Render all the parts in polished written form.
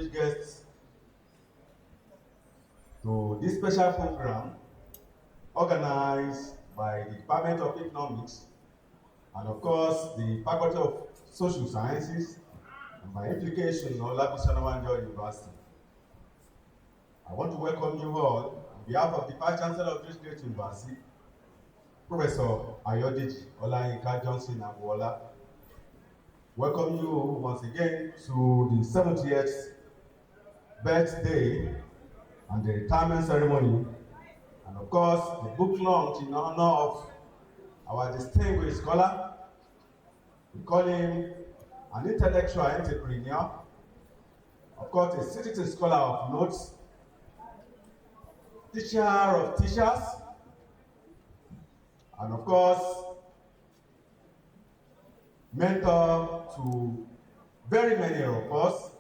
distinguished guests to this special program organized by the Department of Economics and of course the Faculty of Social Sciences and by implication Olabisi Onabanjo University. I want to welcome you all on behalf of the Vice Chancellor of this great university, Professor Ayodeji Olayinka Johnson Abuola. Welcome you once again to the 70th birthday and the retirement ceremony, and of course the book launch in honor of our distinguished scholar. We call him an intellectual entrepreneur, of course a citizen scholar of notes, teacher of teachers, and of course mentor to very many of us,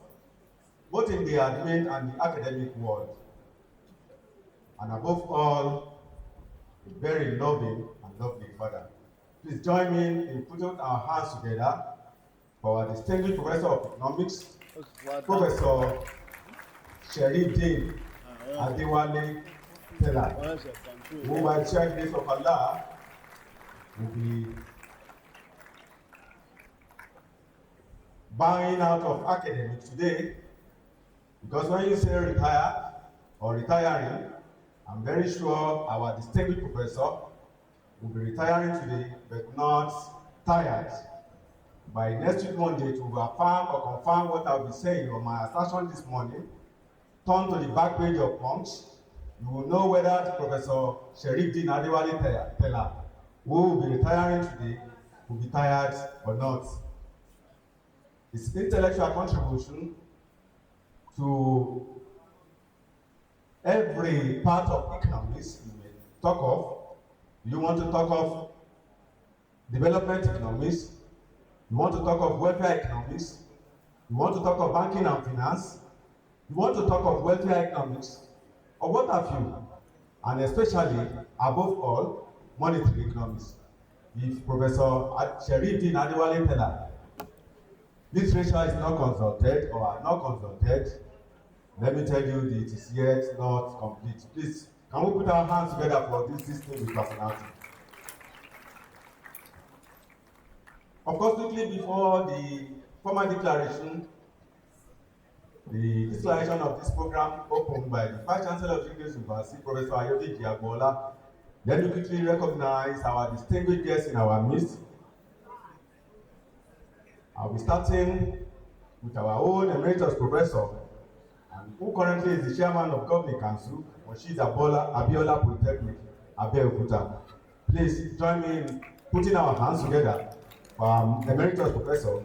both in the admin and the academic world. And above all, a very loving and lovely father. Please join me in putting our hands together for our distinguished Professor of Economics, Professor Sheriffdeen Tella, who by the sheer grace of Allah will be bowing out of academics today, because when you say retired or retiring, I'm very sure our distinguished professor will be retiring today, but not tired. By next week Monday, to affirm or confirm what I'll be saying on my assertion this morning, turn to the back page of Punch. You will know whether Professor Sheriffdeen Tella, who will be retiring today, will be tired or not. His intellectual contribution to every part of economics you may talk of. You want to talk of development economics, you want to talk of welfare economics, you want to talk of banking and finance, you want to talk of welfare economics, or what have you, and especially, above all, monetary economics. If Professor Sheriffdeen Tella, literature is not consulted or are not consulted, let me tell you that it is yet not complete. Please, can we put our hands together for this distinguished personality? Of course, quickly before the formal declaration, the declaration of this program opened by the Vice Chancellor of the University, Professor Ayodeji Abuola, let me quickly recognize our distinguished guests in our midst. I'll be starting with our own emeritus professor, who currently is the chairman of Governing Council, Moshiz Abiola Polytechnic, Abeokuta. Please join me in putting our hands together for our emeritus professor,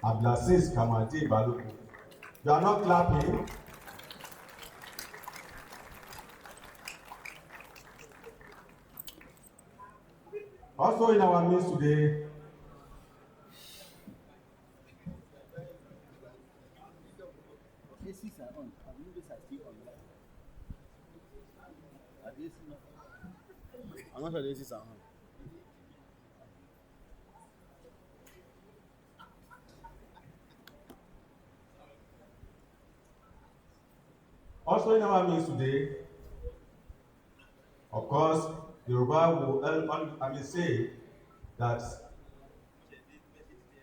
Abdulaziz Kamaldeen Balogun. You are not clapping. Also in our midst today, I'm not sure this is on. Also in our midst today, of course, Yoruba will say that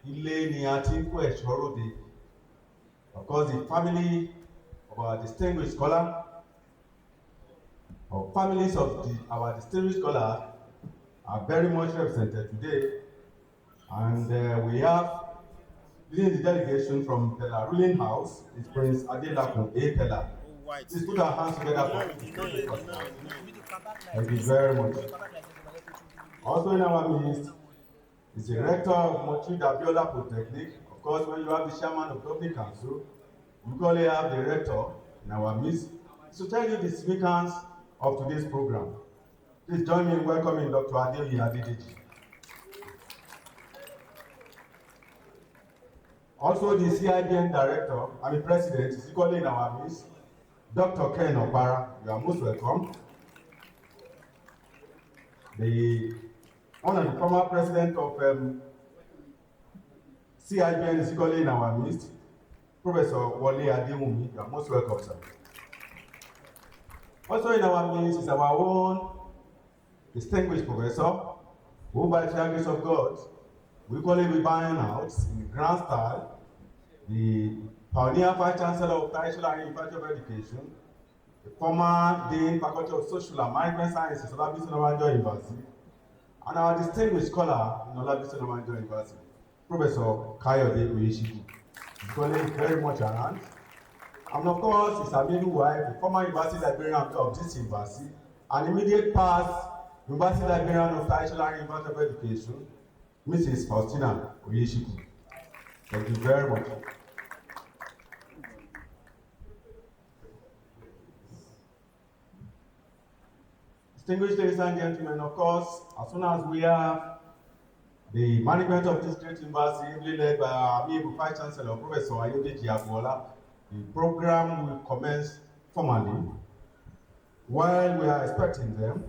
Ile ni a ti ń kó ẹ̀ṣọ́ ròde. Of course, the family of our distinguished scholar, or families of our distinguished scholar, are very much represented today, and we have leading the delegation from Tella ruling house is Prince Adelakun A. Tella. Please put our hands together for him. Thank you very much. Also in our midst is the rector of Moshiz Abiola Polytechnic. Of course, when you have the chairman of Governing Council, you usually have the rector in our midst to tell you the significance of today's program. Please join me in welcoming Dr. Adeoye Adedeji. Also, the CIBN director, president, is equally in our midst, Dr. Ken Opara. You are most welcome. The one and former president of CIBN is equally in our midst, Professor Wole Adewumi. You are most welcome, sir. Also in our midst is our own distinguished professor, who by the grace of God, we call him buying out in grand style, the pioneer Vice Chancellor of Tertiary University of Education, the former Dean Faculty of Social and Management Sciences, Olabisi Onabanjo University, and our distinguished scholar in Olabisi Onabanjo University, Professor Kayode Oyeshiku. He's calling very much around. And of course, his amiable wife, the former university librarian of this university, and immediate past university librarian of Tertiary University of Education, Mrs. Faustina Oyeshiku. Thank you very much. Distinguished ladies and gentlemen, of course, as soon as we have the management of this great university, ably led by our amiable Vice Chancellor, Professor Ayodeji Agboola, the program will commence formally. While we are expecting them,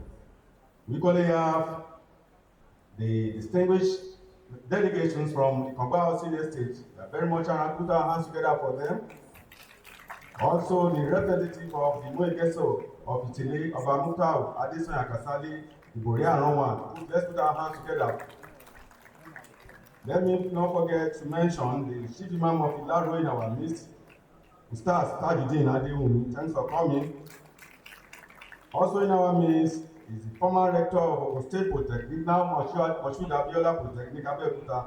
we equally have the distinguished delegations from the Kongwa Senior State. We are very much around, put our hands together for them. Also, the representative of the Moegeso of Itile, Obamutau, Adeson Akasali, Ibori Aronwan. Let's put our hands together. Let me not forget to mention the chief imam of Ilaro in our midst, Ustaz Tajudeen Adewumi. Thanks for coming. Also in our midst is the former rector of Ogun State Polytechnic, now Moshood Abiola Polytechnic, Abeokuta,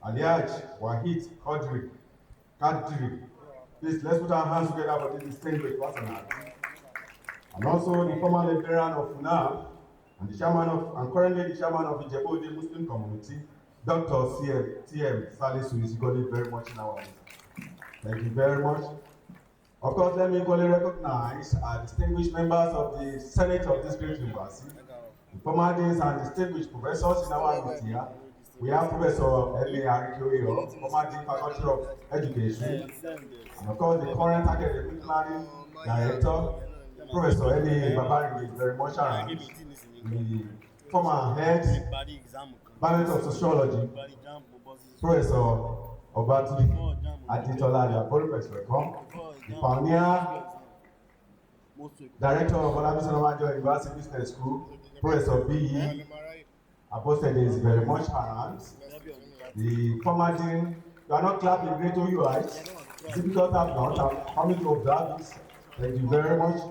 Alhaj Wahid Kadri. Please, let's put our hands together for this distinguished personality. And also the former librarian of FUNAB and currently the chairman of the Ijebu Muslim community, Dr. T.M. Salisu is equally very much in our midst. Thank you very much. Of course, let me equally recognize our distinguished members of the Senate of this great university, the former deans and distinguished professors in our midst here. We have Professor L.A. Arikioyo, former Dean Faculty of Education, and of course the current academic planning director, Professor L.A. Babari, is very much around. The former head, Department of Sociology, Professor Obatuli Aditola, you are very much welcome. The pioneer director of Olabisi Onabanjo University Business School, Professor B.E. Apostle is very much around. The former dean, you are not clapping great to you, right? Is it because I'm not? I'm coming to observe this. Thank you very much.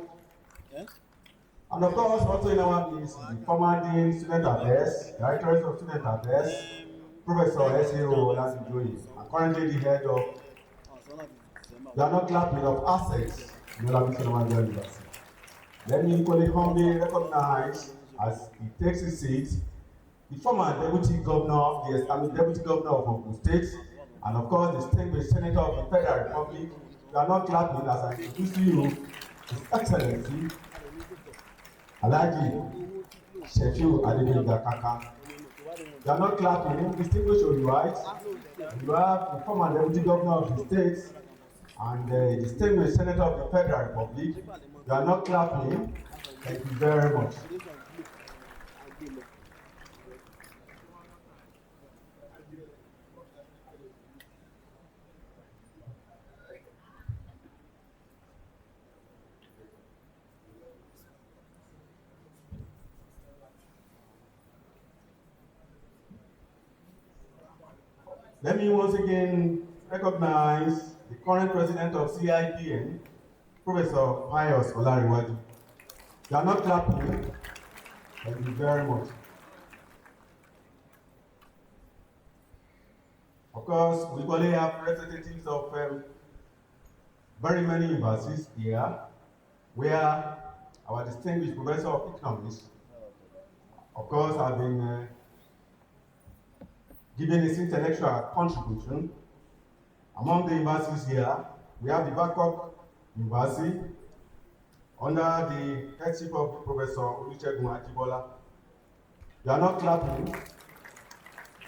And of course, also in our midst, the former dean, student affairs, director of student affairs, Professor S.A.O. Oladijoye, and currently the head of, you are not clapping, of assets in Olabisi Onabanjo University. Let me equally humbly recognize, as he takes his seat, the former deputy governor, the established deputy governor of Ogun State, and of course the distinguished senator of the Federal Republic. You are not clapping as I introduce to you His Excellency Alhaji Shefiu Adegbenga Kaka. You are not clapping, distinguished on your right. You have the former deputy governor of the state and the distinguished senator of the Federal Republic. You are not clapping. Thank you very much. Let me once again recognize the current president of CIPN, Professor Pius Olariwaju. You are not clapping. Thank you very much. Of course, we only have representatives of very many universities here, where our distinguished professor of economics, of course, have been given his intellectual contribution. Among the universities here, we have the Babcock University, under the headship of Professor Olusegun Ajibola. You are not clapping.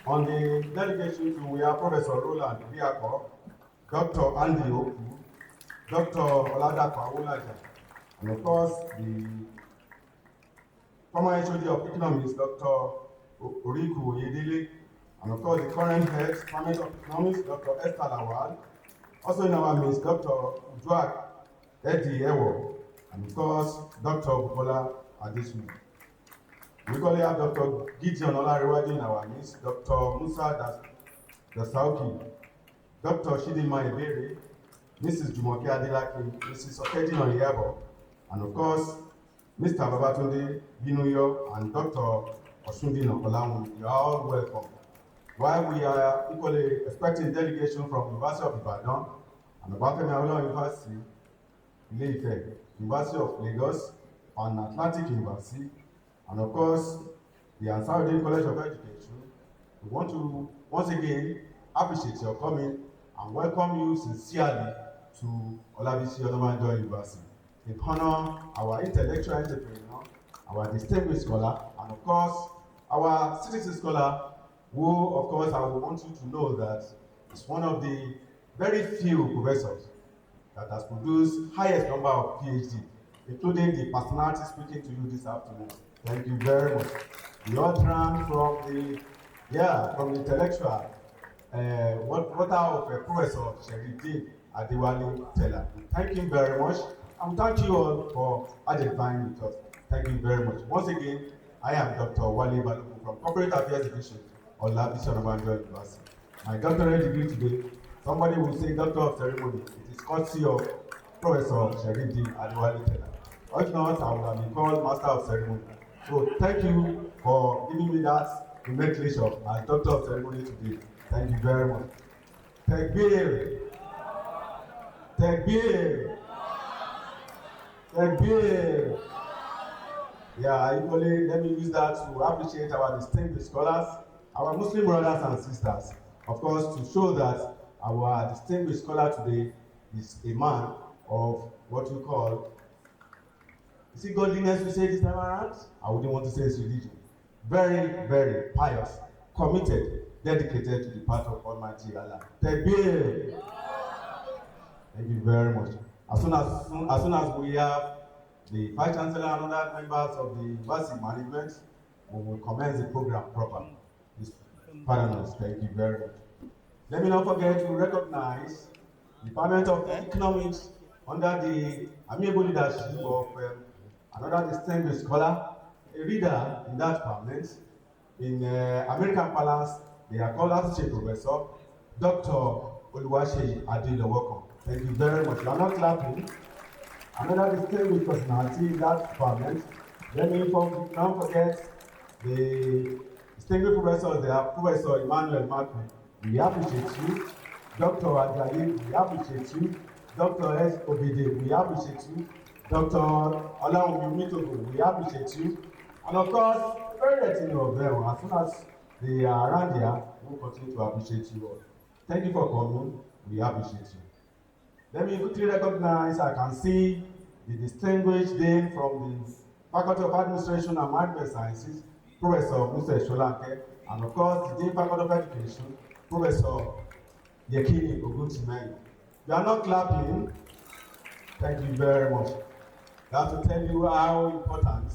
On the delegation too, we have Professor Roland Biako, Dr. Andy Oku, Dr. Oladapo Awolaja, and of course the former HOD of Economics, Dr. Oriku Oyedele, and of course the current head, Department of Economics, Dr. Esther Lawal, Also in our midst, Dr. Uduak Eddie Ewo, and of course, Dr. Bukola Adesu. We equally have Dr. Gideon Olarewaju in our midst, Dr. Musa Dasauki, Dr. Shidima Iberi, Mrs. Jumoke Adelake, Mrs. Okedi Oyebo, and of course, Mr. Babatunde Binuyo and Dr. Oshundino Olamu. You are all welcome. While we are equally expecting delegation from University of Ibadan and Obafemi Awolowo University, Ile-Ife, University of Lagos, Pan Atlantic University, and of course, the Ansarudeen College of Education, we want to once again appreciate your coming and welcome you sincerely to Olabisi Onabanjo University. We honor our intellectual entrepreneur, our distinguished scholar, and of course, our citizen scholar, who, of course, I would want you to know that is one of the very few professors that has produced highest number of PhD, including the personality speaking to you this afternoon. Thank you very much. The utterance from the intellectual, what of Professor Sheriffdeen Tella. Thank you very much, and thank you all for identifying with us. Thank you very much. Once again, I am Dr. Wale Balogun from Corporate Affairs Division, Olabisi Onabanjo University. My doctorate degree today, somebody will say Doctor of Ceremony. It is courtesy of Professor Sheriffdeen Tella. If not, I would have been called Master of Ceremony. So thank you for giving me that nomenclature as Doctor of Ceremony today. Thank you very much. Tekbir! Tekbir! Tekbir! Yeah, equally, let me use that to appreciate our distinguished scholars, our Muslim brothers and sisters. Of course, to show that our distinguished scholar today is a man of what we call, is it godliness we say this time around? I wouldn't want to say it's religion. Very, very pious, committed, dedicated to the path of Almighty Allah. Tekbir! Thank you very much. As soon as we have the Vice Chancellor and other members of the university management, we will commence the program proper. This partners, thank you very much. Let me not forget to recognize the Department of Economics under the amiable leadership of another distinguished scholar, a reader in that department. In American parlance, they are called Associate Professor, Dr. Oluwaseyi Adelowokan. Thank you very much. You are not clapping. Another distinguished personality in that department. Let me not forget the distinguished professors. They are Professor Emmanuel Martin. We appreciate you. Dr. Ajayi, we appreciate you. Dr. S. Obede, we appreciate you. Dr. Olawumi Mitogo, we appreciate you. And of course, very retinue of them. As soon as they are around here, we will continue to appreciate you all. Thank you for coming. We appreciate you. Let me quickly recognize, I can see the distinguished Dean from the Faculty of Administration and Management Sciences, Professor Musa Sholanke, and of course, the Dean Faculty of Education, Professor Yekini Oguntimeni. You are not clapping. Thank you very much. That's to tell you how important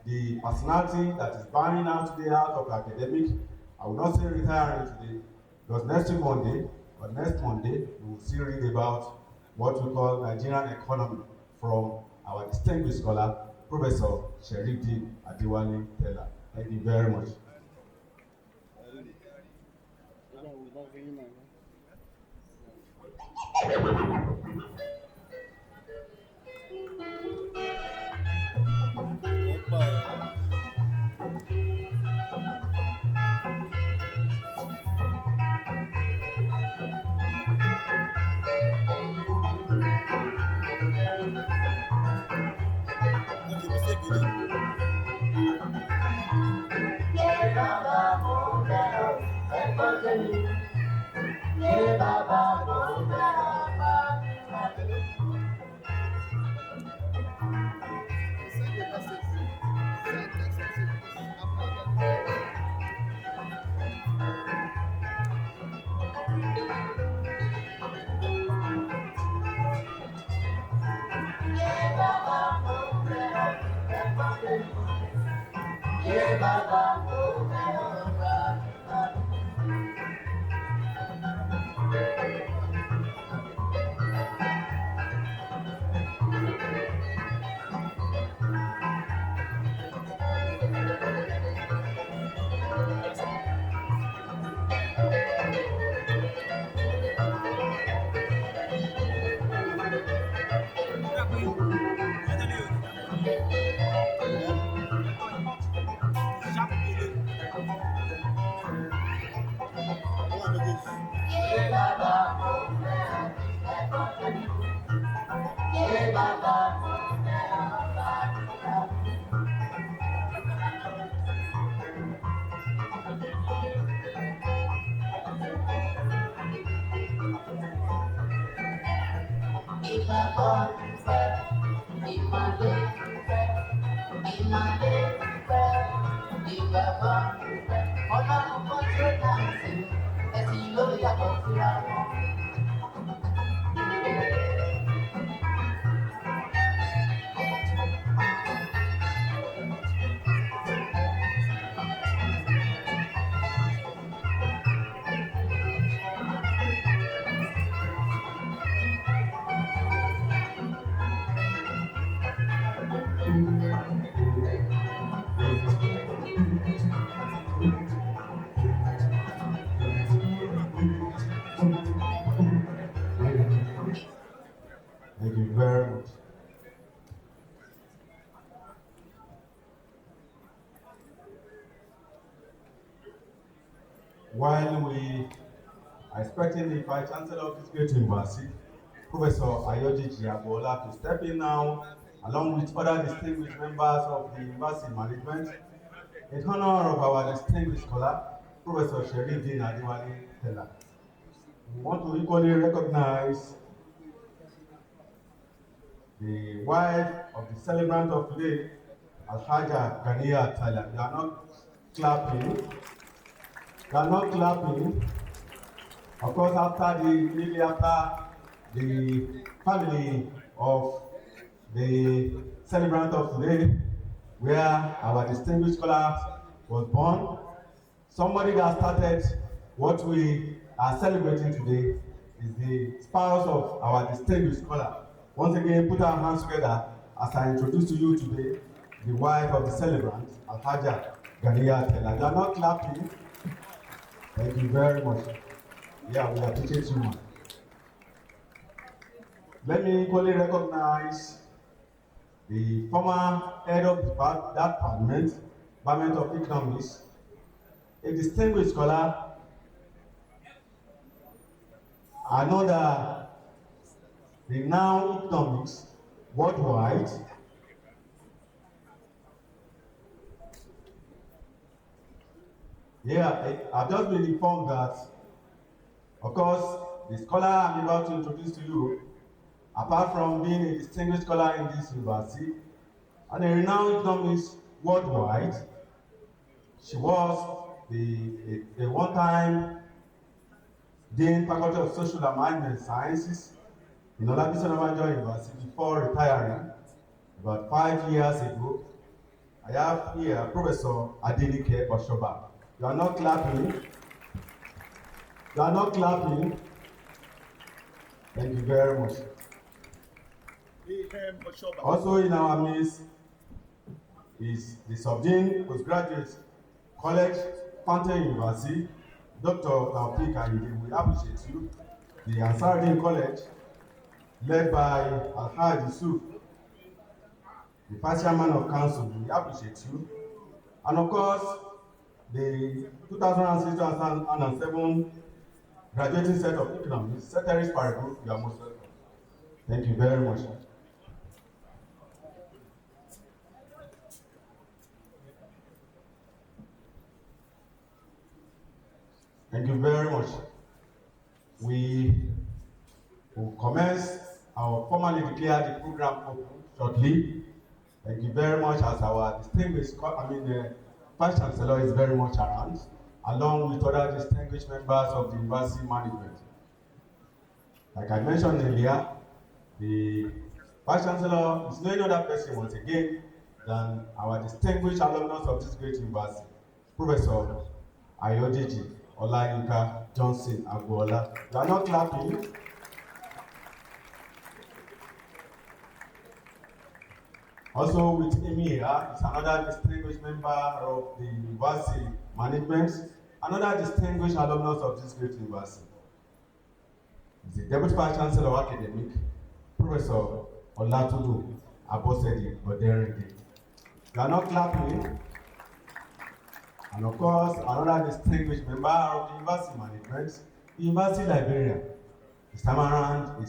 the personality that is burning out today out of academic. I will not say retiring today, because next week Monday, but next Monday, we will still read about what we call Nigerian economy from our distinguished scholar, Professor Sheriffdeen Tella. Thank you very much. Thank you very much. While we are expecting the Vice Chancellor of this great university, Professor Ayodiji Agbola, to step in now, along with other distinguished members of the university management, in honor of our distinguished scholar, Professor Sheriffdeen Tella. We want to equally recognize the wife of the celebrant of today, Alhaja Ganiya Tella. You are not clapping. You are not clapping. Of course, immediately after the family of the celebrant of today, where our distinguished scholar was born, somebody that started what we are celebrating today is the spouse of our distinguished scholar. Once again, put our hands together as I introduce to you today the wife of the celebrant, Alhaja Ganiya Tella. You are not clapping. Thank you very much. Yeah, we appreciate you, man. Let me equally recognize the former head of that Department of Economics, a distinguished scholar, another renowned economics worldwide. Yeah, I've just been informed that, of course, the scholar I'm about to introduce to you, apart from being a distinguished scholar in this university and a renowned economist worldwide, she was a one-time Dean Faculty of Social and Management Sciences in Olabisi Onabanjo University before retiring about 5 years ago. I have here Professor Adenike Oshoba. You are not clapping. You are not clapping. Thank you very much. Also in our midst is the Sheriffdeen Postgraduate College, Fountain University, Dr. Taufik Ayinde. We appreciate you. The Sheriffdeen College, led by Alhaji Yusuf, the Vice Chairman of Council. We appreciate you. And of course, the 2006-2007 graduating set of economics, Ceteris Paribus, you are most welcome. Thank you very much. Thank you very much. We will commence our formally declare the program open shortly. Thank you very much, as our distinguished, Vice Chancellor is very much around, along with other distinguished members of the university management. Like I mentioned earlier, the Vice Chancellor is no other person once again than our distinguished alumnus of this great university, Professor Ayodiji Olayinka Johnson Agbola. You are not clapping. Also with him here is another distinguished member of the university management, another distinguished alumnus of this great university. He's the Deputy Vice Chancellor of Academic, Professor Olatudu Abosedi Oderinde. You are not clapping. And of course, another distinguished member of the university management, the university librarian. This time around,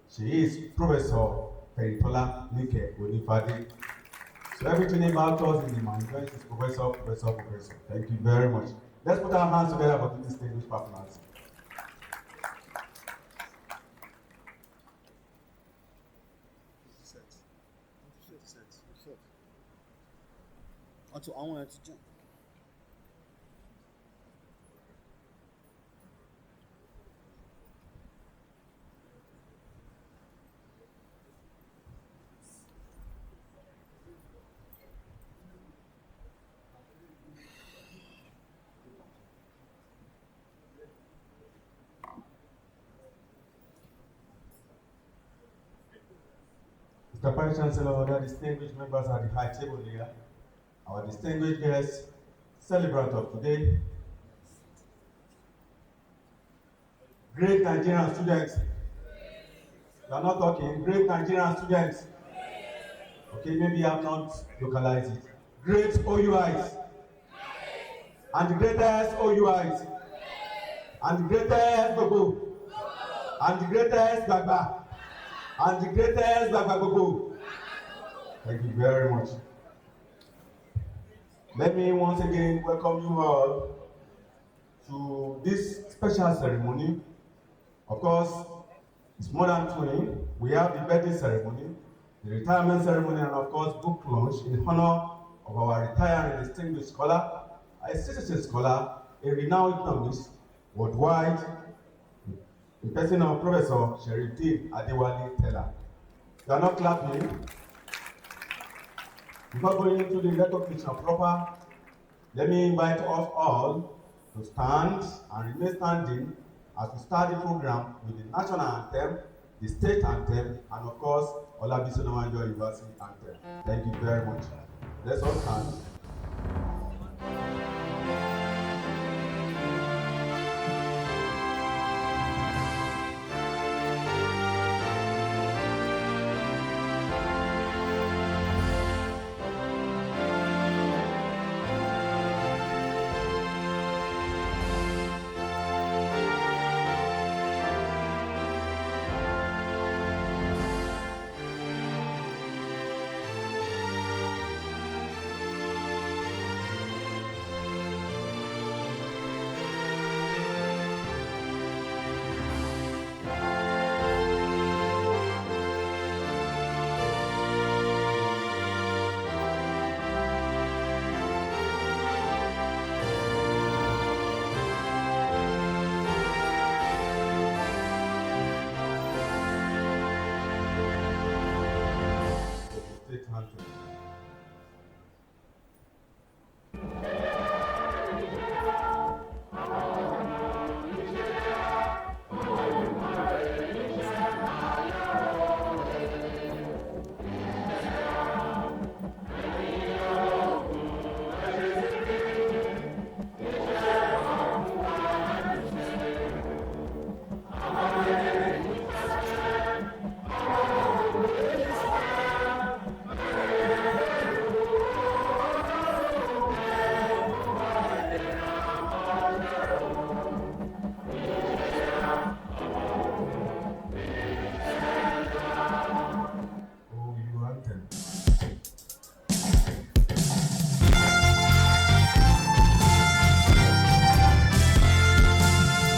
she is Professor Tola, Nike, Onifade. So everything about us in the management is Professor. Thank you very much. Let's put our hands together for this distinguished partners. I want to jump. Mr. Vice Chancellor, other distinguished members at the high table here, our distinguished guest, celebrant of today, great Nigerian students. You are not talking, great Nigerian students. Okay, maybe I have not localized it. Great OUIs. And the greatest OUIs. And the greatest Gogo. And the greatest Gbagba. And the greatest Gbagba. Thank you very much. Let me once again welcome you all to this special ceremony. Of course, it's more than twin. We have the birthday ceremony, the retirement ceremony, and of course, book launch in honor of our retired and distinguished scholar, a citizen scholar, a renowned economist worldwide, in person of Professor Sheriffdeen Tella. You are not clapping. Before going into the recognition proper, let me invite us all to stand and remain standing as we start the program with the national anthem, the state anthem, and of course, Olabisi Onabanjo University anthem. Thank you very much. Let's all stand. State anthem.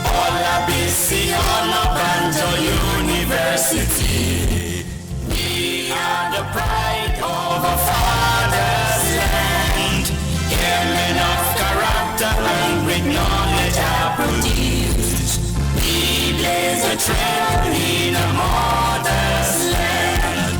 Olabisi Onabanjo University. We are the pride of our father's land. Here men of character and great knowledge are produced. We blaze a trail in a mother's land.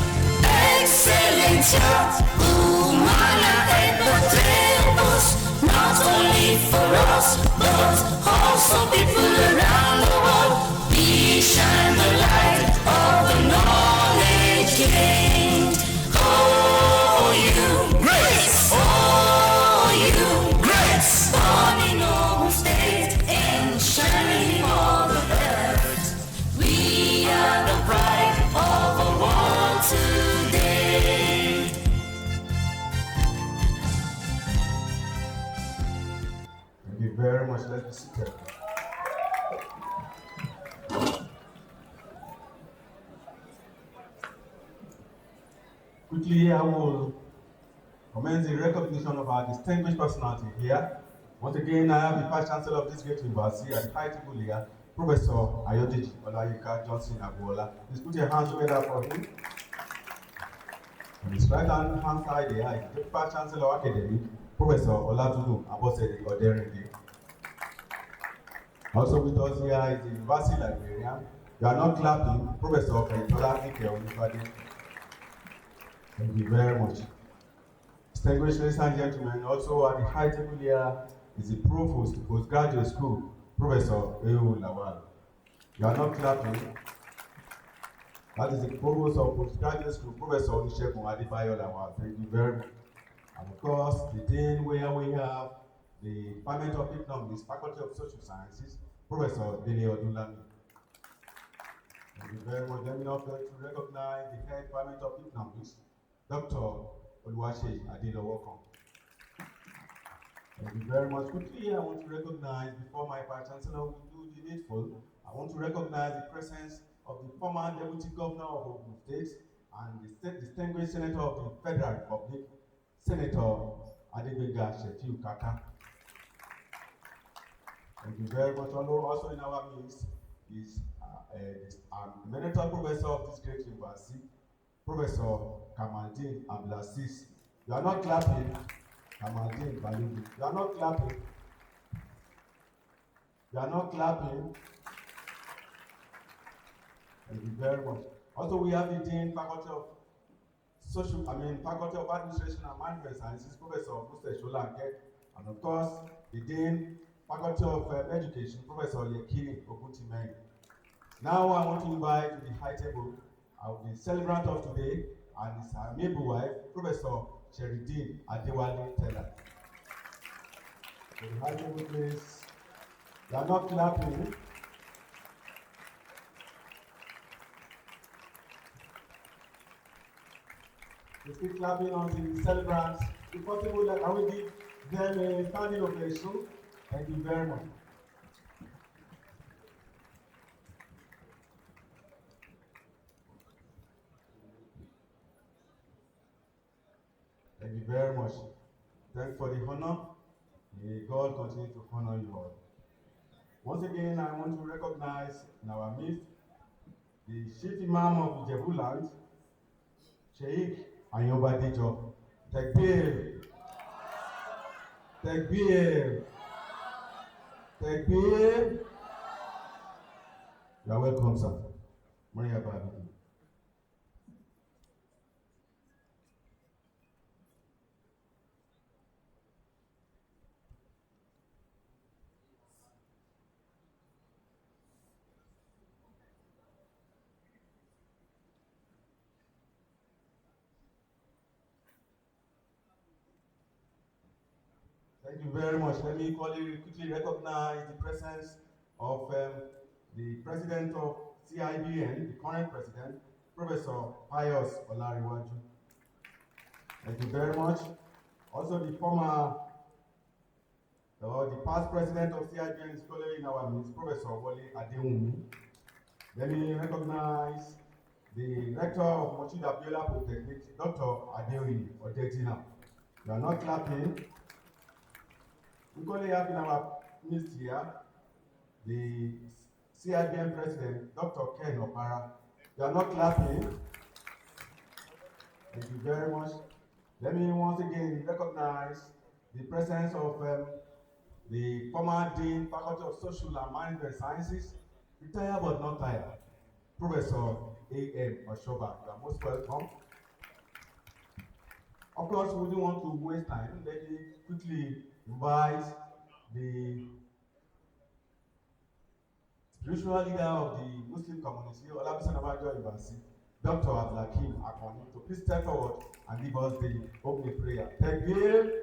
Excellencia, humana et patribus, not only for us, but also people around the world. We shine the light of the knowledge gained. Oh, you grace! Oh, you grace! Born in Ogun State and shining all the earth. We are the pride of the world today. Thank you very much. Let's be seated. Quickly, I will commence the recognition of our distinguished personality here. Once again, I have the Vice Chancellor of this great university at the high table here, Professor Ayodeji Olayinka Johnson Abuola. Please put your hands together for him. On his right hand side there is the Vice Chancellor Academy, Professor Olatundu Abosede Oderinde. Also with us here is the University Librarian. You are not clapping, Professor Kentola Ike Onifade. Thank you very much. Distinguished ladies and gentlemen, also at the high table here is the Provost Postgraduate School, Professor Ewu Lawal. You are not clapping. That is the Provost of Postgraduate School, Professor Olusegun Adebayo Lawal. Thank you very much. And of course, the Dean where we have the Department of Economics, Faculty of Social Sciences, Professor Dele Odunlami. Thank you very much. Let me now to recognize the Head Department of Economics, Dr. Oluwase Adelowokan. Thank you very much. Quickly, I want to recognize, before my Vice Chancellor will do the needful, I want to recognize the presence of the former Deputy Governor of Ogun State and the distinguished Senator of the Federal Republic, Senator Adegbenga Shefiu Kaka. Thank you very much. Also in our midst is Emeritus Professor of this great university, Professor Kamaldeen Abdulaziz. You are not clapping, Kamaldeen Balogun. You are not clapping. You are not clapping. Thank you very much. Also, we have the Dean, Faculty of Faculty of Administration and Management Sciences, Professor Mr. Sholanke, and of course, the Dean, Faculty of Education, Professor Yekini Oguntimeng. Now I want to invite to the high table the celebrant of today and his amiable wife, Professor Sheriffdeen Tella. To the high table, please. You are not clapping. We still clapping until the celebrants. If possible, I will give them a standing ovation. Thank you very much. Thank you very much. Thanks for the honor. May God continue to honor you all. Once again, I want to recognize in our midst the Chief Imam of Ijebu land, Sheikh Ayobadejo. Tekbir. Tekbir. Tekbir. You are welcome, sir. Maria Babi. Thank you very much. Let me quickly recognize the presence of the president of CIBN, the current president, Professor Pius Olariwaju. Thank you very much. Also the the past president of CIBN is currently in our midst, Professor Wole Adewumi. Let me recognize the rector of Mochid Abiola Polytechnic, Dr. Adeoyi Odetina. You are not clapping. We currently have in our midst here the CIBN president, Dr. Ken Opara. You are not clapping. Thank you very much. Let me once again recognize the presence of the former Dean, Faculty of Social and Management Sciences, retired but not tired, Professor A.M. Oshoba. You are most welcome. Of course, we don't want to waste time. Let me quickly invite the spiritual leader of the Muslim community, Olabisi Onabanjo University, Dr. Abdulhakeem Akoni, to please step forward and give us the opening prayer. Thank you.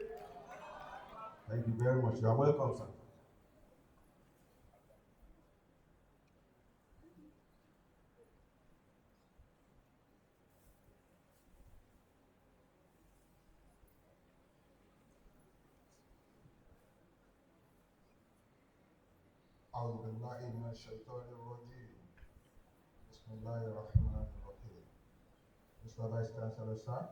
Thank you very much. You are welcome, sir. أعوذ بالله من الشيطان الرجيم بسم الله الرحمن الرحيم Mr. Vice Chancellor, sir,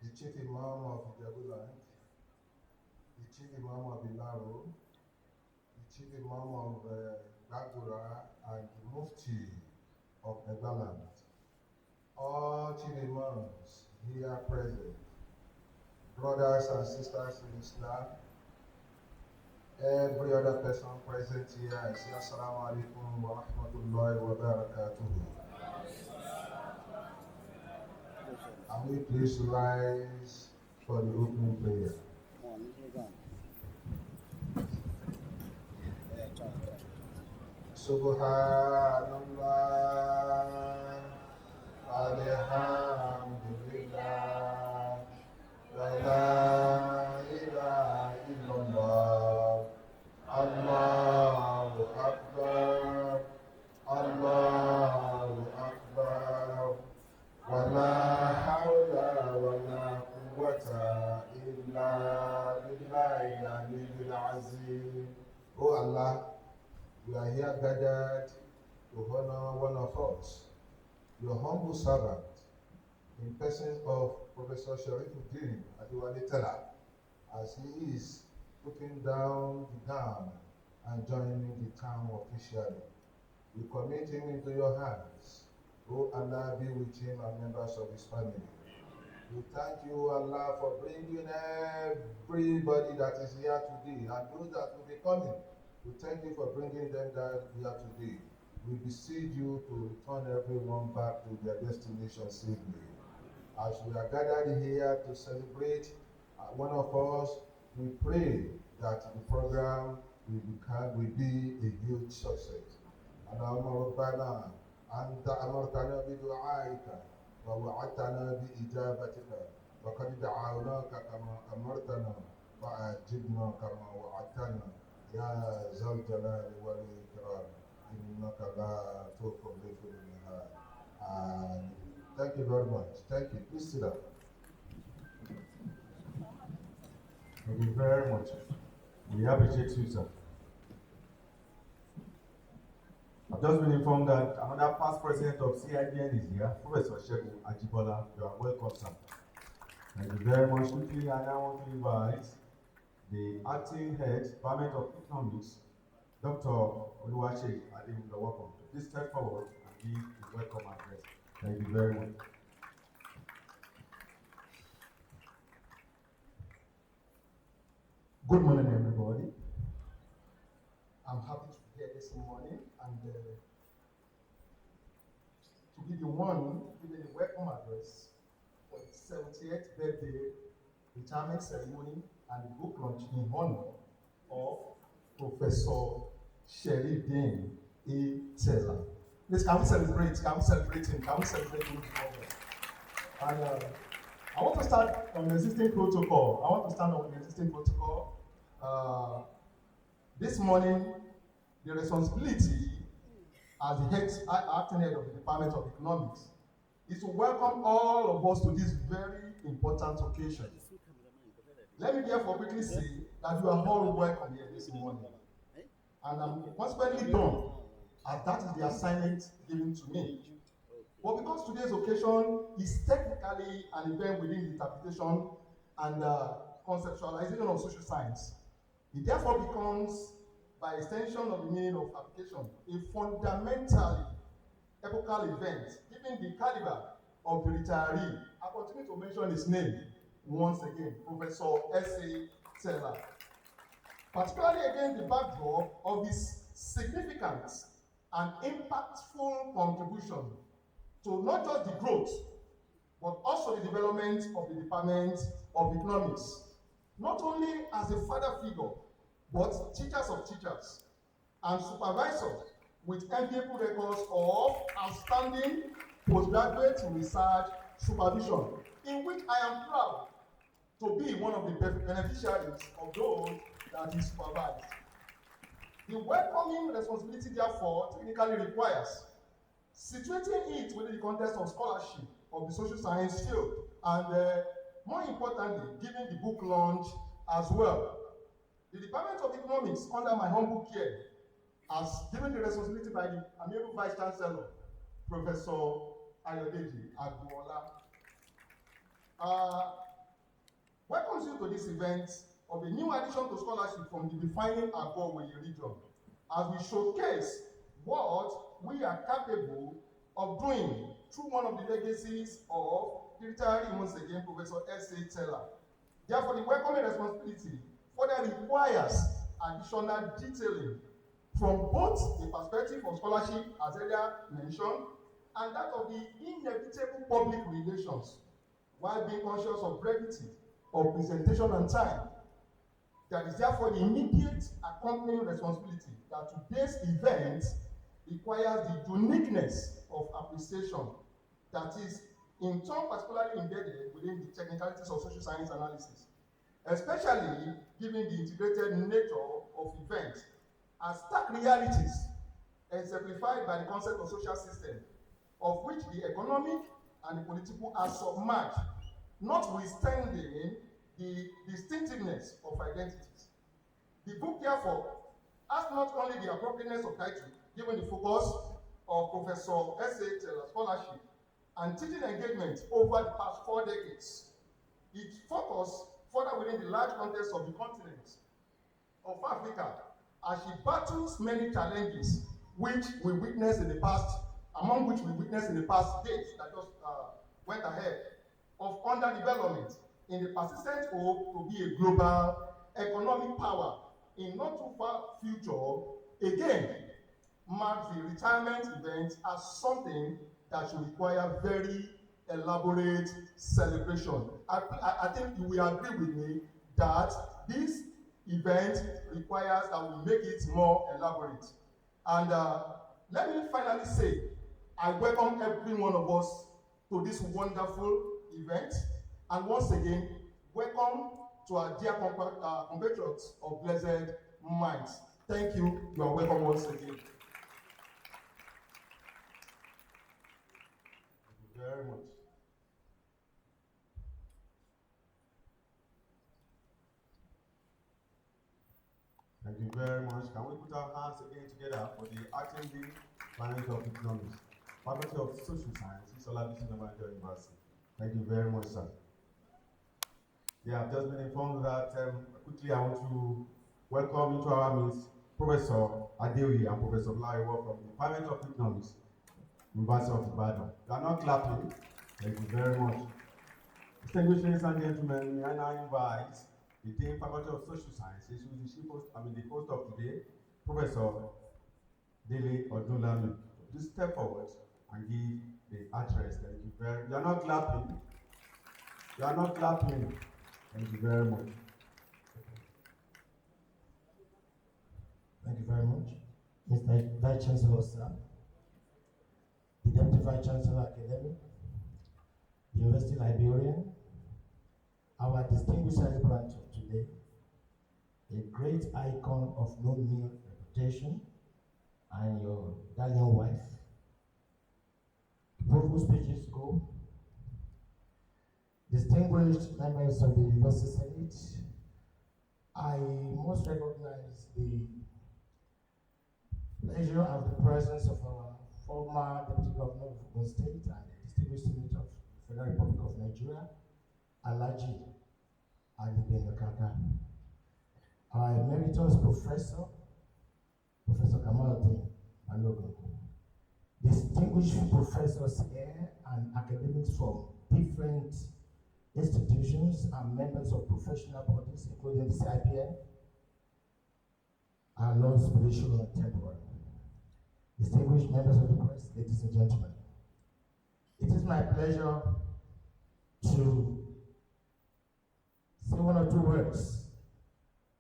the Chief Imam of Ijebuland, the Chief Imam of Ilaro, the Chief Imam of Gagura, and the Mufti of Ebaland. All Chief Imams here present, brothers and sisters in Islam, every other person present here, I say Assalamu alaikum wa rahmatullahi wa barakatuhu. And we please rise for the opening prayer. Subhanallah, alhamdulillah, wa la ilaha illallah, Allahu Akbar, Allahu Akbar, wa la hawla wa la quwwata illa billahi al-aliyyil azim. Oh Allah, we are here gathered to honor one of us, your humble servant, in person of Professor Sheriffdeen Tella, as he is putting down the gown and joining the town officially. We commit him into your hands. Oh Allah, be with him and members of his family. We thank you, Allah, for bringing everybody that is here today and those that will be coming. We thank you for bringing them down here today. We beseech you to return everyone back to their destination safely. As we are gathered here to celebrate one of us, we pray that the program will be a huge success. Allahumma rabbana anta amartana bi du'aika wa wa'adtana bi ijabatika wa qad da'awnaka kama amartana wa ajibna kama wa'adtana ya zal jalali wal ikram innaka la tukhlifu al-mi'ad. Thank you very much. Thank you. Please sit down. Thank you very much. We appreciate you, sir. I've just been informed that another past president of CIBN is here, Professor Shegun Ajibola. You are welcome, sir. Thank you very much. Quickly, I now want to invite the acting head, Department of Economics, Dr. Olabisi. You're welcome. Please step forward and give the welcome address. Thank you very much. Good morning, everybody. I'm happy to be here this morning and to give you the welcome address for the 70th birthday retirement ceremony and the book launch in honor of Professor Sheriffdeen Tella. Please, can we celebrate? Can we celebrate him? Can we celebrate him? And I want to start on the existing protocol. This morning, the responsibility as the acting head of the Department of Economics is to welcome all of us to this very important occasion. Let me therefore quickly say that you are all welcome here this morning. And I'm consequently done, as that is the assignment given to me. But because today's occasion is technically an event within the interpretation and conceptualization of social science, it therefore becomes, by extension of the meaning of application, a fundamentally epochal event, given the caliber of the retiree. I continue to mention his name once again, Professor S.A. Tella. Particularly against the backdrop of his significant and impactful contribution to not just the growth, but also the development of the Department of Economics, not only as a father figure, but teachers of teachers and supervisors with enviable records of outstanding postgraduate research supervision, in which I am proud to be one of the beneficiaries of those that he supervised. The welcoming responsibility, therefore, technically requires situating it within the context of scholarship of the social science field, and more importantly, giving the book launch as well. The Department of Economics, under my humble care, as given the responsibility by the amiable Vice Chancellor, Professor Ayodeji Agbuola, welcomes you to this event of a new addition to scholarship from the defining Agbo-Owerri region, as we showcase what we are capable of doing through one of the legacies of the retired once again Professor S.A. Tella. Therefore, the welcoming responsibility further requires additional detailing from both the perspective of scholarship, as earlier mentioned, and that of the inevitable public relations, while being conscious of brevity of presentation and time. There is therefore the immediate accompanying responsibility that today's event requires the uniqueness of appreciation that is in turn particularly embedded within the technicalities of social science analysis, especially given the integrated nature of events as stark realities exemplified by the concept of social system, of which the economic and the political are submerged, notwithstanding the distinctiveness of identities. The book, therefore, has not only the appropriateness of title, given the focus of Professor S.A. Tella's scholarship and teaching engagement over the past 4 decades, it focused further within the large context of the continent of Africa as she battles many challenges which we witnessed in the past, among which we witnessed in the past days that just went ahead, of underdevelopment in the persistent hope to be a global economic power in not too far future, again, marks the retirement event as something that should require very elaborate celebration. I think you will agree with me that this event requires that we make it more elaborate. And let me finally say, I welcome every one of us to this wonderful event. And once again, welcome to our dear compatriots of blessed minds. Thank you. You are welcome once again. Thank you very much. Thank you very much. Can we put our hands again together for the acting dean, Faculty of Economics, Faculty of Social Sciences, Olabisi Onabanjo University. Thank you very much, sir. Yeah, I've just been informed that quickly I want to welcome into our midst Professor Adeoye and Professor Laiwo from the Department of Economics, University of Ibadan. You are not clapping. Thank you very much. Distinguished ladies and gentlemen, may I now invite the Dean Faculty of Social Sciences, who is the host of today, Professor Dele Odunlami. Please step forward and give the address. Thank you very much. You are not clapping. You are not clapping. Thank you very much. Thank you very much. Mr. Vice Chancellor, sir, the Deputy Vice Chancellor Academic, the University Librarian, our distinguished celebrant of today, a great icon of no mean reputation, and your darling wife. Before whose speeches go, distinguished members of the University Senate, I must recognize the pleasure of the presence of our former Deputy Governor of Ogun State and the distinguished Senator of the Federal Republic of Nigeria, Alhaji Adebenokaka. Our emeritus professor, Professor Kamaluddin Balogun. Distinguished professors here and academics from different institutions and members of professional bodies, including the CIPN, our Lord spiritual and temporal. Distinguished members of the press, ladies and gentlemen. It is my pleasure to say one or two words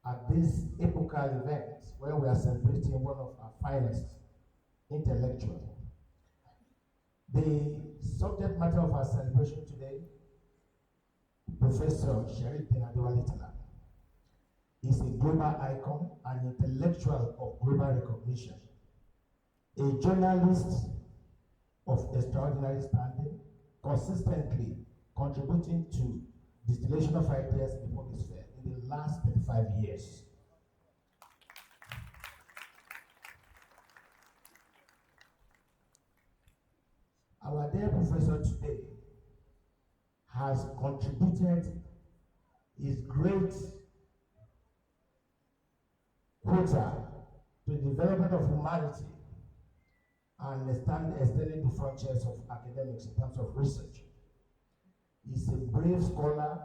at this epochal event where we are celebrating one of our finest intellectuals. The subject matter of our celebration today, Professor Sheriffdeen Tella, is a global icon and intellectual of global recognition, a journalist of extraordinary standing, consistently contributing to distillation of ideas in the public sphere in the last 35 years. Our dear professor today has contributed his great quota to the development of humanity and extending the frontiers of academics in terms of research. He's a brave scholar,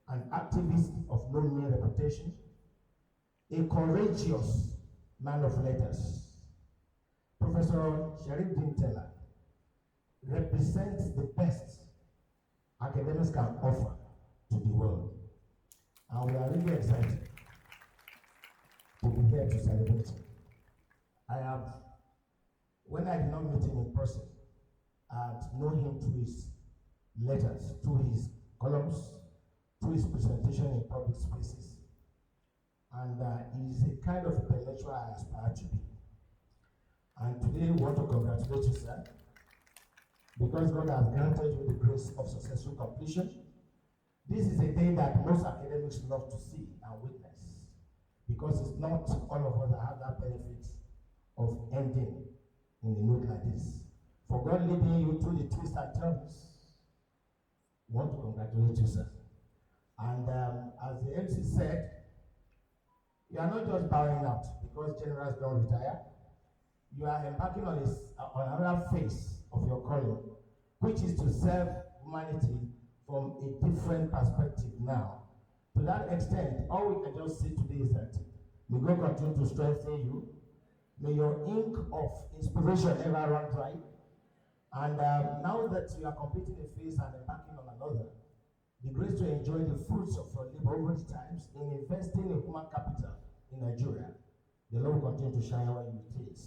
an activist of no mean reputation, a courageous man of letters. Professor Sheriffdeen Tella represents the best academics can offer to the world. And we are really excited to be here to celebrate him. When I did not meet him in person, I had known him through his letters, through his columns, through his presentation in public spaces. And he's a kind of intellectual I aspire to be. And today we want to congratulate you, sir, because God has granted you the grace of successful completion. This is a day that most academics love to see and witness, because it's not all of us that have that benefit of ending in a note like this. For God leading you through the twists and turns, we want to congratulate you, sir. And as the MC said, you are not just bowing out because generals don't retire. You are embarking on another phase of your calling, which is to serve humanity from a different perspective now. To that extent, all we can just say today is that may God continue to strengthen you. May your ink of inspiration never run dry. And now that you are completing a phase and embarking on another, the grace to enjoy the fruits of your labor over the times in investing in human capital in Nigeria, the Lord will continue to shine over you with it.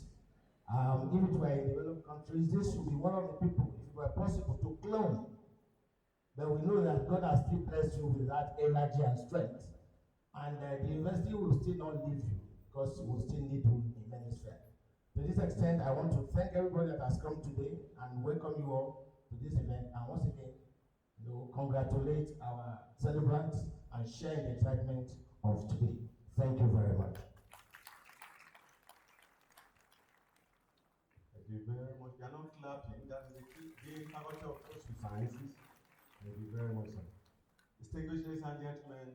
If it were in developed countries, this would be one of the people, if it were possible, to clone. But we know that God has still blessed you with that energy and strength. And the university will still not leave you, because we will still need you in many spheres. To this extent, I want to thank everybody that has come today and welcome you all to this event. And once again, congratulate our celebrants and share the excitement of today. Thank you very much. Thank you very much. You are not clapping. That is the Faculty of Social Sciences. Thank you very much, sir. Distinguished ladies and gentlemen,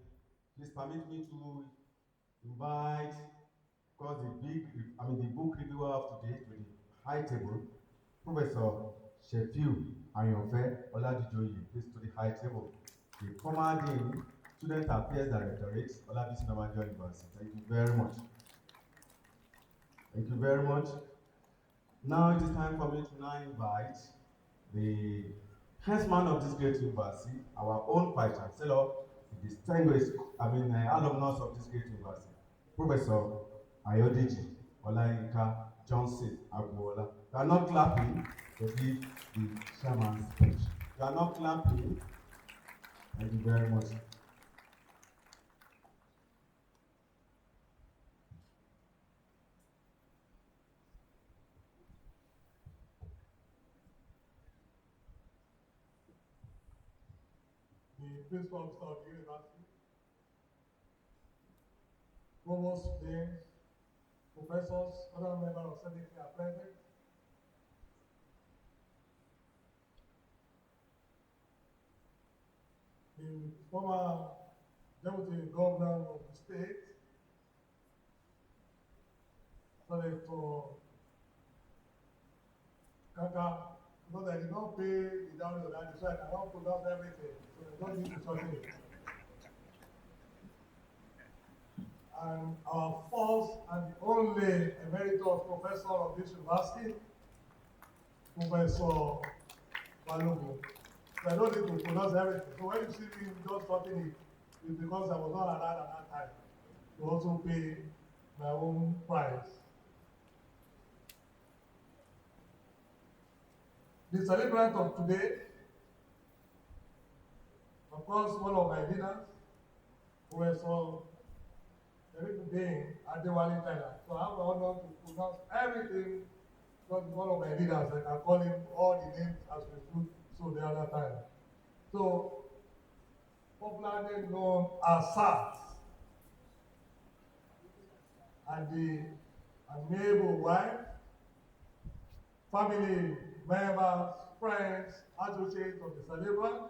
please permit me to invite, because the book reviewer of today to the high table, Professor Sheriffdeen Olabisi, please to the high table. The former Dean, Student Affairs Directorate, Olabisi Onabanjo University. Thank you very much. Thank you very much. Now it is time for me to now invite the henchman of this great university, our own Vice Chancellor, the distinguished, alumnus of this great university, Professor Ayodeji Olayinka Johnson Agbola. You are not clapping to give the chairman's speech. You are not clapping. Thank you very much. The principal officer of the university, provost, deans, professors, other members of Senate are present. The former deputy governor of the state, Senator Kaka, because I did not pay the download, I decided I want to pronounce everything, so I don't need to shorten it. And our first and only emeritus professor of this university, Professor Balogun. So I don't need to pronounce everything. So when you see me just shorten it, it's because I was not allowed at that time to also pay my own price. The celebrant of today, of course, one of my leaders, Professor Sheriffdeen Tella. So I have the honor to pronounce everything because one of my leaders, I can call him all the names as we stood so the other time. So, popularly known as SAT, and the amiable wife, family members, friends, associates of the celebrant,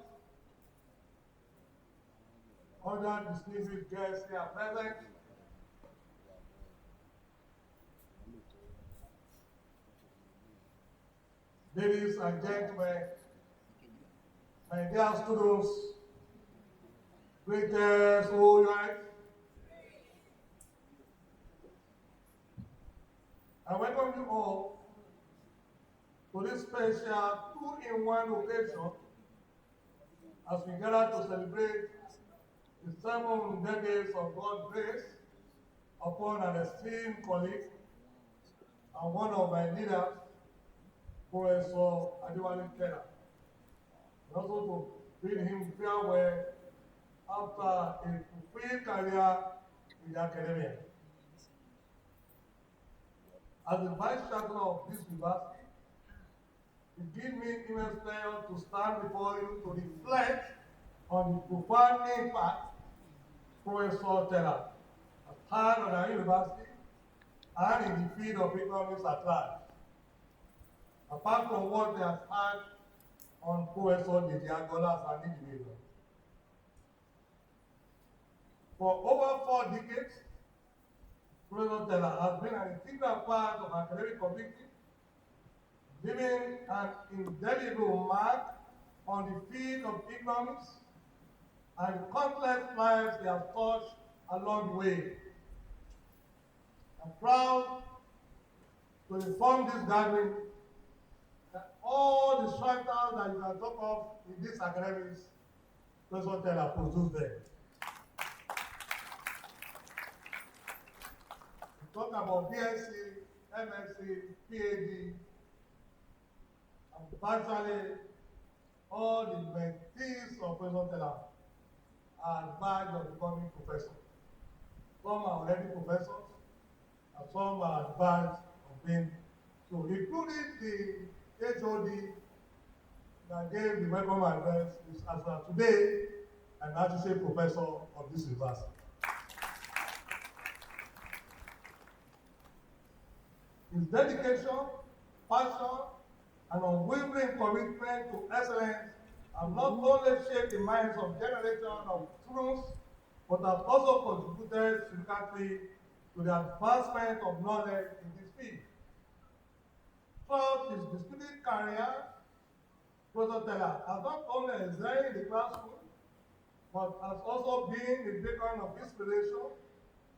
other distinguished guests here present, ladies and gentlemen, my dear students, greetings, all right. I welcome you all to this special two-in-one occasion as we gather to celebrate the 7 decades of God's grace upon an esteemed colleague and one of my leaders, Prof. Tella. And also to bid him farewell after a fulfilled career in the academia. As the Vice Chancellor of this university, it gives me immense pleasure to stand before you to reflect on the profound impact Professor Tella has had on our university and in the field of economics at large, apart from what they have had on Professor Diagola as an individual. For over 4 decades, Professor Tella has been an integral part of academic community, leaving an indelible mark on the field of economics and the countless lives they have touched along the way. I'm proud to inform this gathering that all the strata that you can talk of in this academics, Professor Tella produced them. We talk about BSc, MSc, PhD, and virtually all the mentees of Professor Tella are advised of becoming professors. Some are already professors, and some are advised of being so, including the HOD that gave the welcome address, is as of today an associate professor of this university. His dedication, passion, and unwavering commitment to excellence have not only shaped the minds of generations of students, but have also contributed significantly to the advancement of knowledge in this field. Throughout his distinguished career, Professor Tella has not only excelled in the classroom, but has also been a beacon of inspiration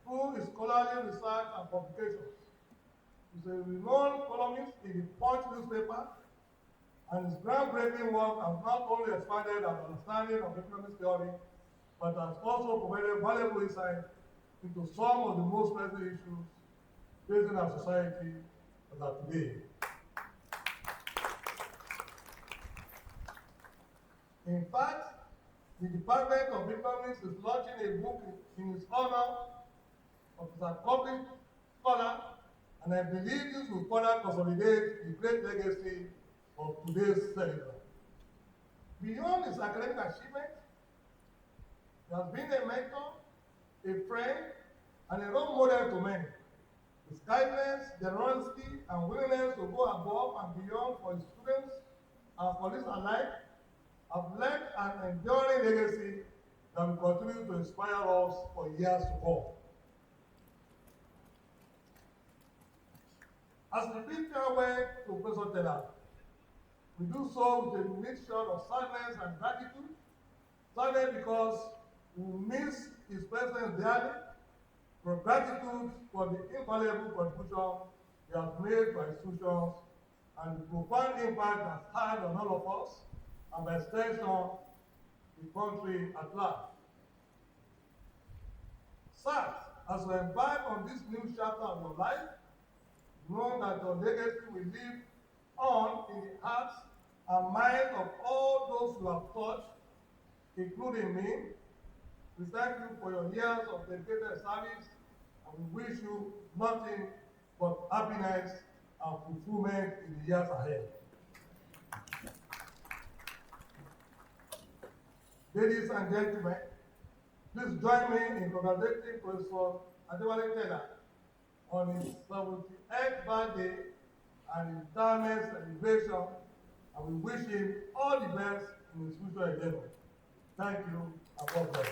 through his scholarly research and publications. He's a renowned columnist in the Punch newspaper, and his groundbreaking work has not only expanded our understanding of economic theory, but has also provided valuable insight into some of the most pressing issues facing our society as of today. In fact, the Department of Economics is launching a book in his honor of his accomplished scholar, and I believe this will further consolidate the great legacy of today's celebrant. Beyond his academic achievements, he has been a mentor, a friend, and a role model to many. His kindness, generosity, and willingness to go above and beyond for his students and colleagues alike have left an enduring legacy that will continue to inspire us for years to come. As we bid farewell to Professor Tella, we do so with a mixture of sadness and gratitude. Sadness because we miss his presence dearly, but gratitude for the invaluable contribution he has made to our institutions and the profound impact it has had on all of us, and by extension, the country at large. Sir, as we embark on this new chapter of your life, know that your legacy will live on in the hearts and minds of all those you have touched, including me. We thank you for your years of dedicated service, and we wish you nothing but happiness and fulfillment in the years ahead. Ladies and gentlemen, please join me in congratulating Professor Tella on his 78th birthday and retirement celebration and we wish him all the best in his future endeavor. Thank you, and God bless.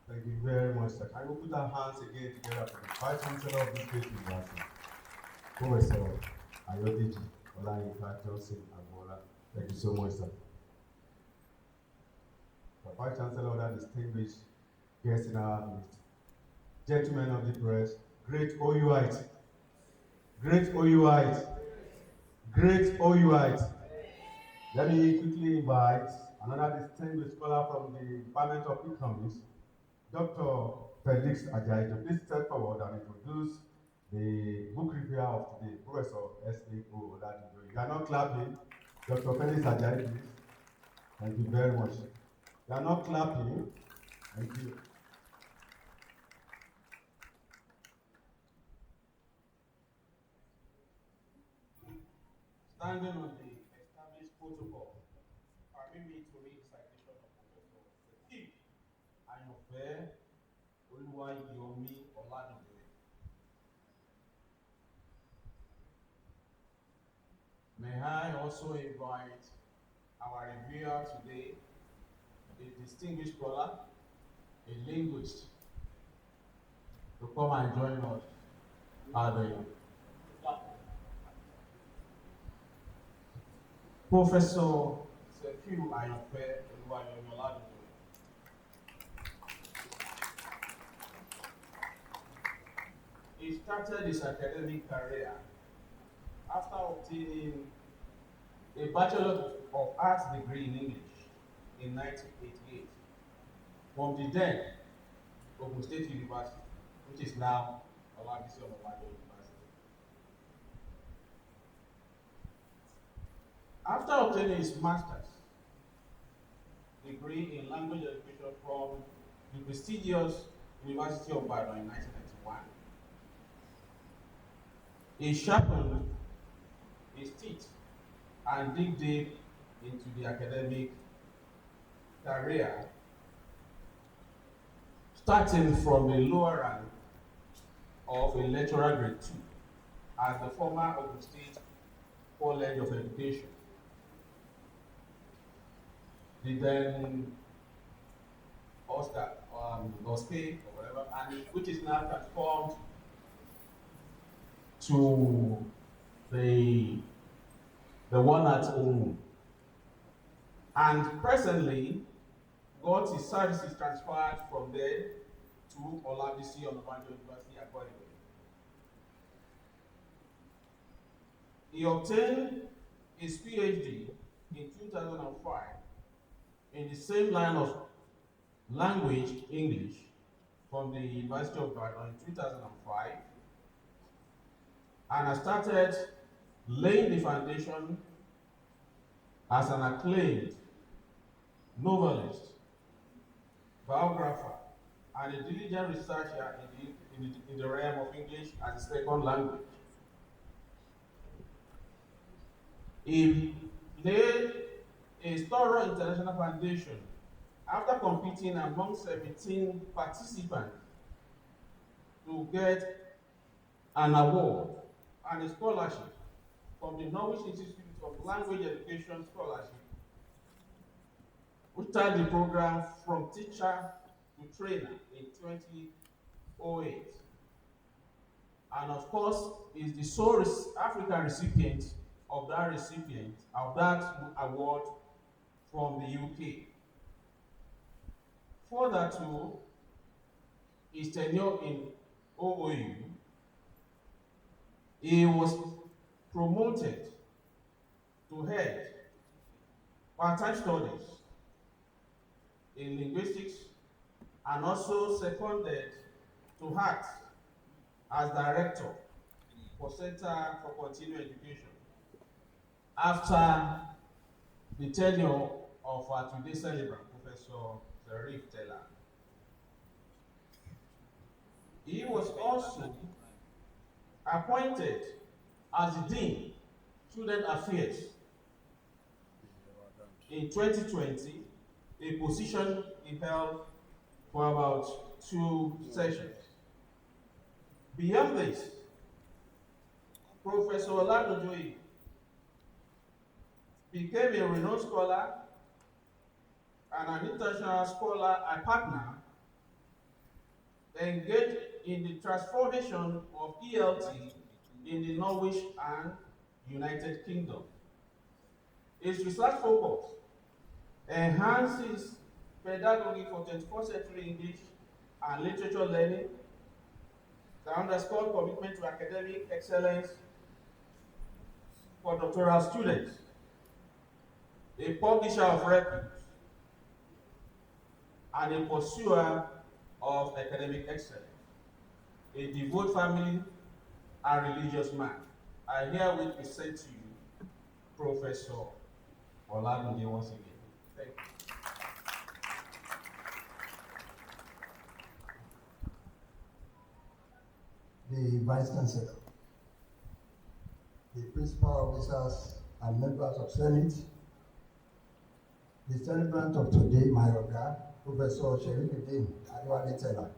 Thank you very much, sir. Can we put our hands again together for the Vice Chancellor of this great university, Professor Ayodiji Olayinka Johnson Agbola. Thank you so much, sir. The Vice Chancellor, other distinguished guests in our midst, gentlemen of the press, great OUIT, great OUIT, great OUIT. Let me quickly invite another distinguished scholar from the Department of Economics, Dr. Felix Ajayi, to please step forward and introduce the book reviewer of today, Professor S.A.O. Olabisi. You are not clapping. Dr. Felix Ajayi, please. Thank you very much. You are not clapping. Thank you. Standing on the established protocol, permit me to read the citation of Professor Steve Ayanfe Oluwayomi Oladodoye. May I also invite our reviewer today, a distinguished scholar, a linguist, to come and join us at the Professor Sefiu Ayanfe Oluwayomi Oladodoye. He started his academic career after obtaining a Bachelor of Arts degree in English in 1988 from the then Ogun State University, which is now Olabisi Onabanjo University. After obtaining his master's degree in language education from the prestigious University of Ibadan in 1991, he sharpened his teeth and dig deep into the academic career, starting from the lower rank of a lecturer grade 2 at the former Ogun State College of Education, the then OSPE or whatever, and which is now transformed to the one at home. And presently got his services transferred from there to Olabisi Onabanjo University accordingly. He obtained his PhD in 2005 in the same line of language, English, from the University of Ibadan in 2005, and I started laying the foundation as an acclaimed novelist, biographer, and a diligent researcher in the realm of English as a second language. He laid a thorough international foundation after competing among 17 participants to get an award and a scholarship from the Norwich Institute of Language Education Scholarship, which started the program from teacher to trainer in 2008. And of course, is the sole African recipient of that award from the UK. Further to his tenure in OOU, he was promoted to head part-time studies in linguistics and also seconded to act as director for Center for Continuing Education after the tenure of our today's celebrant, Professor Sheriffdeen Tella. He was also appointed as the Dean, Student Affairs in 2020, a position he held for about 2 sessions. Beyond this, Professor Olabisi became a renowned scholar and an international scholar and partner engaged in the transformation of ELT in the Norwich and United Kingdom. His research focus enhances pedagogy for 21st century English and literature learning that underscored commitment to academic excellence for doctoral students, a publisher of records, and a pursuer of academic excellence, a devout family and religious man. I herewith present to you Professor Olabisi once again. Thank you. The Vice Chancellor, the principal officers and members of Senate, the celebrant of today, my Oga, Professor Sheriffdeen Tella,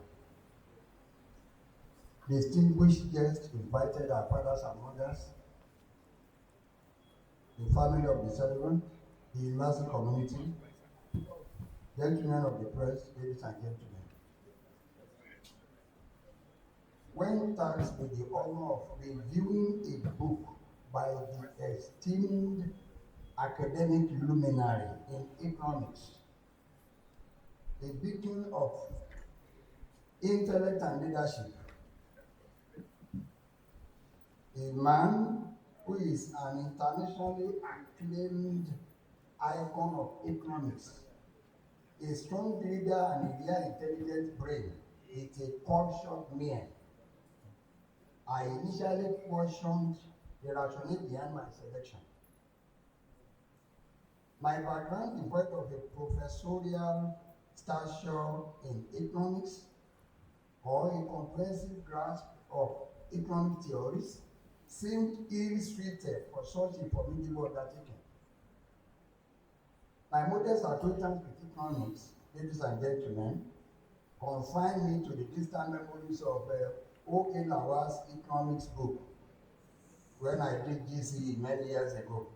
distinguished guests invited our fathers and mothers, the family of the celebrant, the university community, gentlemen of the press, ladies and gentlemen. When tasked with the honor of reviewing a book by the esteemed academic luminary in economics, a beacon of intellect and leadership, a man who is an internationally acclaimed icon of economics, a strong leader and a very intelligent brain, it's a cultured man. I initially questioned the rationale behind my selection. My background is that of a professorial stature in economics or a comprehensive grasp of economic theories seemed ill-suited for such a formidable undertaking. My modest acquaintance with economics, ladies and gentlemen, confined me to the distant memories of O.K. Lawal's economics book when I did GCE many years ago,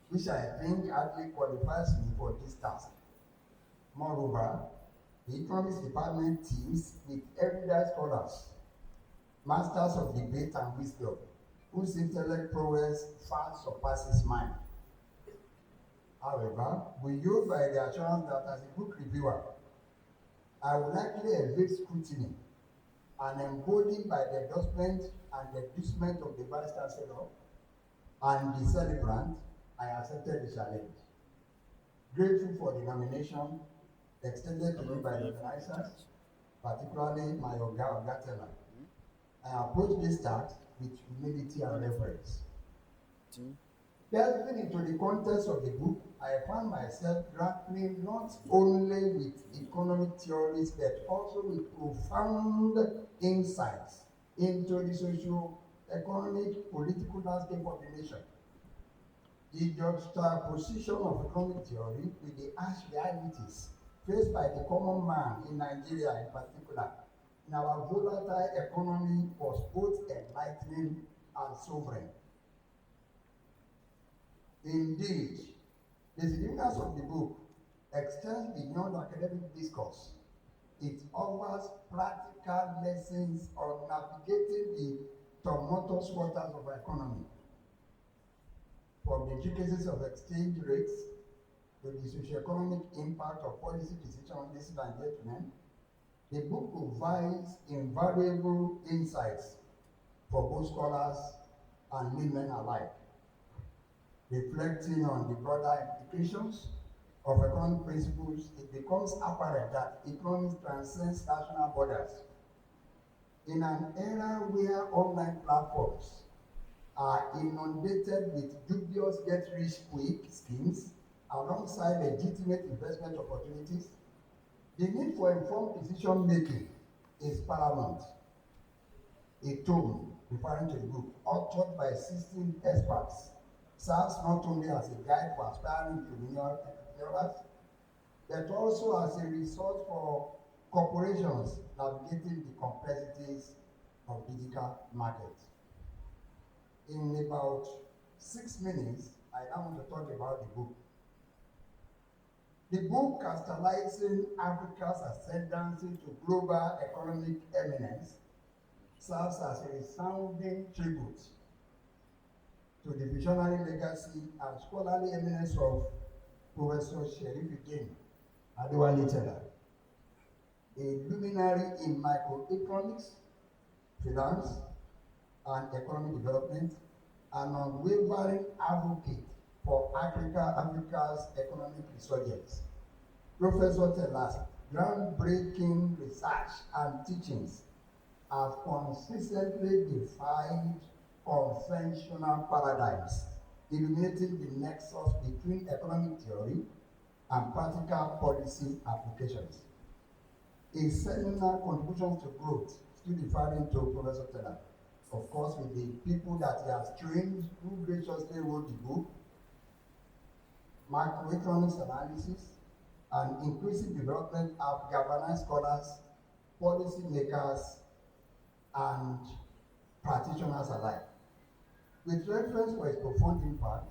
which I think hardly qualifies me for this task. Moreover, the economics department teams with erudite scholars, masters of debate and wisdom, whose intellect prowess far surpasses mine. However, buoyed by the assurance that as a book reviewer, I will likely evade scrutiny and embodied by the endorsement and the inducement of the Vice Chancellor and the celebrant, I accepted the challenge. Grateful for the nomination extended to me by the organizers, particularly my Oga Tella. I approach this task with humility and reverence. Delving into the context of the book, I found myself grappling not only with economic theories but also with profound insights into the socio-economic political landscape of the nation. The juxtaposition of economic theory with the harsh realities faced by the common man in Nigeria in particular in our volatile economy was both enlightening and sobering. Indeed, the significance of the book extends beyond academic discourse. It offers practical lessons on navigating the tumultuous waters of our economy. From the intricacies of exchange rates to the socio-economic impact of policy decisions, ladies and gentlemen, the book provides invaluable insights for both scholars and laymen alike. Reflecting on the broader implications of economic principles, it becomes apparent that economics transcends national borders. In an era where online platforms are inundated with dubious get-rich-quick schemes alongside legitimate investment opportunities, the need for informed decision-making is paramount. A tome, referring to the book, authored by 16 experts, serves not only as a guide for aspiring entrepreneurs, but also as a resource for corporations navigating the complexities of digital market. In about 6 minutes, I now want to talk about the book. The book, Crystallizing Africa's Ascendancy to Global Economic Eminence, serves as a resounding tribute to the visionary legacy and scholarly eminence of Professor Sheriffdeen Tella, a luminary in microeconomics, finance, and economic development, an unwavering advocate for Africa's economic resurgence. Professor Tella's groundbreaking research and teachings have consistently defied conventional paradigms, illuminating the nexus between economic theory and practical policy applications. His seminal contributions to growth, still referring to Professor Tella, of course, with the people that he has trained who graciously wrote the book, macroeconomics analysis, and inclusive development have galvanized scholars, policy makers, and practitioners alike. With reference for its profound impact,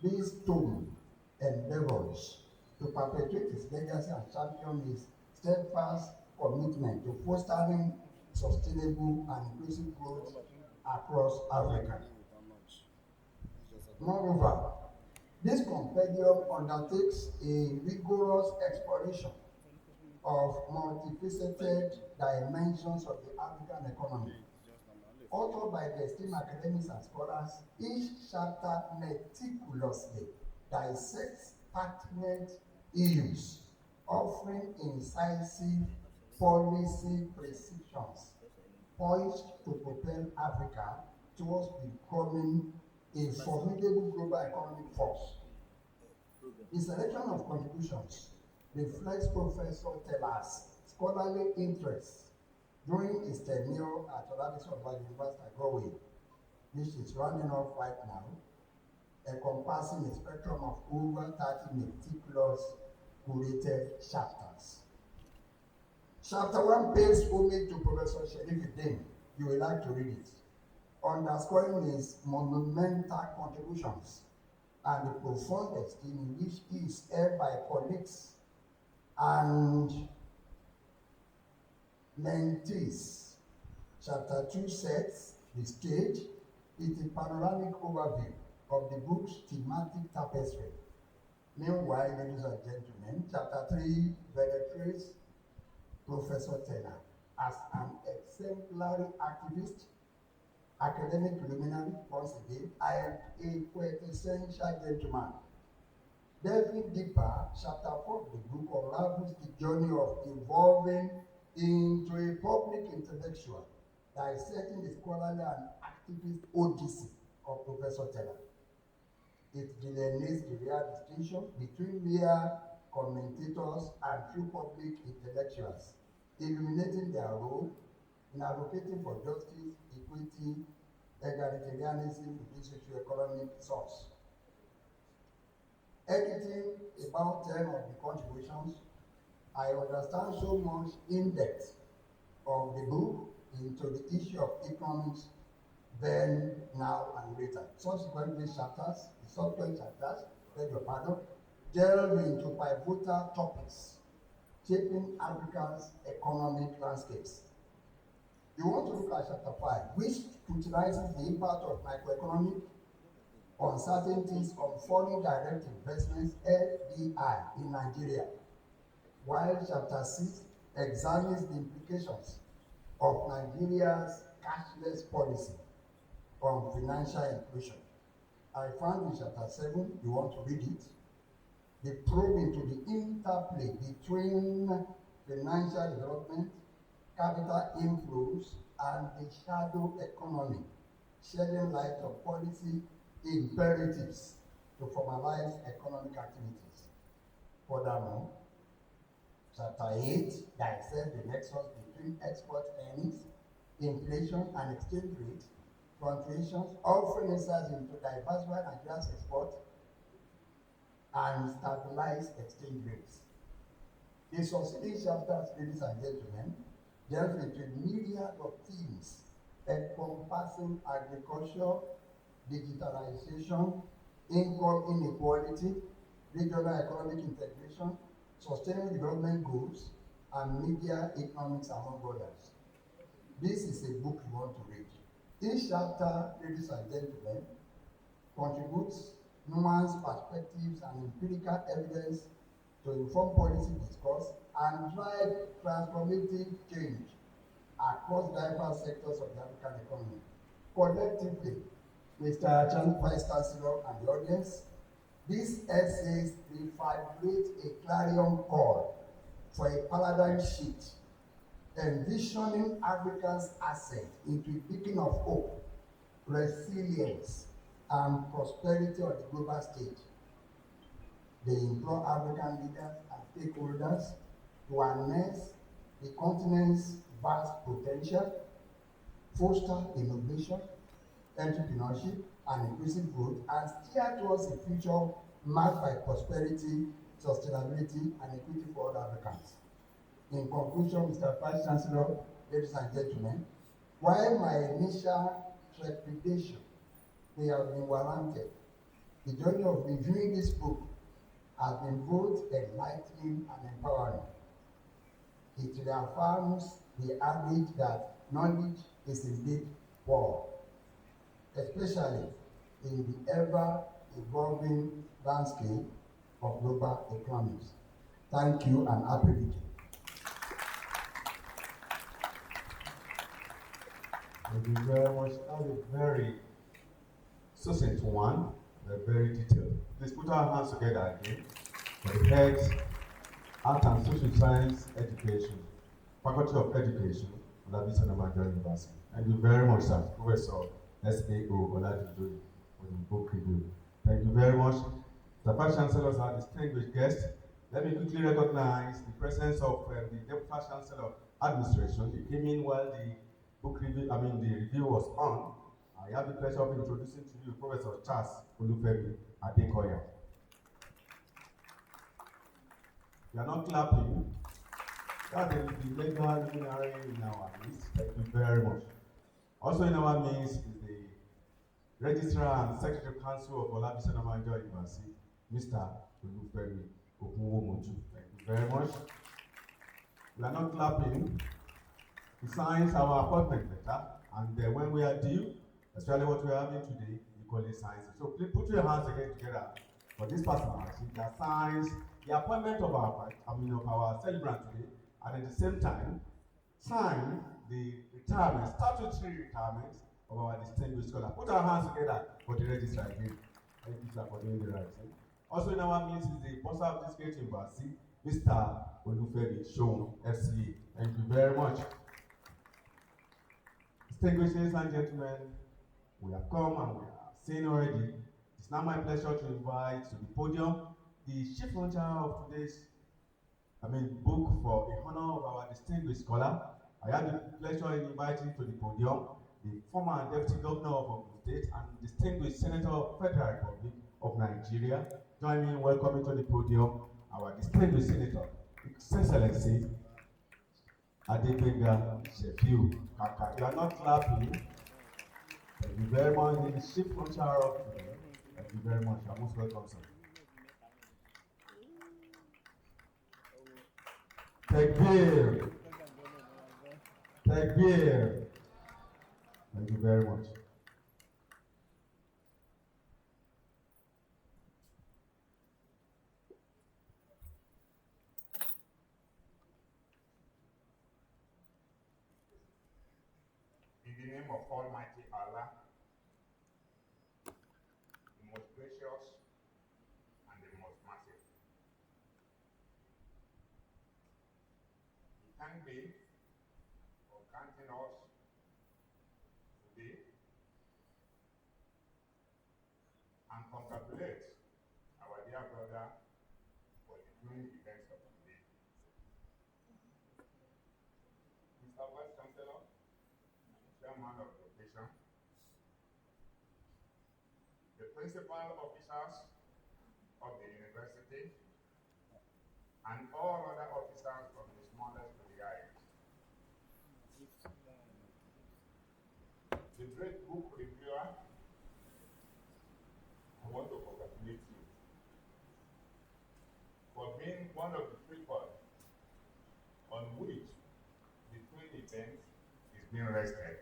this tome endeavors to perpetuate his legacy and champion his steadfast commitment to fostering sustainable and inclusive growth across Africa. Moreover, this compendium undertakes a rigorous exploration of multifaceted dimensions of the African economy. Authored by the esteemed academics and scholars, each chapter meticulously dissects pertinent issues, offering incisive policy prescriptions poised to propel Africa towards becoming a formidable global economic force. The selection of contributions reflects Professor Tella's scholarly interests during his tenure at Olabisi University at Galway, which is running off right now, encompassing a spectrum of over 30 meticulous curated chapters. Chapter 1 pays homage to Professor Sheriffdeen. You will like to read it, underscoring his monumental contributions and the profound esteem in which he is held by colleagues and mentees. Chapter 2 sets the stage with a panoramic overview of the book's thematic tapestry. Meanwhile, ladies and gentlemen, chapter 3 venerates Professor Tella as an exemplary activist, academic luminary, once again, and a quintessential gentleman. Delving deeper, chapter 4 of the book unravels the journey of evolving into a public intellectual, dissecting the scholarly and activist odyssey of Professor Tella. It delineates the real distinction between mere commentators and true public intellectuals, illuminating their role in advocating for justice, equity, egalitarianism within socio-economic source. Editing about 10 of the contributions, I understand so much in-depth of the book into the issue of economics then, now, and later. Subsequently, chapters, the subsequent chapters, beg your pardon, delve into pivotal topics shaping Africa's economic landscapes. You want to look at chapter 5, which scrutinizes the impact of microeconomic uncertainties on foreign direct investments, FDI, in Nigeria, while chapter 6 examines the implications of Nigeria's cashless policy on financial inclusion. I found in chapter 7, you want to read it, the probe into the interplay between financial development, capital inflows, and the shadow economy, shedding light on policy imperatives to formalize economic activities. Furthermore, chapter 8 dissects the nexus between export earnings, inflation, and exchange rate fluctuations, offering insights into diversify Nigeria's export and stabilize exchange rates. The succeeding chapters, ladies and gentlemen, delves into a myriad of themes encompassing agriculture, digitalization, income inequality, regional economic integration, sustainable development goals, and media economics, among others. This is a book you want to read. Each chapter, ladies and gentlemen, contributes nuanced perspectives and empirical evidence to inform policy discourse and drive transformative change across diverse sectors of the African economy. Collectively, Mr. Vice Chancellor and the audience, these essays refabricate a clarion call for a paradigm shift, envisioning Africa's ascent into a beacon of hope, resilience, and prosperity on the global stage. They implore African leaders and stakeholders to harness the continent's vast potential, foster innovation, entrepreneurship, and inclusive growth, and steer towards a future marked by prosperity, sustainability, and equity for all Africans. In conclusion, Mr. Vice Chancellor, ladies and gentlemen, while my initial trepidation may have been warranted, the journey of reviewing this book has been both enlightening and empowering. It reaffirms the adage that knowledge is indeed power, especially in the ever-evolving landscape of global economies. Thank you and happy reading. Thank you very much. That was a very succinct one, very detailed. Please put our hands together again for the heads, Art and Social Science Education, Faculty of Education, Olabisi Onabanjo University. Thank you very much, sir, Professor S.A.O. Olabisi for the book review. Thank you very much. The Vice Chancellors are distinguished guests. Let me quickly recognize the presence of the Deputy Vice Chancellor Administration. He came in while the book review, the review was on. I have the pleasure of introducing to you Professor Charles Olufemi Adekoya. You are not clapping. That is the legal luminary in our midst. Thank you very much. Also in our midst is the Registrar and Secretary Council of Olabisi Onabanjo University, Mr. Olufemi Okunwomoju. Thank you very much. We are not clapping. He signs our appointment letter, and when we are due, especially what we are having today, he equally signs it. So please put your hands again together for this personality that signs the appointment of our celebrant today, and at the same time, sign the retirement, statutory retirement of our distinguished scholar. Put our hands together for the registrar again. Thank you, sir, for doing the right thing. Also in our midst is the Bursar of this great university, Mr. Olufemi Shon, FCA. Thank you very much. Distinguished ladies and gentlemen, we have come and we are seen already. It's now my pleasure to invite to the podium the chief launcher of today's book for the honor of our distinguished scholar. I had the pleasure in inviting to the podium the former Deputy Governor of Ogun State and distinguished Senator of the Federal Republic of Nigeria. Join me in welcoming to the podium our distinguished Senator, His Excellency Adegbenga Shefiu Kaka. You are not clapping. Thank you very much. The chief launcher of today. Thank you very much. You are most welcome, sir. Tekbir. Tekbir. Thank you very much. In the name of Almighty Allah, the most gracious and the most merciful. We thank thee for granting us today and congratulate our dear brother for the doing events of today. Mr. Vice Chancellor, Chairman of the occasion, the principal officers of the university, and all other officers from the smallest to the highest. great book reviewer, I want to congratulate you for being one of the people on which the twin events is being rested.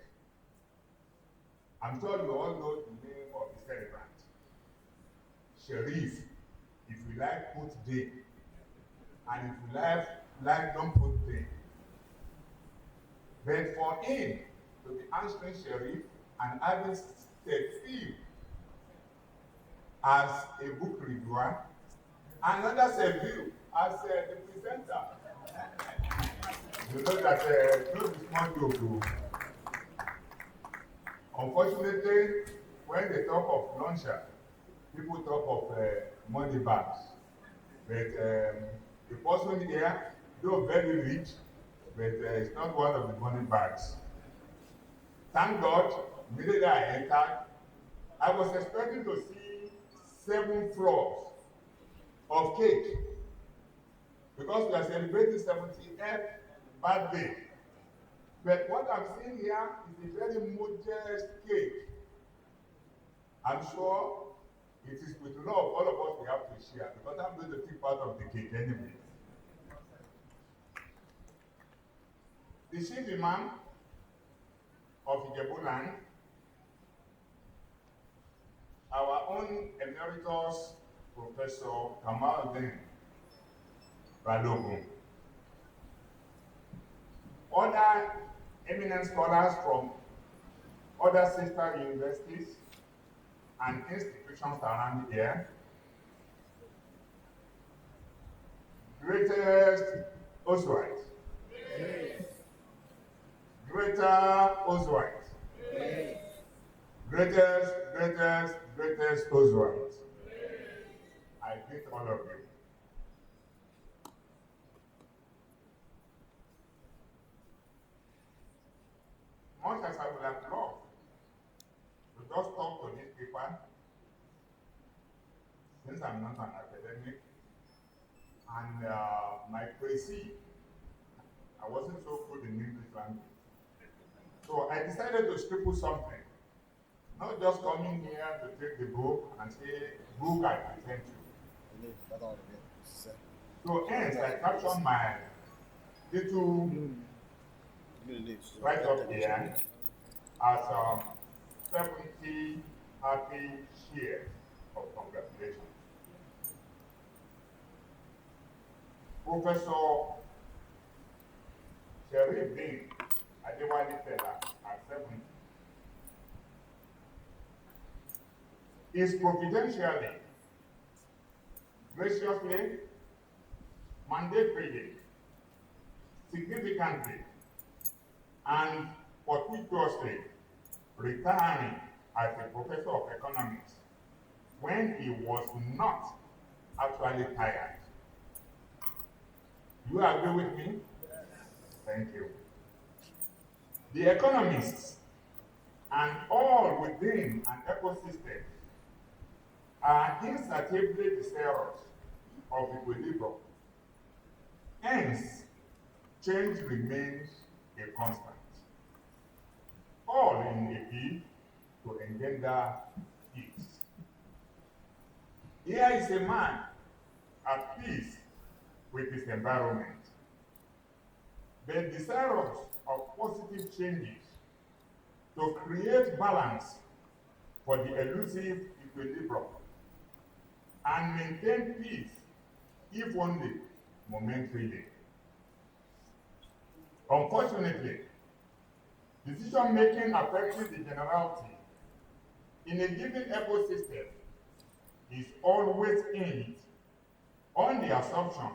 I'm sure you all know the name of the celebrant. Sheriff, if you like, put day. And if you like don't put day. But for him to be answering sheriff and having Steve as a book reviewer, another Seville as the presenter. You know that no be small joke. Unfortunately, when they talk of launcher, people talk of money bags. But the person here, though very rich, but it's not one of the money bags. Thank God, immediately I entered, I was expecting to see 7 floors of cake because we are celebrating 78th birthday. But what I'm seeing here is a very modest cake. I'm sure it is with love all of us we have to share because I'm going to take part of the cake anyway. The chief imam of Ijebu land, our own emeritus Professor Kamaldeen Balogun, other eminent scholars from other sister universities and institutions around here, greatest Oswald, greater Oswald, greatest Oswald. I greet all of you. Much as I would have loved to just talk to these people, since I'm not an academic, and my poesy, I wasn't so good in English language. So I decided to scribble something. Not just coming here to take the book and say, book I present you. So hence I captioned my little right up here as 70 happy shares of congratulations. Professor Sheriffdeen Tella at 70 is providentially, graciously, mandatorily, significantly, and fortuitously retiring as a professor of economics when he was not actually tired. You agree with me? Thank you. The economists and all within an ecosystem are insatiably desirous of equilibrium. Hence, change remains a constant. All in a bid to engender peace. Here is a man at peace with his environment, but desirous of positive changes to create balance for the elusive equilibrium and maintain peace, if only momentarily. Unfortunately, decision-making affecting the generality in a given ecosystem is always hinged on the assumption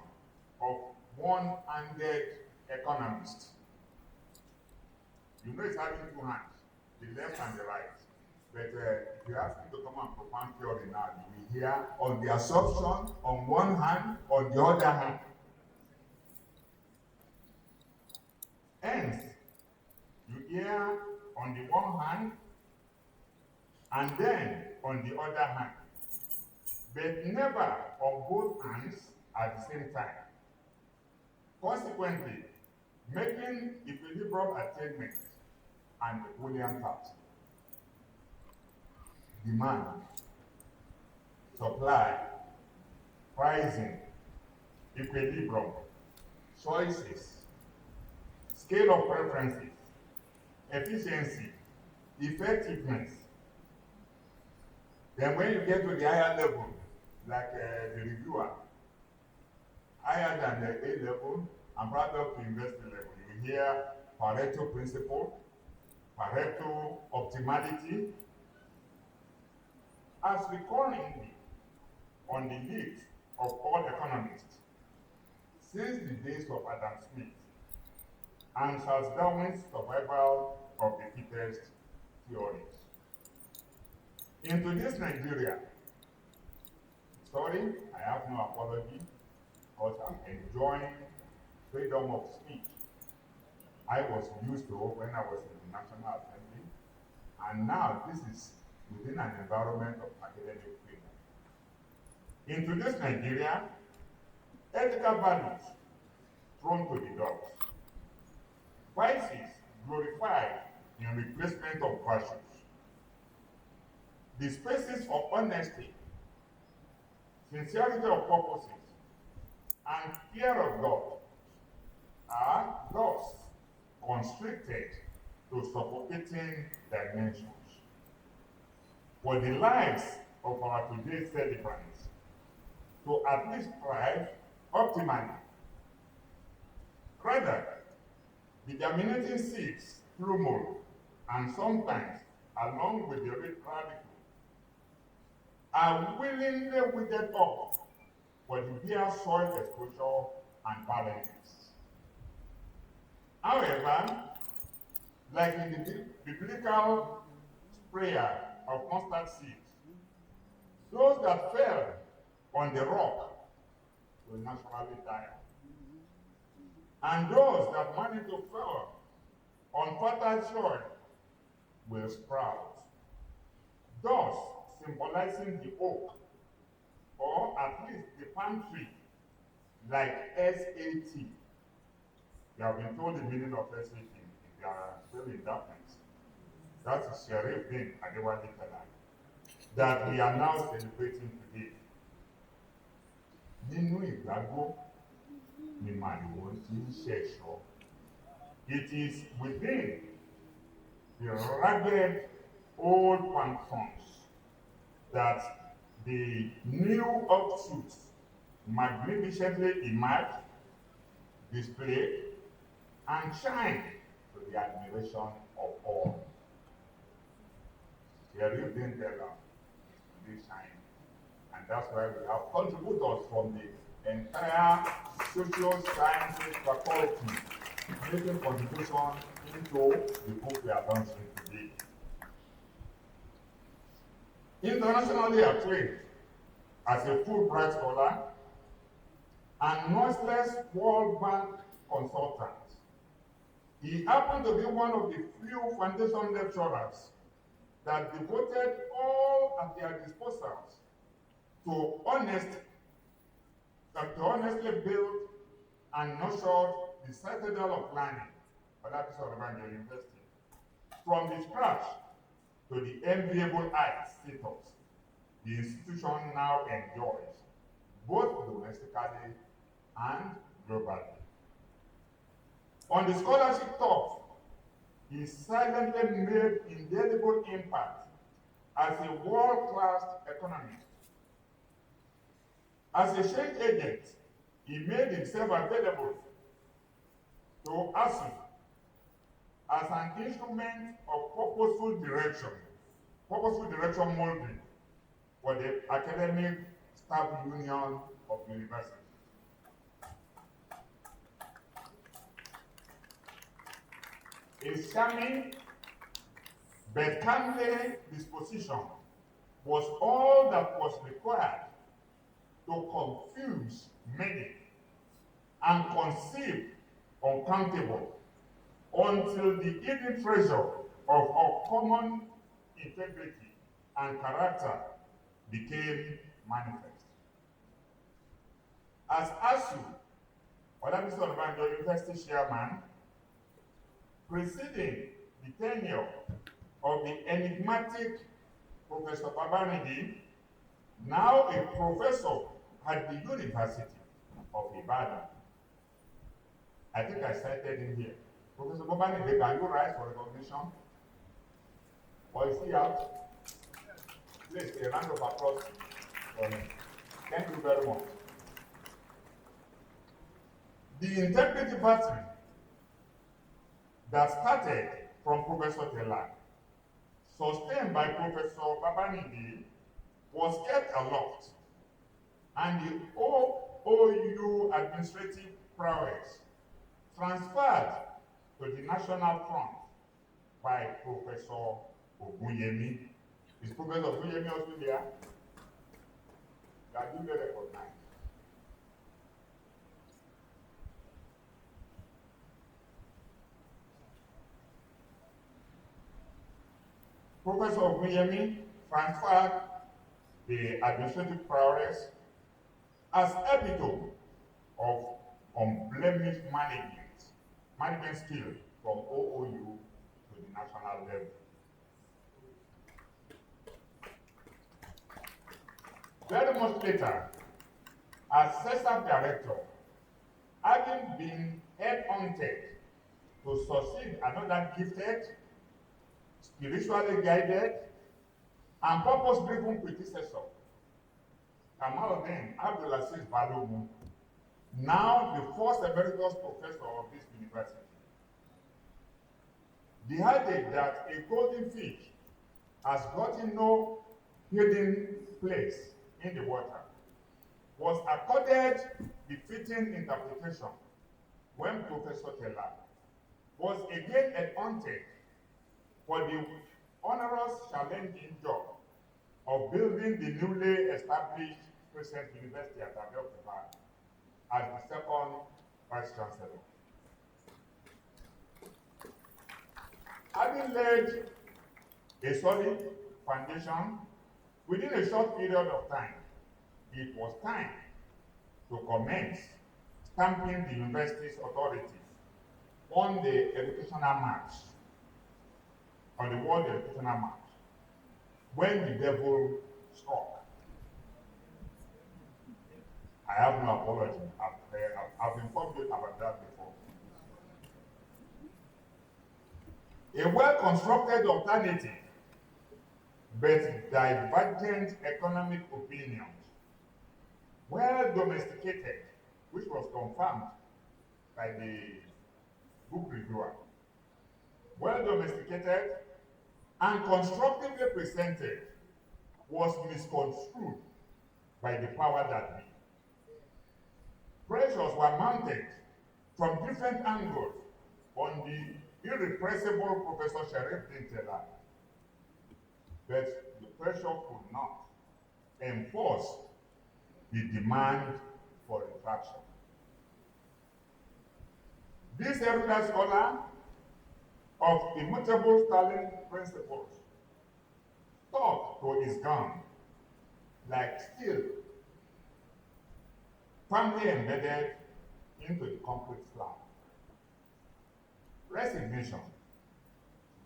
of one-handed economists. You know it's having 2 hands, the left and the right. But if you ask me to come and propound theory now, you will hear on the assumption on one hand, on the other hand. Hence, you hear on the one hand, and then on the other hand, but never on both hands at the same time. Consequently, making equilibrium attainment an Napoleon task. demand, supply, pricing, equilibrium, choices, scale of preferences, efficiency, effectiveness. Then when you get to the higher level, like the reviewer, higher than the A level and brought up to university level, you hear Pareto principle, Pareto optimality, as recurringly on the list of all economists since the days of Adam Smith and Charles Darwin's survival of the fittest theories. In today's Nigeria, sorry, I have no apology, because I'm enjoying freedom of speech. I was used to when I was in the National Assembly, and now this is within an environment of academic freedom. In today's Nigeria, ethical values thrown to the dogs, vices glorified in replacement of virtues. The spaces of honesty, sincerity of purposes, and fear of God are thus constricted to suffocating dimensions. For the lives of our today's celebrants to at least thrive optimally. Rather, the germinating seeds, plumule, and sometimes, along with the radicle, are willingly withered off for the bare soil exposure and barrenness. However, like in the biblical sprayer of mustard seeds, those that fell on the rock will naturally die. And those that manage to fall on fertile soil will sprout, thus symbolizing the oak, or at least the palm tree, like SAT. You have been told the meaning of SAT if you are still in darkness. That's Sheriffdeen Tella that we are now celebrating today. Nínú ìgbàgbọ́ ni màrìwò ti ń ṣẹ̀ṣọ́. It is within the rugged old pantheons that the new offshoots magnificently emerge, display, and shine to the admiration of all. Sheriffdeen Tella is shine. And that's why we have contributors from the entire social sciences faculty making contribution into the book we are launching today. Internationally acclaimed as a Fulbright scholar and noiseless World Bank consultant, he happened to be one of the few foundation lecturers that devoted all at their disposals to honestly build and nurture the citadel of learning, Olabisi Onabanjo University, from the scratch to the enviable heights status the institution now enjoys, both domestically and globally. On the scholarship top, he silently made indelible impact as a world-class economist. As a change agent, he made himself available to ASU as an instrument of purposeful direction molding for the academic staff union of universities. His charming but kindly disposition was all that was required to confuse many and conceive uncountable until the hidden treasure of our common integrity and character became manifest. As ASU, Olabisi Onabanjo University chairman, preceding the tenure of the enigmatic Professor Babanidi, now a professor at the University of Ibadan. I think I cited him here. Professor Babanidi, can you rise for recognition? Or is he out? Please, a round of applause for him. Thank you very much. The integrity battery that started from Professor Tella, sustained by Professor Babanidi, was kept aloft, and the OOU administrative prowess transferred to the National Front by Professor Ogunyemi. Is Professor Ogunyemi also there? That you may recognize. Professor Ogunyemi transferred the administrative prowess as epitome of unblemished management skill from OOU to the national level. Very much later, as CESAP director, having been headhunted to succeed another gifted, spiritually guided, and purpose-driven predecessor, Kamaldeen Abdulaziz Balogun, now the first emeritus professor of this university. The adage that a golden fish has gotten no hidden place in the water was accorded befitting interpretation when Professor Tella was again headhunted for the onerous challenging job of building the newly established Crescent University at Abeokuta as the second Vice Chancellor. Having laid a solid foundation, within a short period of time, it was time to commence stamping the university's authorities on the educational march, on the world educational march, when the devil struck. I have no apology. I've informed you about that before. A well-constructed alternative, but divergent economic opinions, well domesticated, which was confirmed by the book reviewer, well domesticated and constructively presented, was misconstrued by the power that be. Pressures were mounted from different angles on the irrepressible Professor Sheriffdeen Tella, but the pressure could not enforce the demand for retraction. This erudite scholar of immutable Stalin principles stuck to his gun like steel firmly embedded into the concrete slab. Resignation,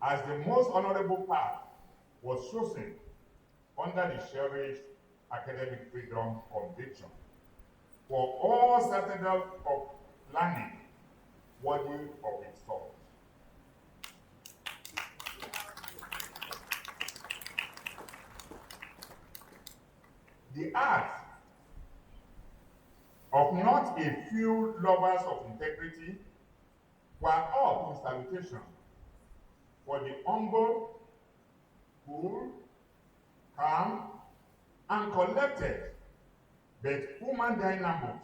as the most honorable path, was chosen under the cherished academic freedom conviction for all citadel of learning worthy of its thought. The art of not a few lovers of integrity were up in salutation for the humble, cool, calm, and collected, but human dynamos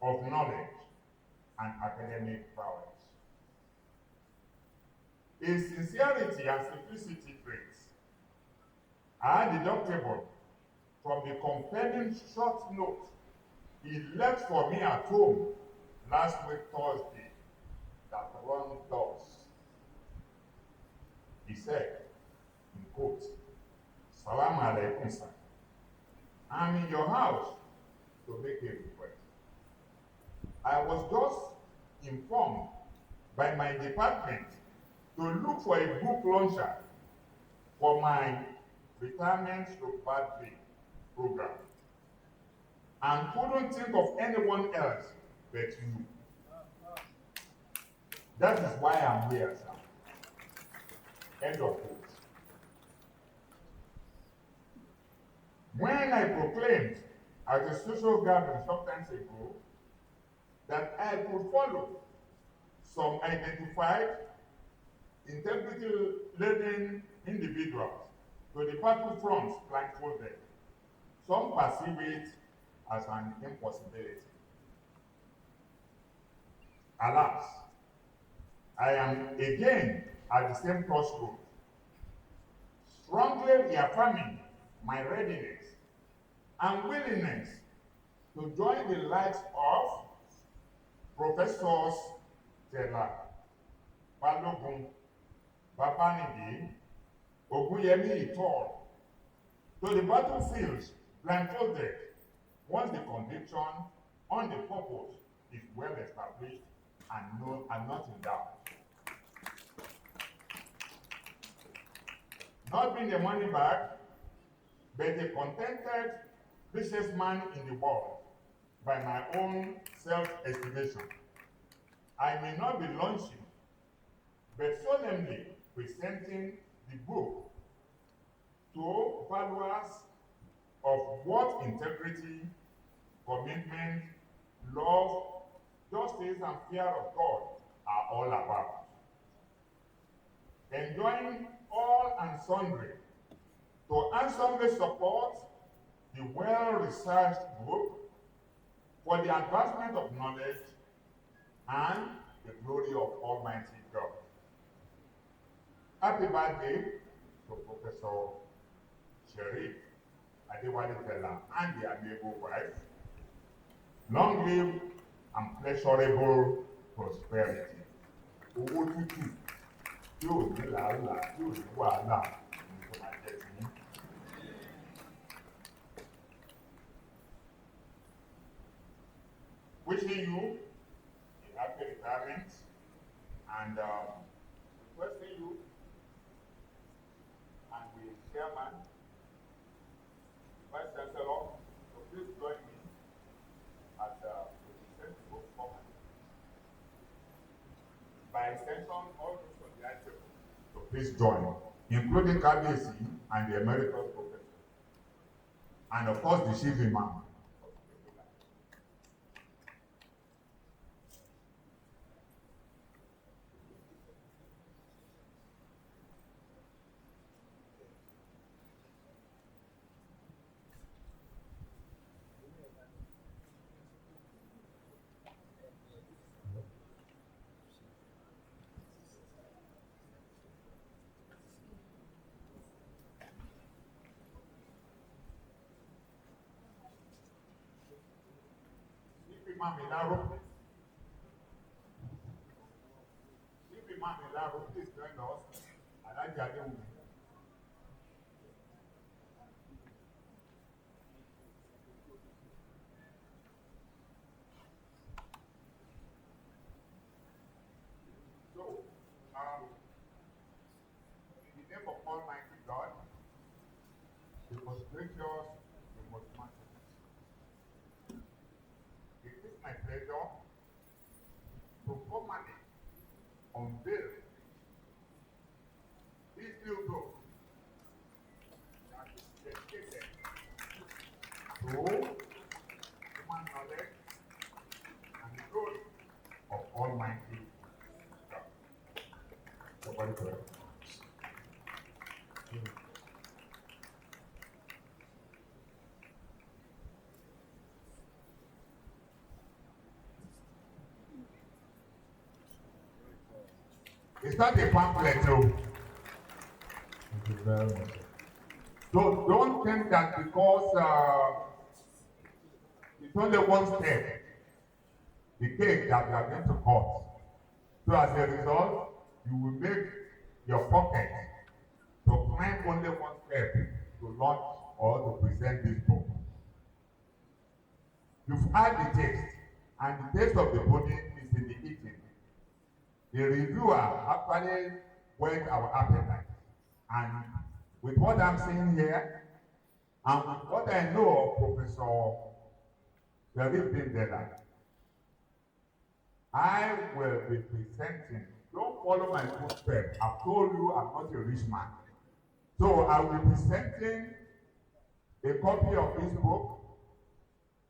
of knowledge and academic prowess. His sincerity and simplicity traits are deductible from the compelling short note he left for me at home last week Thursday that runs thus. He said, in quotes, "Salam alaikum, sir. I'm in your house to make a request. I was just informed by my department to look for a book launcher for my retirement to birthday program and couldn't think of anyone else but you. That is why I'm here, sir. End of quote. When I proclaimed at a social gathering some time ago that I could follow some identified integrity-laden individuals to the battle fronts blindfolded, some perceive it as an impossibility. Alas, I am again at the same crossroads, strongly reaffirming my readiness and willingness to join the likes of Professors Tella, Balogun, Babanidi, Oguyemi Itor, to the battlefields blindfolded once the conviction on the purpose is well established and known and not in doubt. Not being a money bag, but a contented richest man in the world by my own self-estimation. I may not be launching, but solemnly presenting the book to followers of what integrity, commitment, love, justice, and fear of God are all about. Enjoying all and sundry to handsomely support the well-researched book for the advancement of knowledge and the glory of Almighty God. Happy birthday to Professor Sheriffdeen Tella and the amiable wife. Long live and pleasurable prosperity. Owó tútù tí ò ní làálàá tí ò ní wàhálà ní kò máa jẹ sí yín. Wishing you a happy retirement and requesting you and the chairman, vice chancellor, to please join me at the sensible format. By extension, all those on the item, so please join, including KBC and the emeritus professor, and of course the chief imam. Imam Ilaro, please join us. Alaji Adewumi. So, in the name of Almighty God, the most gracious, the most merciful, it is my pleasure to formally unveil this new book that is dedicated to human knowledge and the glory of Almighty God. Somebody correct. It's not a pamphlet, no. Thank you very much. Don't think that because it's only one step, the cake that you are going to cut. So as a result, you will make your pocket to climb only one step to launch or to present this book. You've had the taste, and the taste of the pudding is in the eating. The reviewer actually whet our appetite, and With what I'm saying here, and with what I know of Professor Sheriffdeen Tella, I will be presenting. Don't follow my footsteps. I've told you I'm not a rich man. So I will be presenting a copy of this book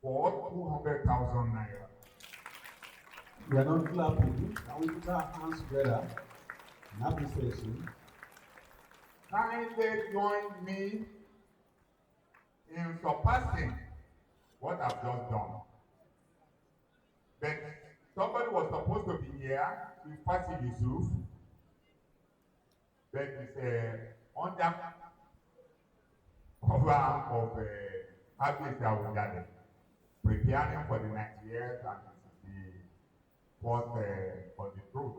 for 200,000 naira. We are not clapping. Can we put our hands together in appreciation? Kindly join me in surpassing what I've just done. But somebody was supposed to be here with Fatih Yusuf, but it's under cover of Abis Awujade, preparing for the 90 years and the fourth for the truth.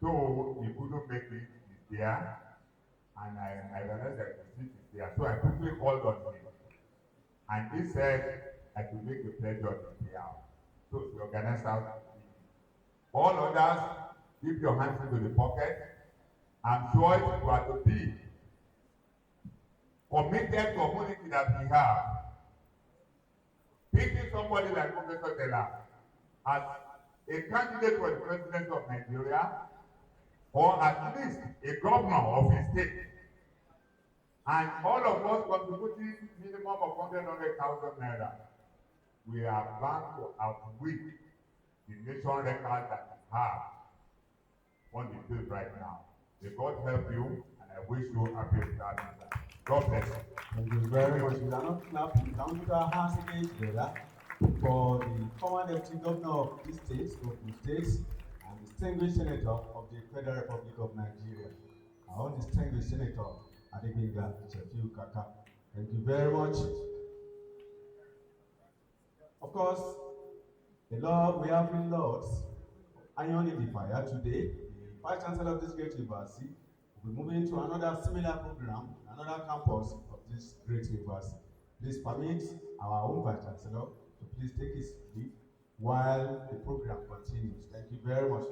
So he couldn't make it, he's there, and I realized that the seat is there. So I quickly called on him. And he said I could make the pledge on the PR. So the organizer, all others, keep your hands into the pocket. I'm sure you are to be committed community that we have. Picking somebody like Professor Tella as a candidate for the president of Nigeria, or at least a governor of his state, and all of us contributing minimum of 100,000 naira, we are bound to outwit the nation record that we have on the field right now. May God help you, and I wish you a happy retirement. God bless you. Thank you very much. We are not clapping. Can we put our hands again together for the former deputy governor of this state, Ogun State, and distinguished senator of the Federal Republic of Nigeria, our own distinguished senator, Adegbenga Shefiu Kaka. Thank you very much. Of course, we have been lots iron in the fire today. The Vice Chancellor of this great university will be moving to another similar program, another campus of this great university. Please permit our own Vice Chancellor to please take his leave while the program continues. Thank you very much.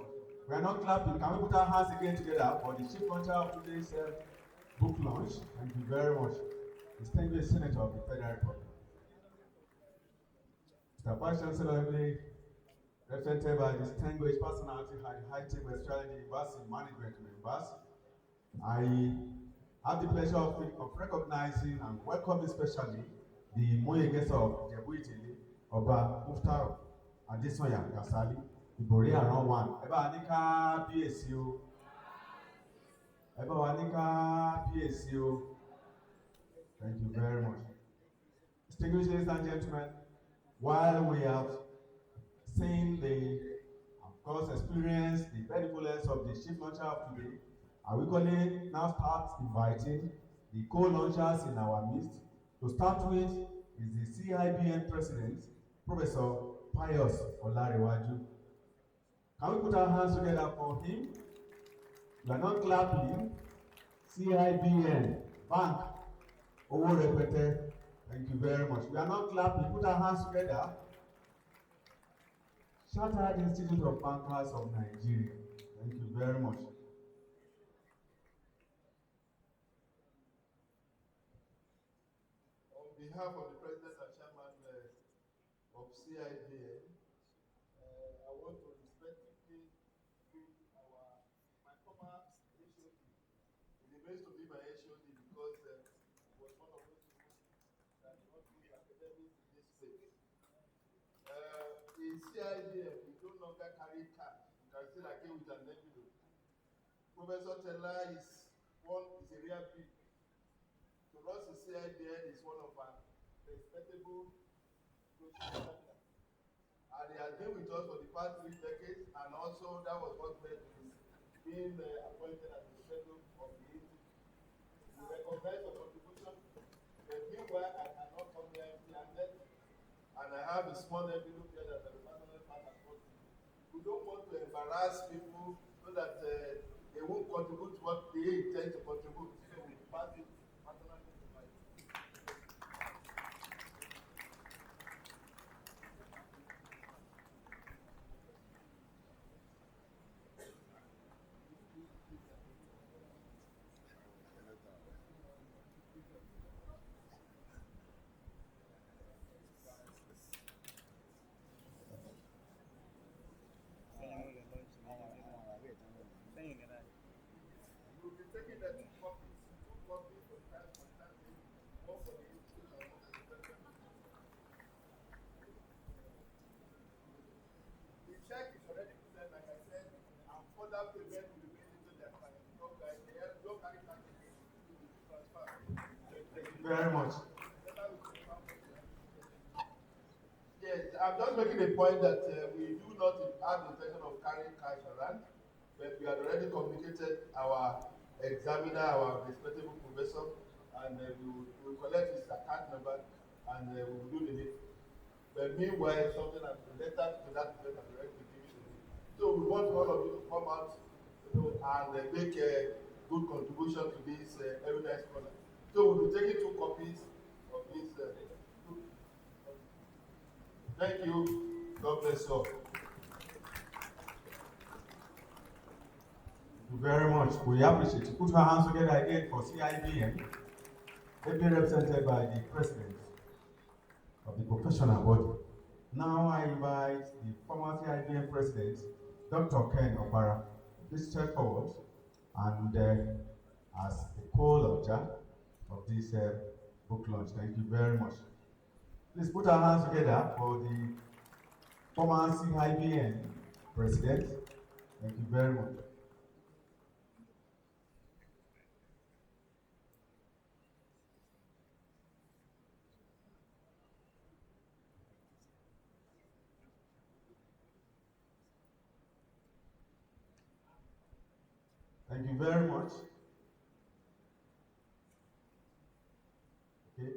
We are not clapping. Can we put our hands again together for the chief launcher of today's book launch? Thank you very much. Distinguished Senator of the Federal Republic. Mr. Vice Chancellor, represented by distinguished personality and high-tech Australian University management members, I have the pleasure of recognizing and welcoming especially the Moyegesa of Jebu-Itili, Oba Muftau Adesoya Kasali, Ibori around one. Eba Anika PSU. Eba Anika PSU. Thank you very much. Distinguished ladies and gentlemen, while we have seen the, of course, experience the benevolence of the chief launcher of today, I will now start inviting the co-launchers in our midst. To start with is the CIBN president, Professor Pius Olarewaju. Can we put our hands together for him? We are not clapping. CIBN, Bank, Owo Repete. Thank you very much. We are not clapping. Put our hands together. Chartered Institute of Bankers of Nigeria. Thank you very much. On behalf of the President and Chairman of CIBN, I want to respectfully greet my former HOD. It remains to be my HOD because he was one of those people that did not do academics in this space. In CIBN, we no longer carry cash. You can see I came with an envelope. Professor Tella is a real big. To us, the CIBN is one of our respectable coaching partners. And he has been with us for the past 3 decades, and also that was what led to his being appointed as the fellow of the institute. We recognize your contribution, but meanwhile, I cannot come here empty-handed, and I have a small envelope here that the personal part has brought to you. We don't want to embarrass people so that they won't contribute what they intend to contribute. So we pass it personally to my. check is already presented, like I said, and further payment will be made into their account. Because they don't carry cash again to transfer. Thank you very much. Yes, I'm just making a point that we do not have the intention of carrying cash around, but we had already communicated our examiner, our respectable professor, and we will collect his account number and we will do the needful. But meanwhile, something like the letter to that effect has already been given to me. So we want all of you to come out, and make a good contribution to this evidence scholar. So we'll be taking 2 copies of this. Thank you. God bless you all. Thank you very much. We appreciate you. Put your hands together again for CIBM, ably represented by the president of the professional body. Now I invite the former CIBM president, Dr. Ken Opara, please step forward and as the co-launcher of this book launch. Thank you very much. Please put our hands together for the former CIBM president. Thank you very much. Thank you very much. Okay.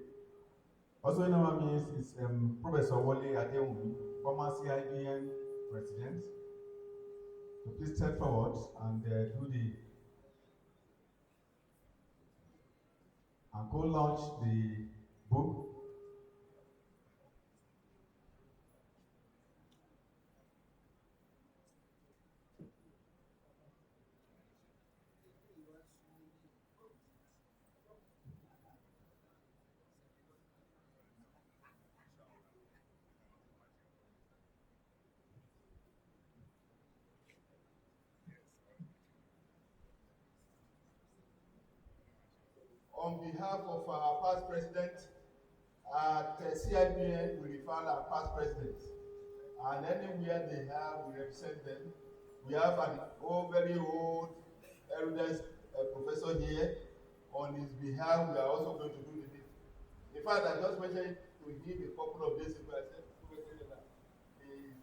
Also in our midst is Professor Wole Adewumi, former CIBN president. So please step forward and co-launch the book. On behalf of our past president, at CIBN, we refer our past presidents. And anywhere they have, we represent them. We have an very old erudite professor here. On his behalf, we are also going to do the deed. In fact, I just mentioned to him a couple of days ago, I said, he is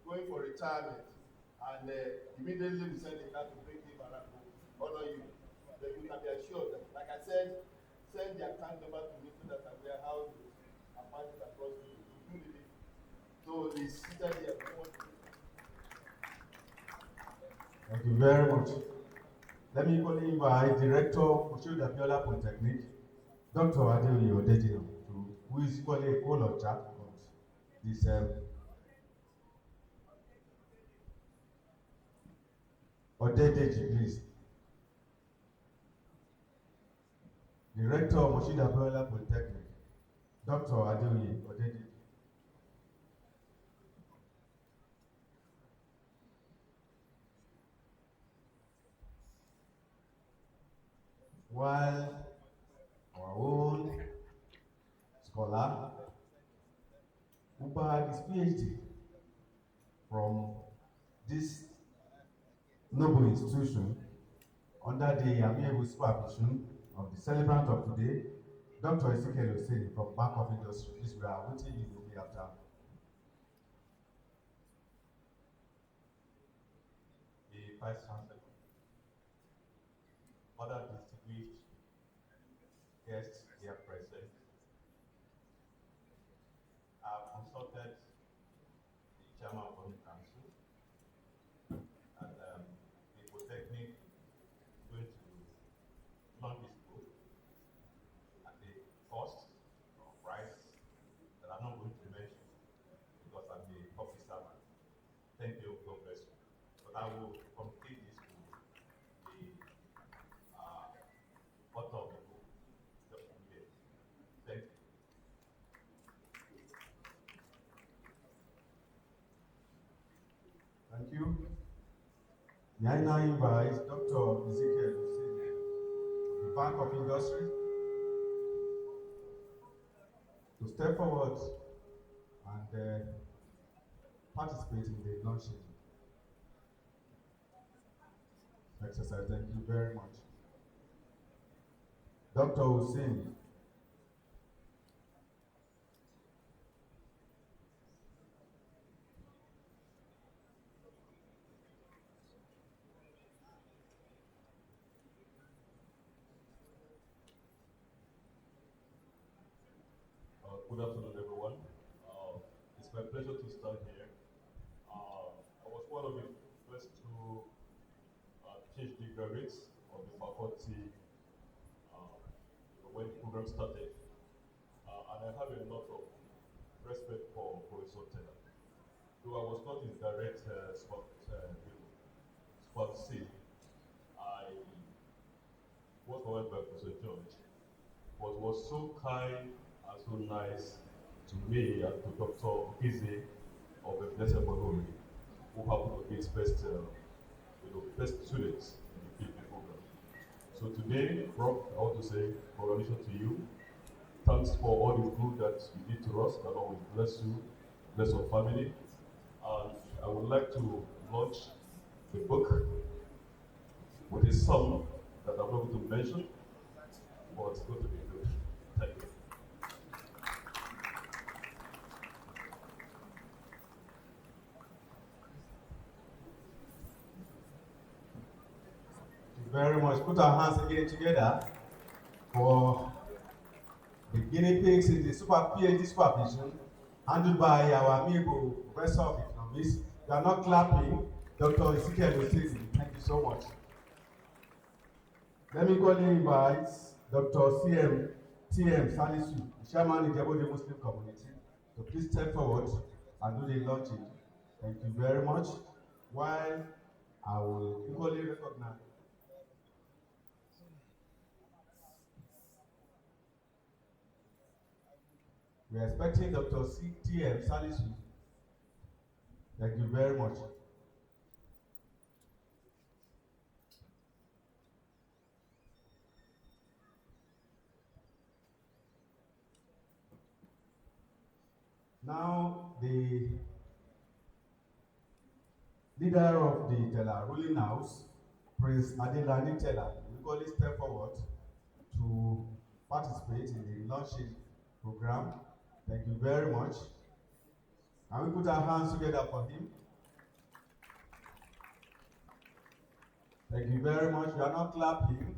going for retirement. And immediately we sent a card to bring him around to honor you. Then you can be assured that, like I said, send the account number to me so that I will house and pass it across to you. Do the deed. So he's seated here. Thank you very much. Let me equally invite Director Sheriffdeen Polytechnic, Dr. Adeoye Odedino, who is equally a co-launcher of this Odedeji, please. Director of Sheriffdeen Polytechnic, Dr. Adeoye Odedino. While our own scholar, who had his PhD from this noble institution under the amiable supervision of the celebrant of today, Dr. Ezekiel Osei from Bank of Industry. This we are waiting immediately after. The Vice Chancellor, other distinguished guests here present, I've consulted the Chairman of the Council, and the Polytechnic is going to launch this book at the cost or price that I'm not going to mention because I'm the public servant. Thank you, God bless you. But I will complete this book, the author of the book, just immediately. Thank you. Thank you. May I now invite Dr. Ezekiel Osei of the Bank of Industry to step forward and participate in the launching exercise. Thank you very much. Dr. Hussein. Good afternoon, everyone. It's my pleasure to stand here. I was one of the first two PhD graduates of the faculty when the program started, and I have a lot of respect for Professor Tella. Though I was not his direct sponsee, I was followed by Professor George, but was so kind and so nice to me and to Dr. Olabisi of the Blessed Bonori, who happened to be his best students in the PhD program. So today, Prof, I want to say congratulations to you. Thanks for all the good that you did to us. The Lord will bless you, bless your family. And I would like to launch the book with a song that I'm not going to mention, but it's going to be good. Thank you. Thank you very much. Put our hands again together for the guinea pigs in the PhD supervision handled by our amiable Professor of Economics. You are not clapping, Dr. Ezekiel Osezi. Thank you so much. Let me call invite Dr. TM Salisu, the chairman of the Jebode Muslim community, to please step forward and do the launching. Thank you very much. While I will equally recognize. We are expecting Dr. TM Salisu. Thank you very much. Now, the leader of the Tella ruling house, Prince Adelani Tella, will equally step forward to participate in the launching program. Thank you very much. Can we put our hands together for him? Thank you very much. We are not clapping.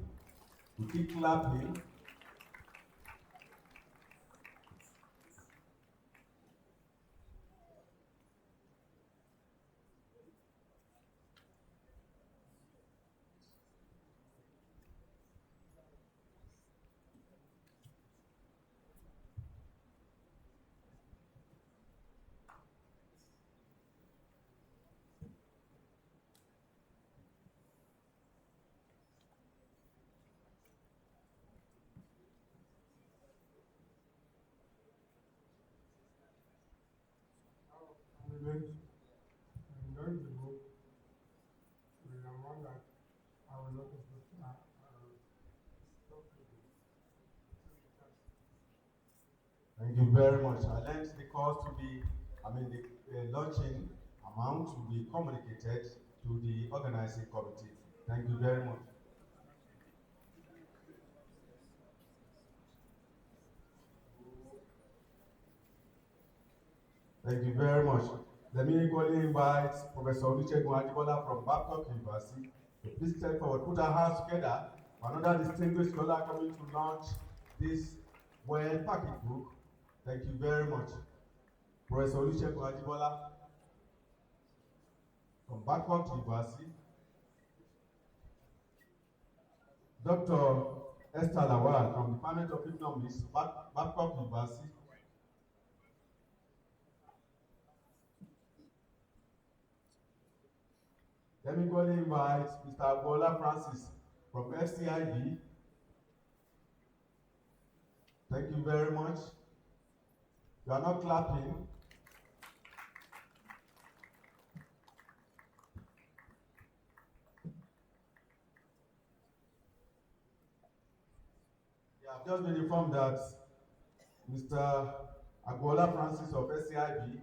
We keep clapping. Enjoying the book. We are one that I will not Thank you very much. I learned the cost to be, the launching amount to be communicated to the organizing committee. Thank you very much. Thank you very much. Let me equally invite Professor Olusegun Ajibola from Babcock University to please step forward. Put our hands together for another distinguished scholar coming to launch this well-packaged book. Thank you very much. Professor Olusegun Ajibola from Babcock University. Dr. Esther Lawal from the Department of Economics, Babcock University. Let me go and invite Mr. Agbola Francis from FCIB. Thank you very much. You are not clapping. Yeah, I've just been informed that Mr. Agbola Francis of FCIB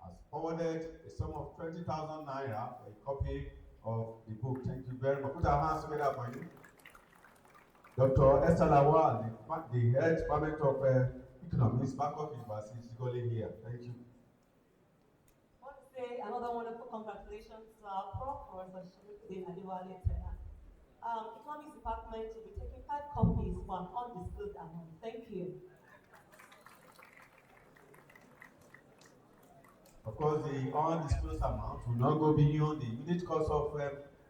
has forwarded a sum of 20,000 naira for a copy of the book. Thank you very much. Put our hands together for you. Dr. Esther Lawal, the head department of economics, Bangkok University, is going here. Thank you. I want to say another wonderful congratulations to our Prof, Professor Sheriffdeen Tella. Economics department will be taking 5 copies for an undisclosed amount. Thank you. Of course, the undisclosed amount will not go beyond the unit cost of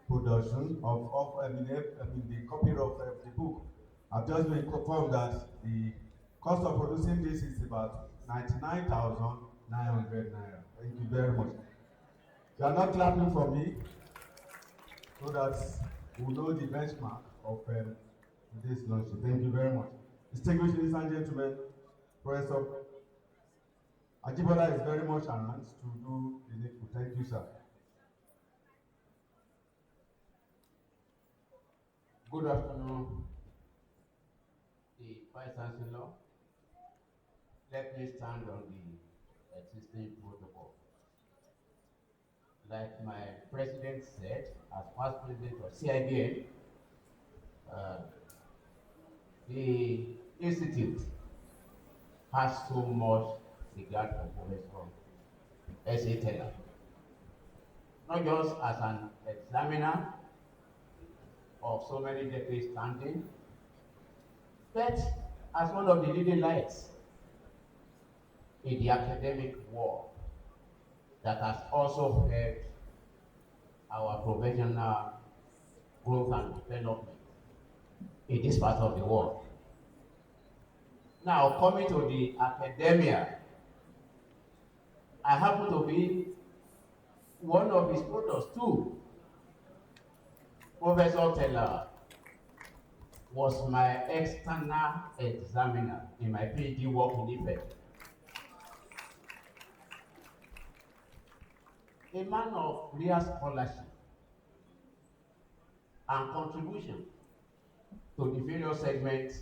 production the copy of the book. I've just been confirmed that the cost of producing this is about 99,900 naira. Thank you very much. You are not clapping for me, so that we know the benchmark of this launch. Thank you very much. Distinguished ladies and gentlemen, Professor Ajibola is very much around to do the needful. Thank you, sir. Good afternoon, the Vice Chancellor. Let me stand on the existing protocol. Like my president said, as past president of CIBN, the institute has so much regard for Professor S.A. Tella, not just as an examiner of so many decades standing, but as one of the leading lights in the academic world that has also helped our professional growth and development in this part of the world. Now, coming to the academia, I happen to be one of his products too. Professor Tella was my external examiner in my PhD work in Ife. A man of real scholarship and contribution to the various segments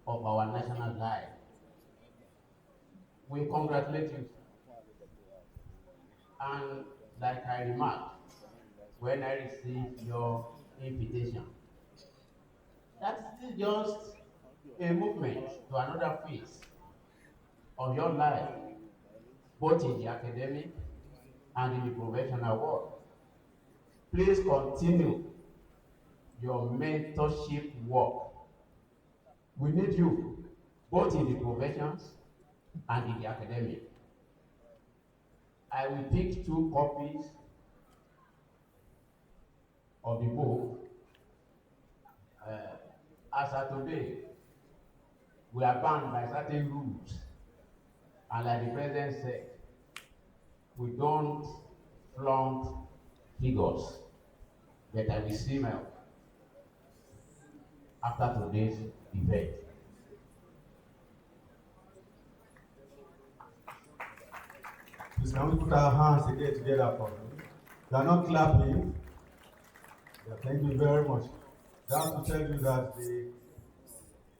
of our national life. We congratulate you. And like I remarked when I received your invitation, that is just a movement to another phase of your life, both in the academic and in the professional world. Please continue your mentorship work. We need you both in the professions and in the academic. I will pick 2 copies of the book. As of today, we are bound by certain rules, and like the president said, we don't flaunt figures, but I will see my after today's event. Please, can we put our hands again together for him? You are not clapping. Yeah, thank you very much. That's to tell you that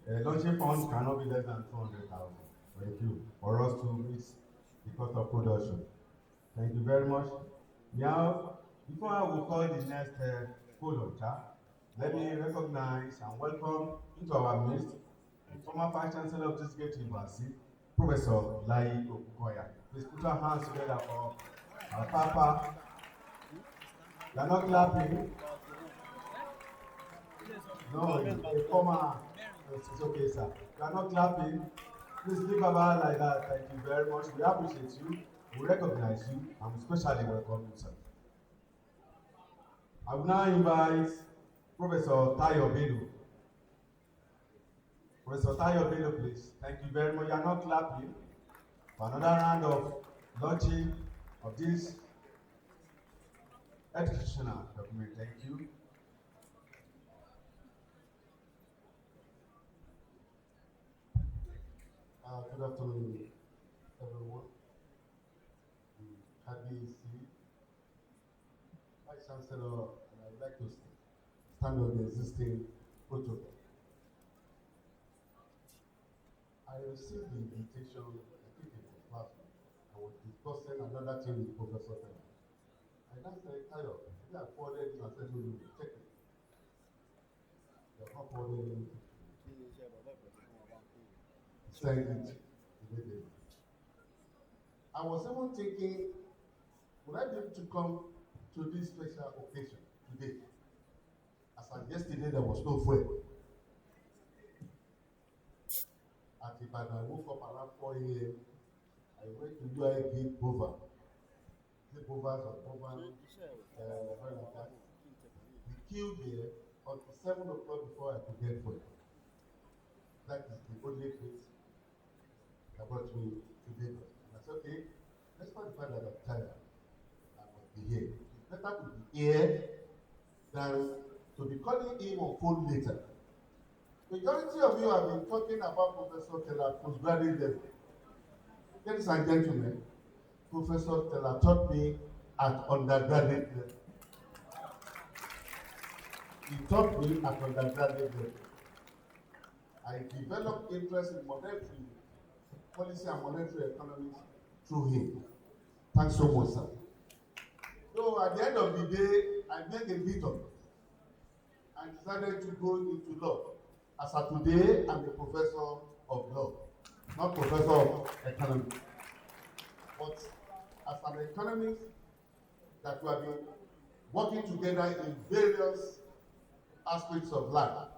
the launching funds cannot be less than 200,000. Thank you. For us to meet the cost of production. Thank you very much. Now, before I will call the next co-launcher, let me recognize and welcome into our midst the former Vice Chancellor of this great university, Professor Lai Okukoya. Please put your hands together for our Papa. You are not clapping. No, a former. It's okay, sir. You are not clapping. Please leave about like that. Thank you very much. We appreciate you. We recognize you, and we especially welcome you, sir. I will now invite Professor Tayo Bello. Professor Tayo Bello, please. Thank you very much. You are not clapping for another round of launching of this educational document. Thank you. Good afternoon, everyone. Olabisi, Vice Chancellor, and I would like to stand on the existing protocol. I received the invitation, I think it was last week, I was discussing another thing with Professor Tella. I now said, Tayo, maybe I forwarded this and said, no, check it. You have not forwarded anything. Send it immediately. I was even thinking, would I be able to come to this special occasion today? As of yesterday, there was no fuel. At Ibadan, I woke up around 4 a.m. I went to UI Gate Bova. The Bovas or Bovan, like that. We queued there until 7 o'clock before I could get fuel. That is the only place that brought me to Lagos. And I said, okay, let's not the fact that I'm tired. I must be here. It's better to be here than to be calling him on phone later. Majority of you have been talking about Professor Tella at postgraduate level. Ladies and gentlemen, Professor Tella taught me at undergraduate level. He taught me at undergraduate level. I developed interest in monetary policy and monetary economics through him. Thanks so much, sir. So at the end of the day, I made a detour and decided to go into law. As of today, I'm a professor of law, not professor of economics. But as an economist, that we have been working together in various aspects of life.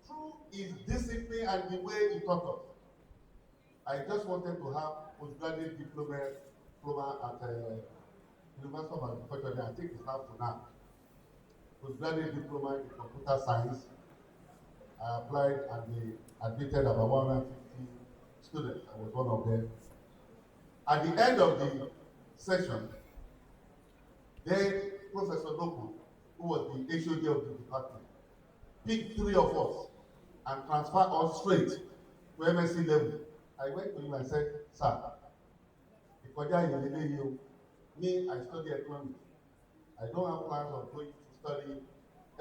Through his discipline and the way he taught us, I just wanted to have postgraduate diploma at University of Agriculture. I think it's now for now. Postgraduate diploma in computer science. I applied and they admitted about 150 students. I was one of them. At the end of the session, then Professor Loku, who was the HOD of the department, picked 3 of us and transferred us straight to MSc level. I went to him and said, sir, me, I study economics. I don't have plans of going to study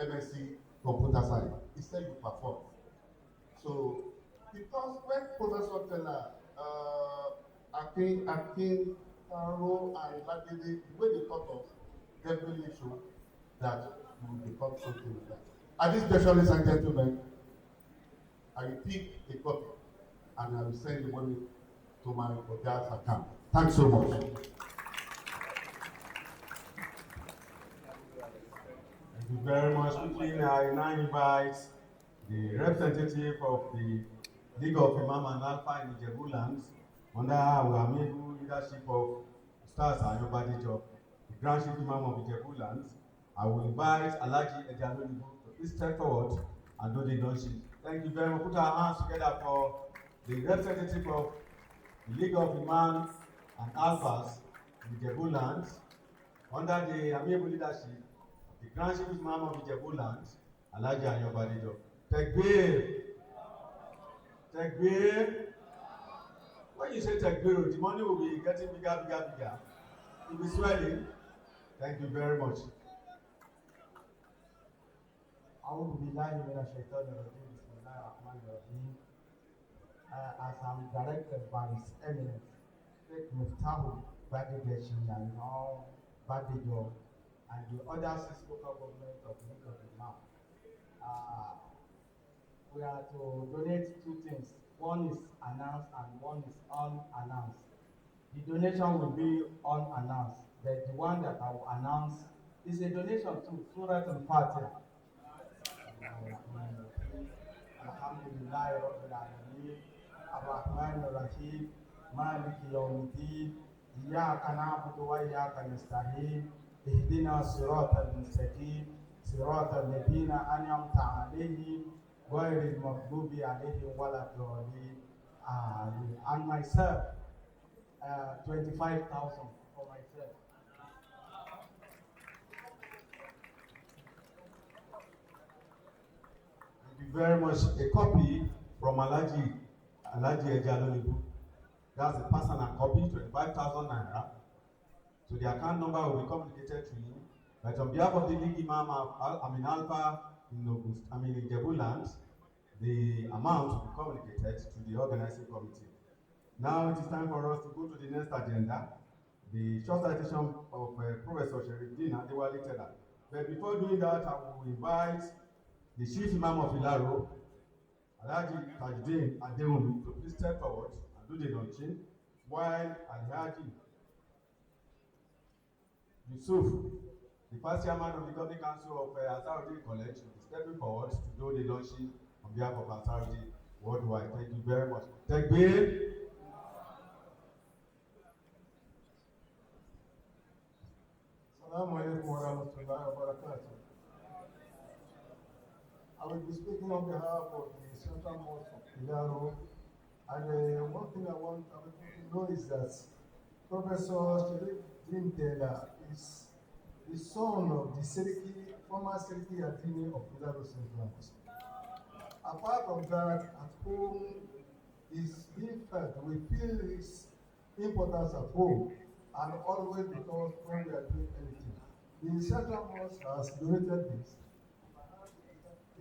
MSc computer science. He said you perform. So, because when Professor Tella, Akin, Taro, and Ladele, the way they taught us, definitely show that you will become something like that. At this juncture, ladies and gentlemen, I will pick a copy and I will send the money to my Oga's account. Thanks so much. Thank you very much. Quickly, I now invite the representative of the League of Imam and Alpha in Ijebu Lands, under our amiable leadership of Ustaz Onabanjo, the Grand Chief Imam of Ijebu Lands. I will invite Alhaji Ejalonibu to please step forward and do the introduction. Thank you very much. Put our hands together for the representative of the League of Imams and Alphas in Ijebu Lands, under the amiable leadership of the Grand Chief Imam of Ijebu Lands, Alhaji Onabanjo. Tekbir! Tekbir! When you say Tekbir, the money will be getting bigger. It will be swelling. Thank you very much. أعوذ بالله من الشيطان الرجيم بسم الله الرحمن الرحيم. As I'm directed by His Eminence, Sheikh Muftahu Badegeshi and all Badejo and the other 6 local governments of the League of Imam, we are to donate 2 things. One is announced and one is unannounced. The donation will be unannounced, but the one that I will announce is a donation to Surah Al-Fatiha. Alhamdulillah Rabbil Alameen, Ar-Rahman Ar-Rahim, Maliki Yawmiddin, Iyyaka na'budu wa iyyaka nasta'in, Ihdina siratal mustaqim, siratal ladina an'amta alayhim, ghayril maghdubi alayhim waladdallin. And myself, 25,000 for myself. Thank you very much. A copy from Alhaji Ejalonibu. That's a personal copy, 25,000 naira. So the account number will be communicated to you. But on behalf of the League Imam Alpha in Ijebu Lands, the amount will be communicated to the organizing committee. Now it is time for us to go to the next agenda, the short citation of Professor Sheriffdeen Tella. But before doing that, I will invite the Chief Imam of Ilaro, Alhaji Tajuddin Adewumi, to please step forward and do the launching, while Alhaji Yusuf, the first chairman of the Governing Council of Ansarudeen College, will be stepping forward to do the launching on behalf of Ansarudeen worldwide. Thank you very much. Takbir. Assalamu alaikum wa rahmatullahi wa barakatuh. I will be speaking on behalf of the Central Mosque of Ilaro. And one thing I want everyone to know is that Professor Sheriffdeen Tella is the son of the former Seriki Adini of Ilaro Central Mosque. Apart from that, at home is being felt. We feel his importance at home and always because when we are doing anything. The Central Mosque has donated this.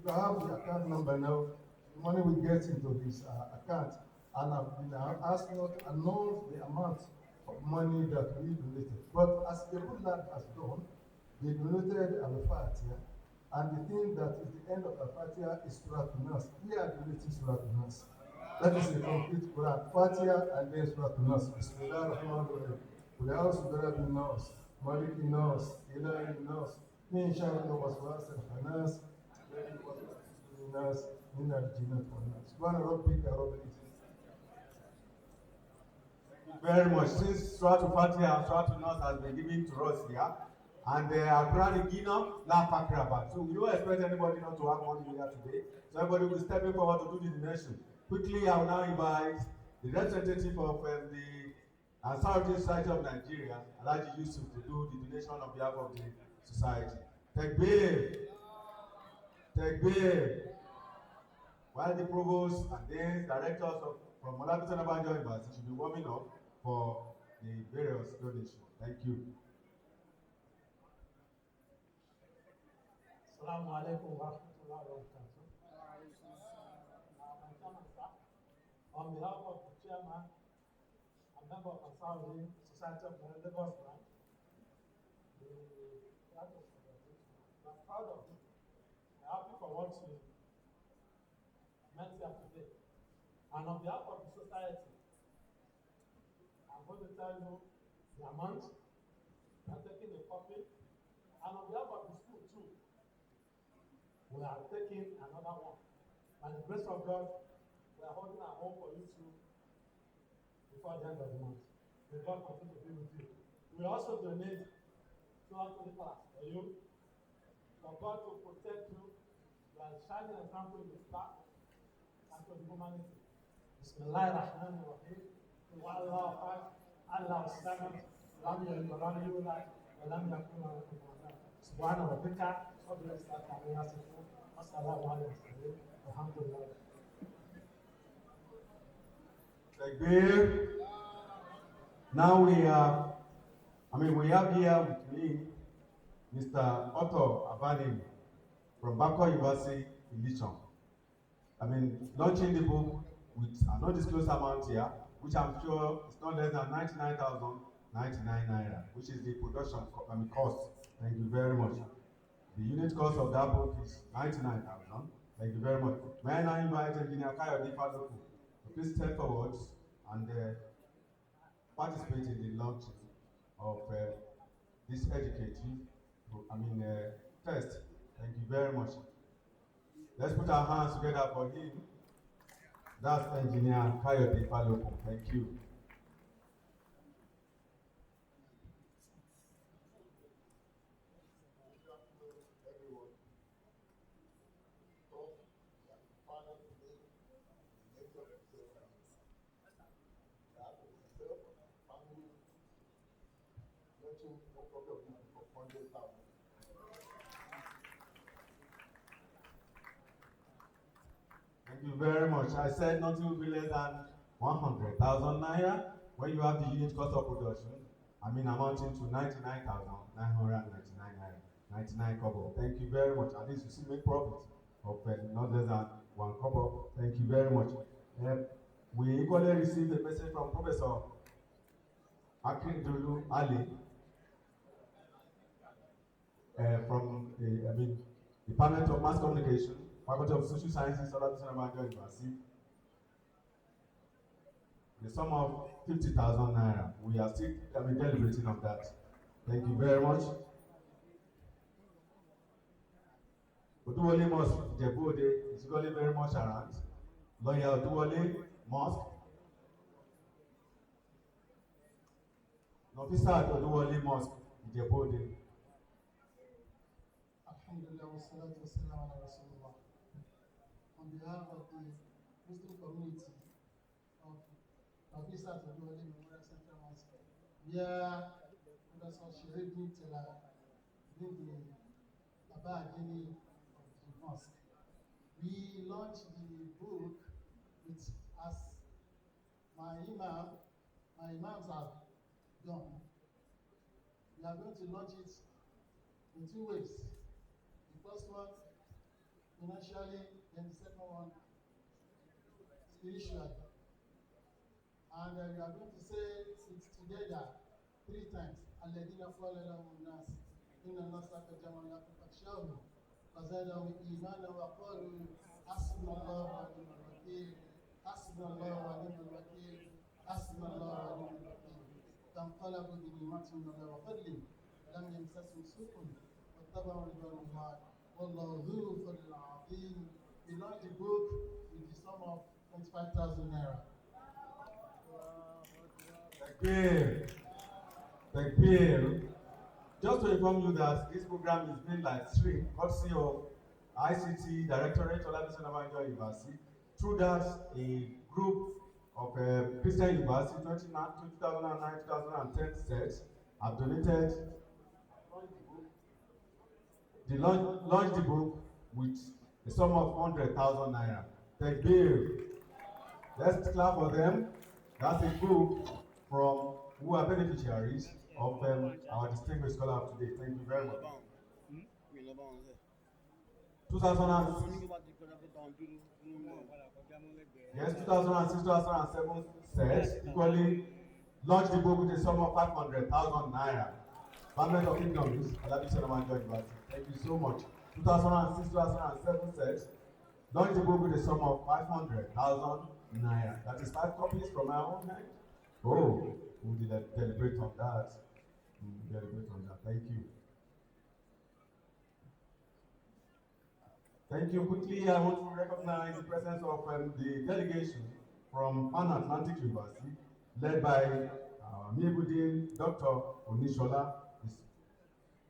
If I have the account number now, the money will get into his account, and I've been asked not to announce the amount of money that we donated. But as the good lad has done, they donated Al-Fatiha, and the thing that is the end of Al-Fatiha is Surah Nas. We are donating Surah Nas. That is the complete Quran. Fatiha and then Surah Nas. Bismillah ar-Rahman ar-Rahim. قل أعوذ برب الناس مالك الناس إله الناس من شر الوسواس الخناس الذي يوسوس في الناس من الجنة والناس سبحان ربك رب العزة. Very much. Since Surah Fatiha and Surah Nas has been given to us here, and Quran Gina, La Fakraba. So we don't expect anybody not to have money here today. So everybody will be stepping forward to do the donation. Quickly, I will now invite the representative of the Ansarudeen Society of Nigeria, Alhaji Yusuf, to do the donation on behalf of the society. Takbir! Takbir! While the provost and then directors from Olabisi Onabanjo University should be warming up for the various donations. Thank you. Assalamu alaikum wa rahmatullahi wa barakatuh. On behalf of the chairman, a member of Ansarudeen Society of Lagos branch, I'm proud of it. I'm happy for what you meant here today. And on behalf of the society, I'm going to tell you the amount. I'm taking a copy. And on behalf of the school too, we are taking another one. By the grace of God, we are holding our home for you too before the end of the month. May God continue to be with you. We also donate 200 class for you, for God to protect you. You are shining example in this back and to the humanity. Bismillahirrahmanirrahim. Allah Akbar, Allah Samad, Lam Yalid wa Lam Yulad, wa Lam Yakun lahu kufuwan ahad. Subhana rabbika rabbil izzati amma yasifun. Wassalamu ala mursalin. Alhamdulillah. Takbir. Now we have here with me Mr. Otto Abanim from Bako University in Lichon. Launching the book with an undisclosed amount here, which I'm sure is not less than 99,099 naira, which is the production cost. Thank you very much. The unit cost of that book is 99,000. Thank you very much. May I now invite Engineer Kayode Faloku to please step forward and participate in the launching of this educative test. Thank you very much. Let's put our hands together for him. That's Engineer Kayode Faloku. Thank you. Thank you very much. I said nothing will be less than 100,000 naira when you have the unit cost of production. Amounting to 99,999 naira, 99 kobo. Thank you very much. At least you see make profit of not less than 1 kobo. Thank you very much. We equally received a message from Professor Akindolu Ali from the Department of Mass Communication, Faculty of Social Sciences, Onabanjo University. The sum of 50,000 naira. We are still deliberating on that. Thank you very much. Oduwole Mosque, Ijebu-Ode is equally very much around. Lawyer Oduwole Mosque. Nofisa Oduwole Mosque, Ijebu-Ode. Alhamdulillah, wassalatu wassalamu ala Rasulullah. On behalf of the Muslim community of Olabisi Oduwole Memorial Central Mosque, where Professor Sheriffdeen Tella being the Baba Adini of the mosque, we launched the book with, as my imams have done. We are going to launch it in 2 ways. The first one financially, then the second one spiritually. And we are going to say it together 3 times. Alladina fallahu nas inna nasaka jama'na fakshahu fazadahum imana wa qalu hasbunallahu wa ni'mal wakeel hasbunallahu wa ni'mal wakeel hasbunallahu wa ni'mal wakeel فانقلبوا بنعمة من الله وفضل لم يمسسهم سوء واتبعوا رضوان الله والله ذو الفضل العظيم. We launched the book with the sum of 25,000 naira. Thank you. Thank you. Just to inform you that this program is being live streamed, courtesy of ICT Directorate, Olabisi Onabanjo University. Through that, a group of Christian University 2009-2010 sets have donated, launched the book with a sum of 100,000 naira. Thank you. Let's clap for them. That's a group from who are beneficiaries of our distinguished scholar of today. Thank you very much. 2006. Yes, 2006-2007 sets equally launched the book with a sum of 500,000 naira. Department of Economics, Olabisi Onabanjo University. Thank you so much. 2006-2007 sets launched the book with a sum of 500,000 naira. That is 5 copies from our own hand. Oh, we did deliberate on that. Deliberate on that. Thank you. Thank you. Quickly, I want to recognize the presence of the delegation from Pan Atlantic University, led by Mibudin Dr. Onishola,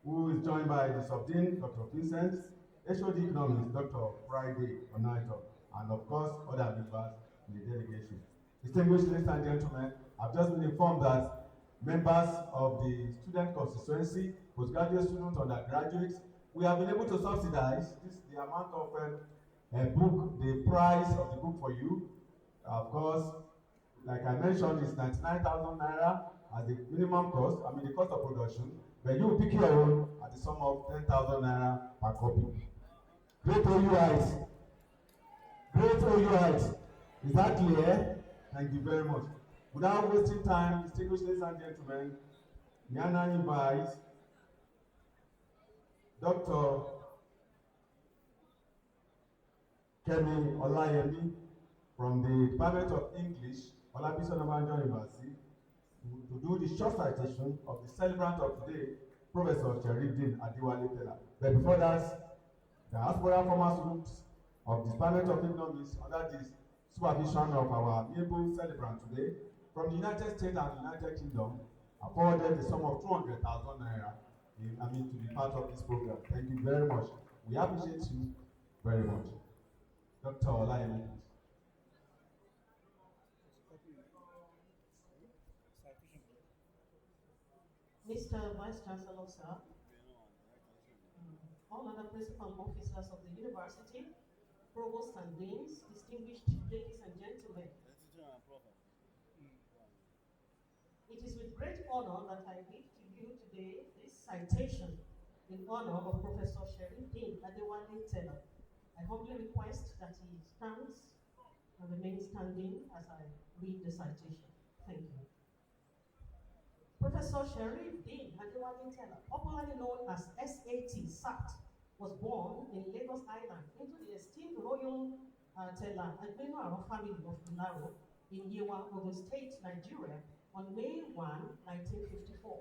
who is joined by the Subdean, Dr. Vincent, HOD Economics, Dr. Friday Onaito, and of course, other members in the delegation. Distinguished ladies and gentlemen, I've just been informed that members of the student constituency, postgraduate students, undergraduates, we have been able to subsidize the amount of book, the price of the book for you. Of course, like I mentioned, it's 99,000 naira as the minimum cost, the cost of production, but you will pick your own at the sum of 10,000 naira per copy. Great OUIs. Great OUIs. Is that clear? Thank you very much. Without wasting time, distinguished ladies and gentlemen, may I now invite Dr. Kemi Olayemi from the Department of English, Olabisi Onabanjo University, to do the short citation of the celebrant of today, Professor Sheriffdeen Tella. But before that, the diaspora former students of the Department of Economics, under the supervision of our able celebrant today, from the United States and the United Kingdom, afforded the sum of 200,000 naira to be part of this program. Thank you very much. We appreciate you very much. Dr. Olayemi. Mr. Vice Chancellor, sir, all other principal officers of the university, provosts and deans, distinguished ladies and gentlemen. It is with great honor that I read to you today this citation in honor of Professor Sheriffdeen Tella. I humbly request that he stands and remain standing as I read the citation. Thank you. Professor Sheriffdeen Tella, popularly known as SAT, was born in Lagos Island into the esteemed Royal Tella Admiral family of Ilaro in Yewa, Ogun State, Nigeria, on May 1, 1954.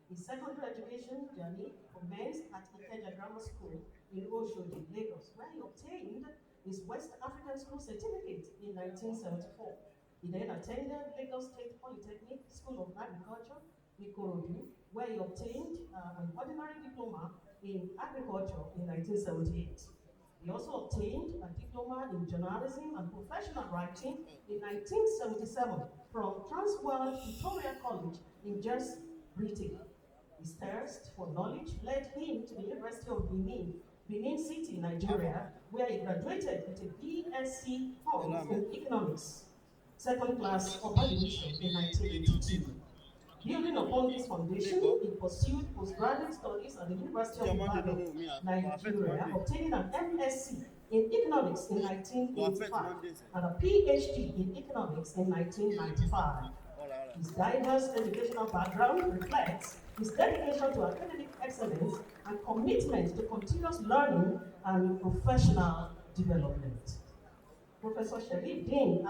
His secondary education journey commenced at Ikeja Grammar School in Oshodi, Lagos, where he obtained his West African School certificate in 1974. He then attended Lagos State Polytechnic School of Agriculture, Ikorodu, where he obtained an ordinary diploma in agriculture in 1978. He also obtained a diploma in journalism and professional writing in 1977 from Transworld Victoria College in Jersey, Britain. His thirst for knowledge led him to the University of Benin City, Nigeria, where he graduated with a BSc Honors in Economics, second class upper division in 1982. Building upon this foundation, he pursued postgraduate studies at the University of Ibadan, Nigeria, obtaining an MSc in economics in 1985 and a PhD in economics in 1995. His diverse educational background reflects his dedication to academic excellence and commitment to continuous learning and professional development. Professor Sheriffdeen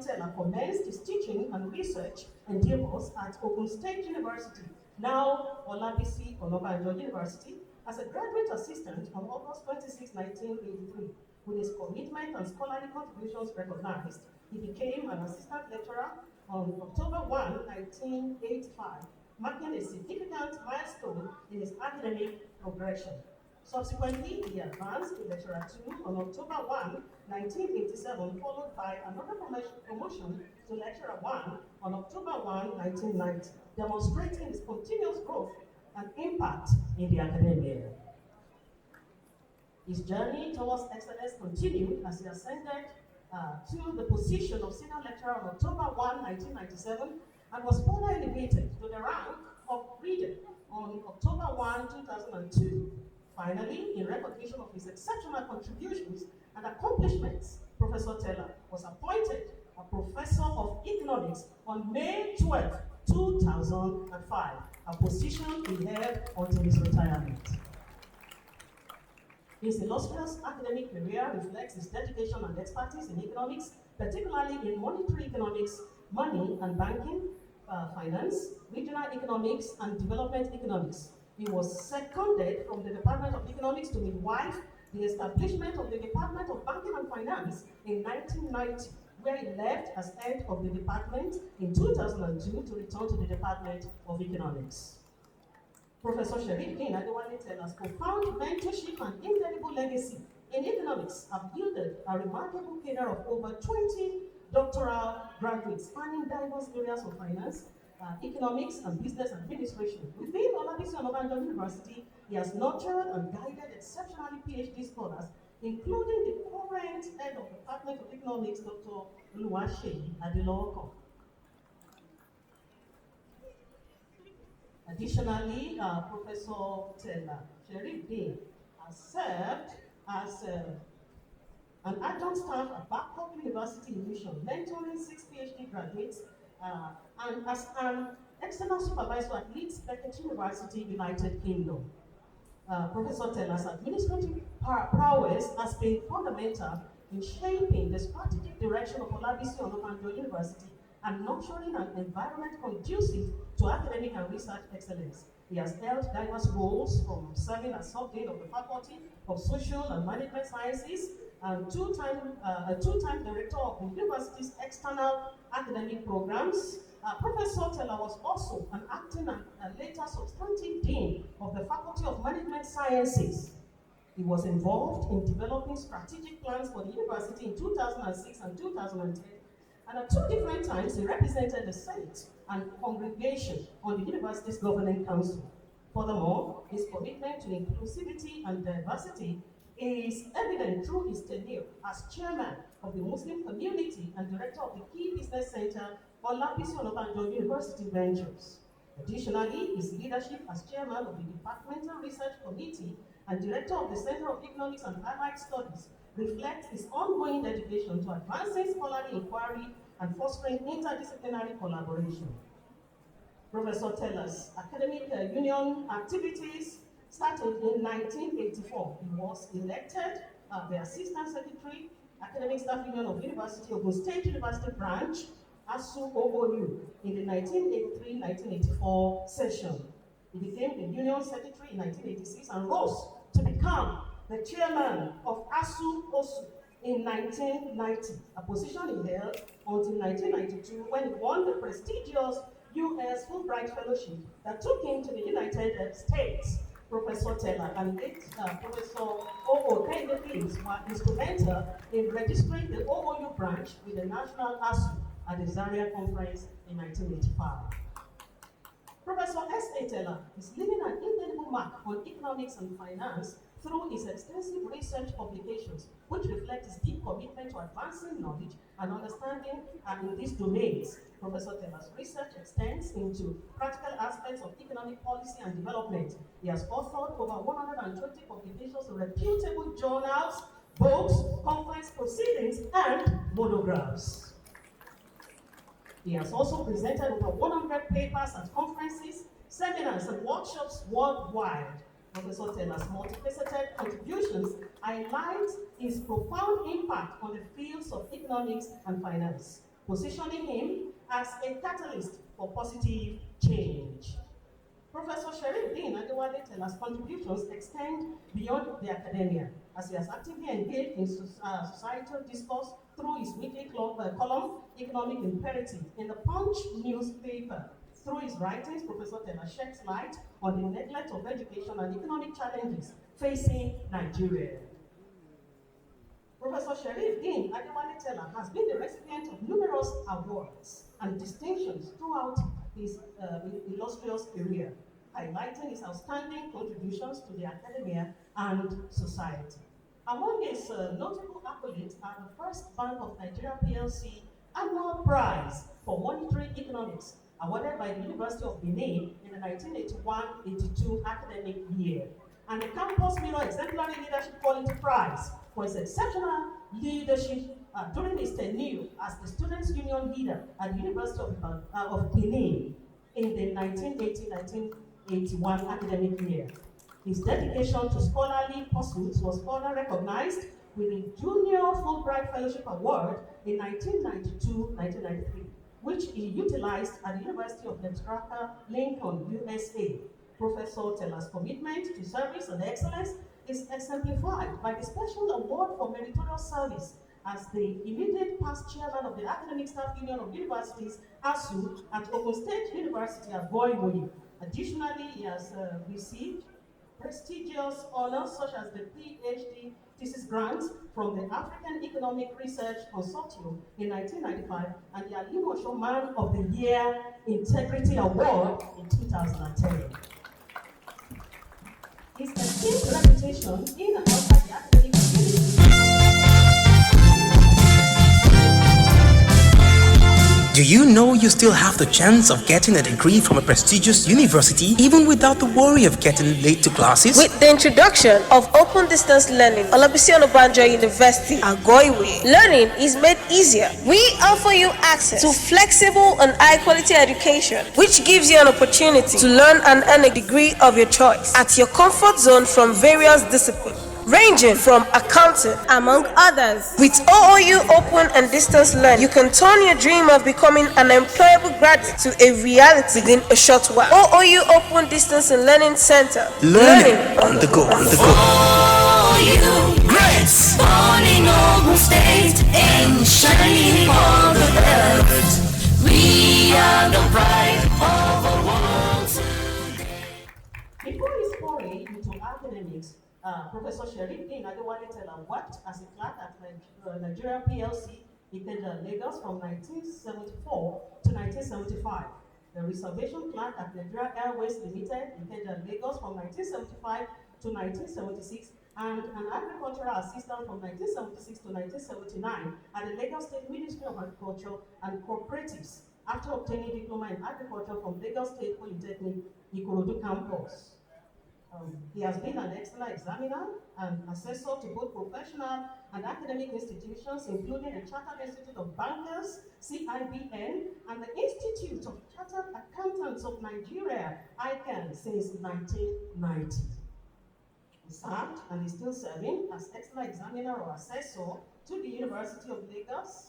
Tella commenced his teaching and research endeavors at Ogun State University, now Olabisi Onabanjo University, as a graduate assistant on August 26, 1983. With his commitment and scholarly contributions recognized, he became an assistant lecturer on October 1, 1985, marking a significant milestone in his academic progression. Subsequently, he advanced to Lecturer 2 on October 1, 1987, followed by another promotion to Lecturer 1 on October 1, 1990, demonstrating his continuous growth and impact in the academia. His journey towards excellence continued as he ascended to the position of senior lecturer on October 1, 1997, and was further elevated to the rank of reader on October 1, 2002. Finally, in recognition of his exceptional contributions and accomplishments, Professor Tella was appointed a professor of economics on May 12, 2005, a position he held until his retirement. His illustrious academic career reflects his dedication and expertise in economics, particularly in monetary economics, money and banking, finance, regional economics, and development economics. He was seconded from the Department of Economics to midwife the establishment of the Department of Banking and Finance in 1990, where he left as head of the department in 2002 to return to the Department of Economics. Professor Sheriffdeen Tella's profound mentorship and indelible legacy in economics have yielded a remarkable cadre of over 20 doctoral graduates spanning diverse areas of finance, economics, and business administration. Within Olabisi Onabanjo University, he has nurtured and guided exceptionally PhD scholars, including the current head of the Department of Economics, Dr. Oluwaseyi Adeloko. Additionally, Professor Tella Sheriffdeen has served as an adjunct staff at Babcock University in Mission, mentoring 6 PhD graduates, and as an external supervisor at Leeds Beckett University, United Kingdom. Professor Tella's administrative prowess has been fundamental in shaping the strategic direction of Olabisi Onabanjo University and nurturing an environment conducive to academic and research excellence. He has held diverse roles, from serving as sub-dean of the Faculty of Social and Management Sciences and a two-time director of the university's external academic programs. Professor Tella was also an acting and later substantive dean of the Faculty of Management Sciences. He was involved in developing strategic plans for the university in 2006 and 2010, and at 2 different times he represented the Senate and congregation on the university's governing council. Furthermore, his commitment to inclusivity and diversity is evident through his tenure as chairman of the Muslim community and director of the Key Business Center Olabisi Onabanjo University Ventures. Additionally, his leadership as chairman of the Departmental Research Committee and director of the Center of Economics and Allied Studies reflects his ongoing dedication to advancing scholarly inquiry and fostering interdisciplinary collaboration. Professor Tella's academic union activities started in 1984. He was elected the Assistant Secretary, Academic Staff Union of University of Ogun State University Branch, ASU OOU, in the 1983-1984 session. He became the Union Secretary in 1986 and rose to become the chairman of ASU OSU in 1990, a position he held until 1992 when he won the prestigious U.S. Fulbright Fellowship that took him to the United States. Professor Tella and late Professor O.O. Kende Phillips were instrumental in registering the OOU branch with the National ASU at the Zaria Conference in 1985. Professor S.A. Tella is leaving an indelible mark on economics and finance through his extensive research publications, which reflect his deep commitment to advancing knowledge and understanding in these domains. Professor Tella's research extends into practical aspects of economic policy and development. He has authored over 120 publications in reputable journals, books, conference proceedings, and monographs. He has also presented over 100 papers at conferences, seminars, and workshops worldwide. Professor Tella's multifaceted contributions highlight his profound impact on the fields of economics and finance, positioning him as a catalyst for positive change. Professor Sheriffdeen Tella's contributions extend beyond the academia, as he has actively engaged in societal discourse through his weekly column, Economic Imperative, in the Punch newspaper. Through his writings, Professor Tella sheds light on the neglect of education and economic challenges facing Nigeria. Professor Sheriffdeen Tella has been the recipient of numerous awards and distinctions throughout his illustrious career, highlighting his outstanding contributions to the academia and society. Among his notable accolades are the First Bank of Nigeria PLC Annual Prize for Monetary Economics, awarded by the University of Benin in the 1981-82 academic year, and the Campus Mirror Exemplary Leadership Quality Prize for his exceptional leadership during his tenure as the Students' Union leader at the University of Benin in the 1980-1981 academic year. His dedication to scholarly pursuits was further recognized with the Junior Fulbright Fellowship Award in 1992-1993, which he utilized at the University of Nebraska, Lincoln, USA. Professor Tella's commitment to service and excellence is exemplified by the Special Award for Meritorious Service as the immediate past chairman of the Academic Staff Union of Universities, ASU, at Ogun State University at Goiwoyi. Additionally, he has received prestigious honors such as the PhD thesis grant from the African Economic Research Consortium in 1995 and the Alimosho Man of the Year Integrity Award in 2010. His esteemed reputation in and outside the academic community. Do you know you still have the chance of getting a degree from a prestigious university even without the worry of getting late to classes? With the introduction of open distance learning, Olabisi Onabanjo University, Agoiwe, learning is made easier. We offer you access to flexible and high quality education, which gives you an opportunity to learn and earn a degree of your choice at your comfort zone from various disciplines, ranging from accounting, among others. With OOU Open and Distance Learning, you can turn your dream of becoming an employable graduate to a reality within a short while. OOU Open Distance and Learning Center. Learning on the go. OOU Grace, born in Ogun State and shining on the earth. We are the pride of the world today. Before his foray into academics, Professor Sheriffdeen Tella worked as a clerk at Nigeria PLC in Lagos from 1974 to 1975. The reservation clerk at Nigeria Airways Limited in Lagos from 1975 to 1976, and an agricultural assistant from 1976 to 1979 at the Lagos State Ministry of Agriculture and Cooperatives, after obtaining diploma in agriculture from Lagos State Polytechnic, Ikorodu campus. He has been an external examiner and assessor to both professional and academic institutions, including the Chartered Institute of Bankers, CIBN, and the Institute of Chartered Accountants of Nigeria, ICANN, since 1990. He served and is still serving as external examiner or assessor to the University of Lagos,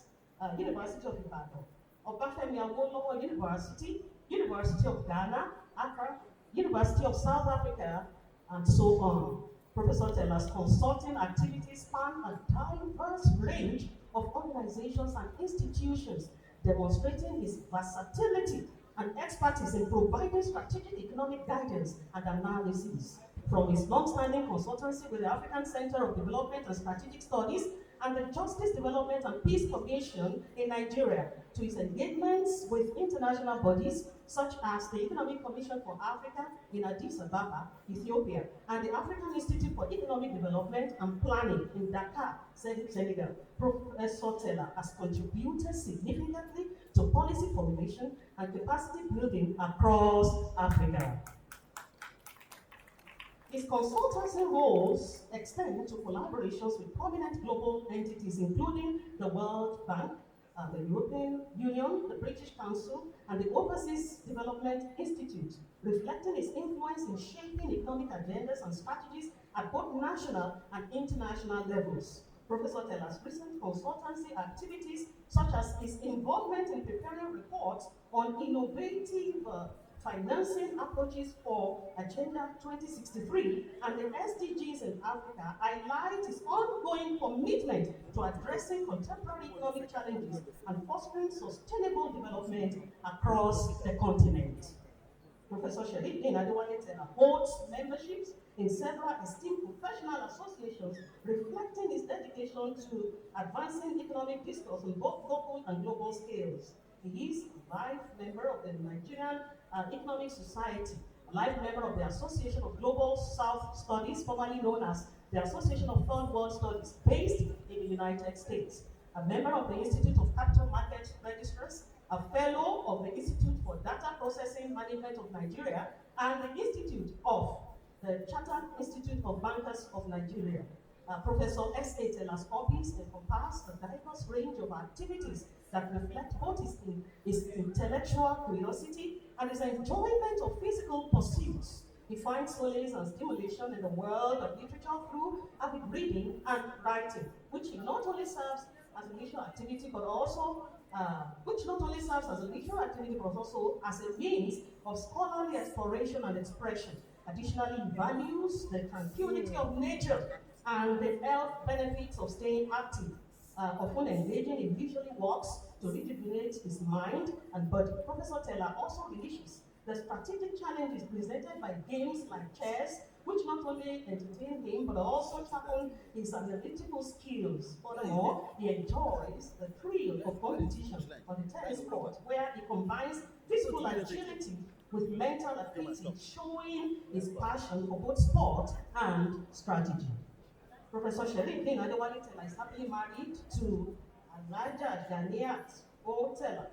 University of Ibadan, Obafemi Awolowo University, University of Ghana, Accra, University of South Africa, and so on. Professor Tella's consulting activities span a diverse range of organizations and institutions, demonstrating his versatility and expertise in providing strategic economic guidance and analysis. From his long-standing consultancy with the African Center of Development and Strategic Studies and the Justice Development and Peace Commission in Nigeria, to his engagements with international bodies such as the Economic Commission for Africa in Addis Ababa, Ethiopia, and the African Institute for Economic Development and Planning in Dakar, Senegal. Professor Tella has contributed significantly to policy formulation and capacity building across Africa. His consultancy roles extend to collaborations with prominent global entities, including the World Bank, the European Union, the British Council, and the Overseas Development Institute, reflecting his influence in shaping economic agendas and strategies at both national and international levels. Professor Tella's recent consultancy activities, such as his involvement in preparing reports on innovative financing approaches for Agenda 2063 and the SDGs in Africa, highlight his ongoing commitment to addressing contemporary economic challenges and fostering sustainable development across the continent. Professor Sheriffdeen Tella holds memberships in several esteemed professional associations, reflecting his dedication to advancing economic discourse on both local and global scales. He is a life member of the Nigerian Economic Society, a life member of the Association of Global South Studies, formerly known as the Association of Third World Studies, based in the United States, a member of the Institute of Capital Market Registrars, a fellow of the Institute for Data Processing Management of Nigeria, and the Institute of the Chartered Institute of Bankers of Nigeria. Professor S.A. Tella's hobbies encompass a diverse range of activities that reflect both his intellectual curiosity and his enjoyment of physical pursuits. He finds solace and stimulation in the world of literature through avid reading and writing, which not only serves as a leisure activity, but also as a means of scholarly exploration and expression. Additionally, he values the tranquility of nature and the health benefits of staying active, often engaging in leisurely walks to rejuvenate his mind and body. Professor Tella also relishes the strategic challenges presented by games like chess, which not only entertain him but also sharpen his analytical skills. Furthermore, he enjoys the thrill of competition on the tennis court, where he combines physical agility with mental acuity, showing his passion for both sport and strategy. Professor Sheriffdeen Tella is happily married to Alhaja Ganiat Tella,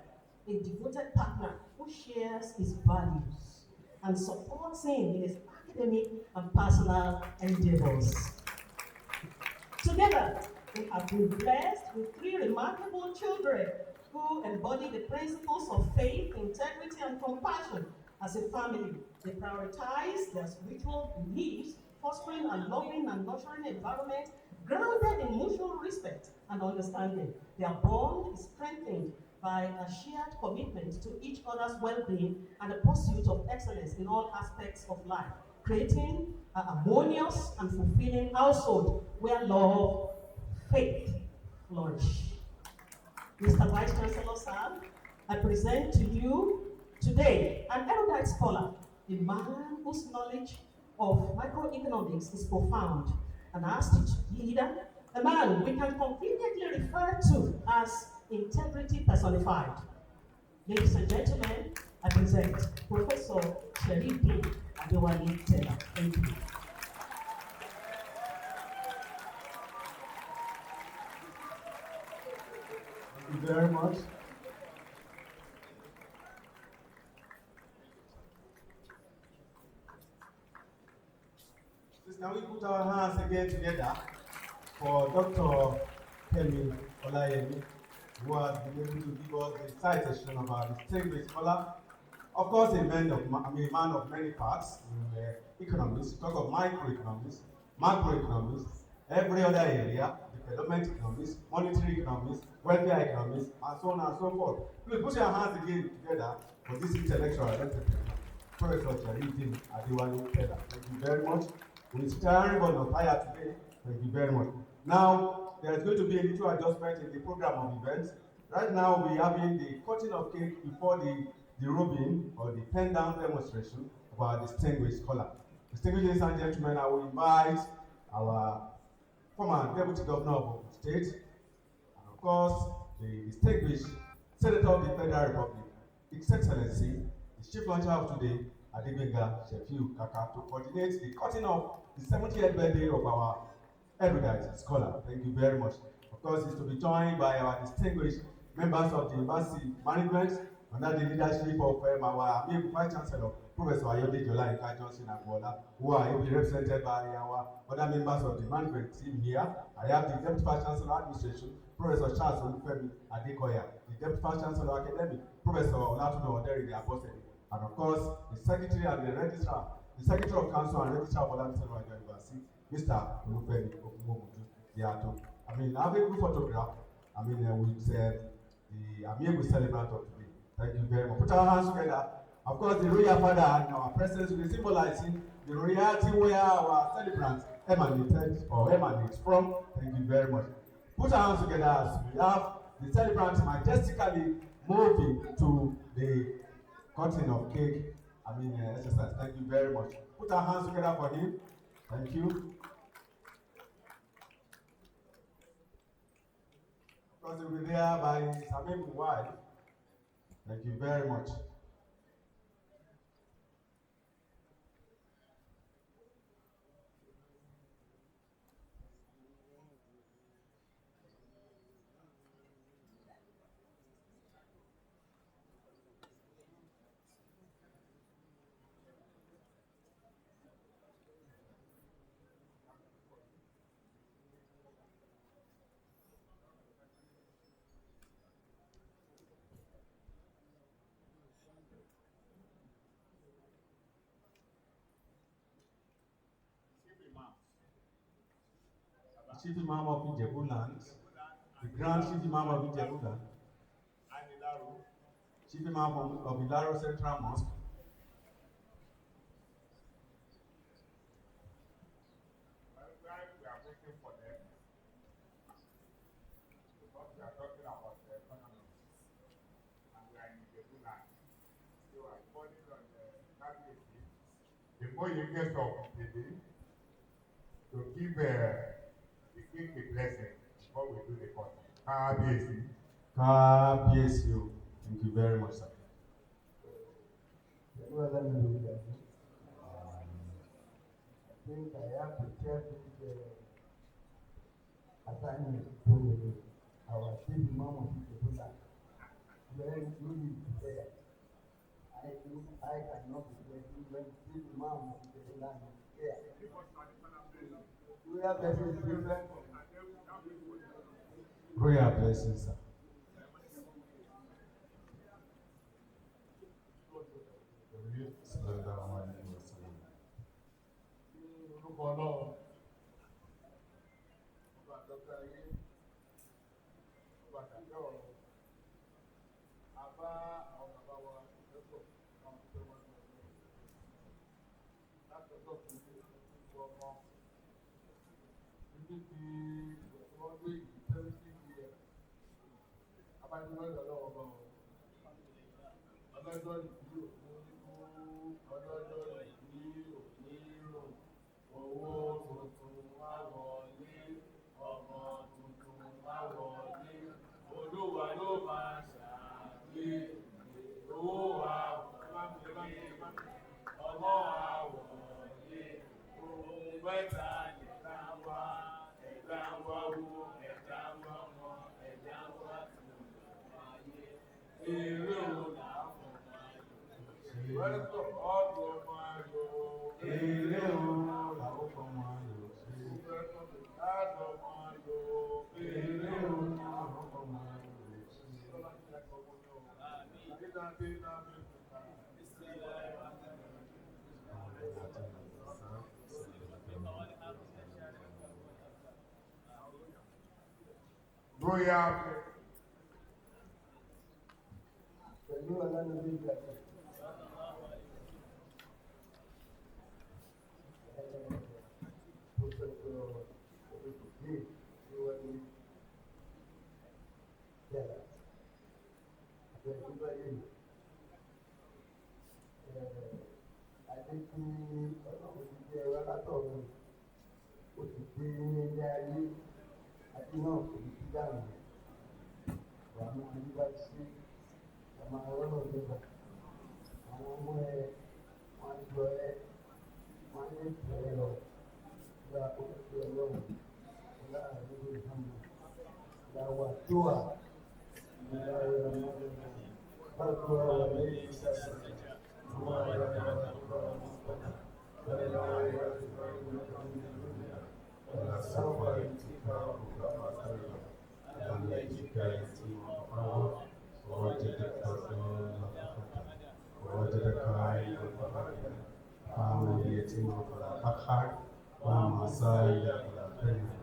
a devoted partner who shares his values and supports him in his academic and personal endeavors. Together, they have been blessed with 3 remarkable children who embody the principles of faith, integrity, and compassion. As a family, they prioritize their spiritual beliefs, fostering a loving and nurturing environment grounded in mutual respect and understanding. Their bond is strengthened by a shared commitment to each other's well-being and the pursuit of excellence in all aspects of life, creating a harmonious and fulfilling household where love, faith flourish. Mr. Vice Chancellor, sir, I present to you today an erudite scholar, a man whose knowledge of microeconomics is profound, an astute leader, a man we can conveniently refer to as integrity personified. Ladies and gentlemen, I present Professor Sheriffdeen Tella. Thank you. Thank you very much. Please, can we put our hands again together for Dr. Kemi Olayemi, who has been able to give us the citation of our distinguished scholar. Of course, a man of many parts in economics. Talk of microeconomics, macroeconomics, every other area, development economics, monetary economics, welfare economics, and so on and so forth. Please put your hands again together for this intellectual entrepreneur, Professor Sheriffdeen Tella. Thank you very much. With retiring but not hired today, thank you very much. Now, there's going to be a little adjustment in the program of events. Right now, we're having the cutting of cake before the robing or the pen down demonstration of our distinguished scholar. Distinguished ladies and gentlemen, I will invite our former Deputy Governor of Ogun State, and of course, the distinguished Senator of the Federal Republic, His Excellency, the Chief Launcher of today, Adegbenga Shefiu Kaka, to coordinate the cutting of the 70th birthday of our erudite scholar. Thank you very much. Of course, he's to be joined by our distinguished members of the university management under the leadership of our amiable Vice Chancellor, Professor Ayode Jola Johnson Agbola, who are ably represented by our other members of the management team here. I have the Deputy Vice Chancellor Administration, Professor Charles Olufemi Adekoya, the Deputy Vice Chancellor Academic, Professor Olatuno Oderi the Apostle, and of course, the Secretary and the Registrar, the Secretary of Council and Registrar of Olabisi University, Mr. Olufemi Okumobudu. I mean, have a group photograph, with the amiable celebrant of today. Thank you very much. Put our hands together. Of course, the royal father and our presence will be symbolizing the royalty where our celebrant emanated or emanates from. Thank you very much. Put our hands together as we have the celebrant majestically moving to the cutting of cake. Exercise. Thank you very much. Put our hands together for him. Thank you. Of course, he will be there by his amiable wife. Thank you very much. Chief Imam of Ijebu Land, the Grand Chief Imam of Ijebu Land, Chief Imam of Ilaro Central Mosque, We are waiting for them because we are talking about the economy and we are in Ijebu Land. So I'm calling on the cabinet before you get off the day to give the blessing before we do the court. Kábíyèsí. Kábíyèsí. Thank you very much, sir. I think I have to share this assignment to our chief imam of the land. When you need to say, I think I cannot be there when chief imam of the land is here. We have blessings different. Royal blessings, sir. Royal. Pẹ̀lú ọlọ́run bí ìgbà tó. Professor Olabisi tí wọ́n ní Tella. Àbẹ̀dúgbà yìí. Adé tí ọlọ́run ti jẹ́ ẹ̀rọ látọ̀run. Ó ti gbé ilé ayé. Adé náà kò ní kí dànù. Wà á máa ń bá sí ọmọ ọlọ́run nígbà. Àwọn ọmọ ẹ wọ́n á jọ ẹ wọ́n á lè tẹ̀ ẹ lọ. Gba òkú ọlọ́run láàrin ìhàmù. Làwà tó wà ní ayé ọmọ ọlọ́run. Báwo wà lẹ́yìn ìṣàkóso? Àwọn ará ẹ̀rọ ìgbà ọmọ ولا يغفر ولا سوف يأتيك ربك مثلا ألم يجدك يتيما فآوى ووجدك ضالا ووجدك عائلا فأغنى فأما اليتيم فلا تقهر وأما السائل فلا تنهر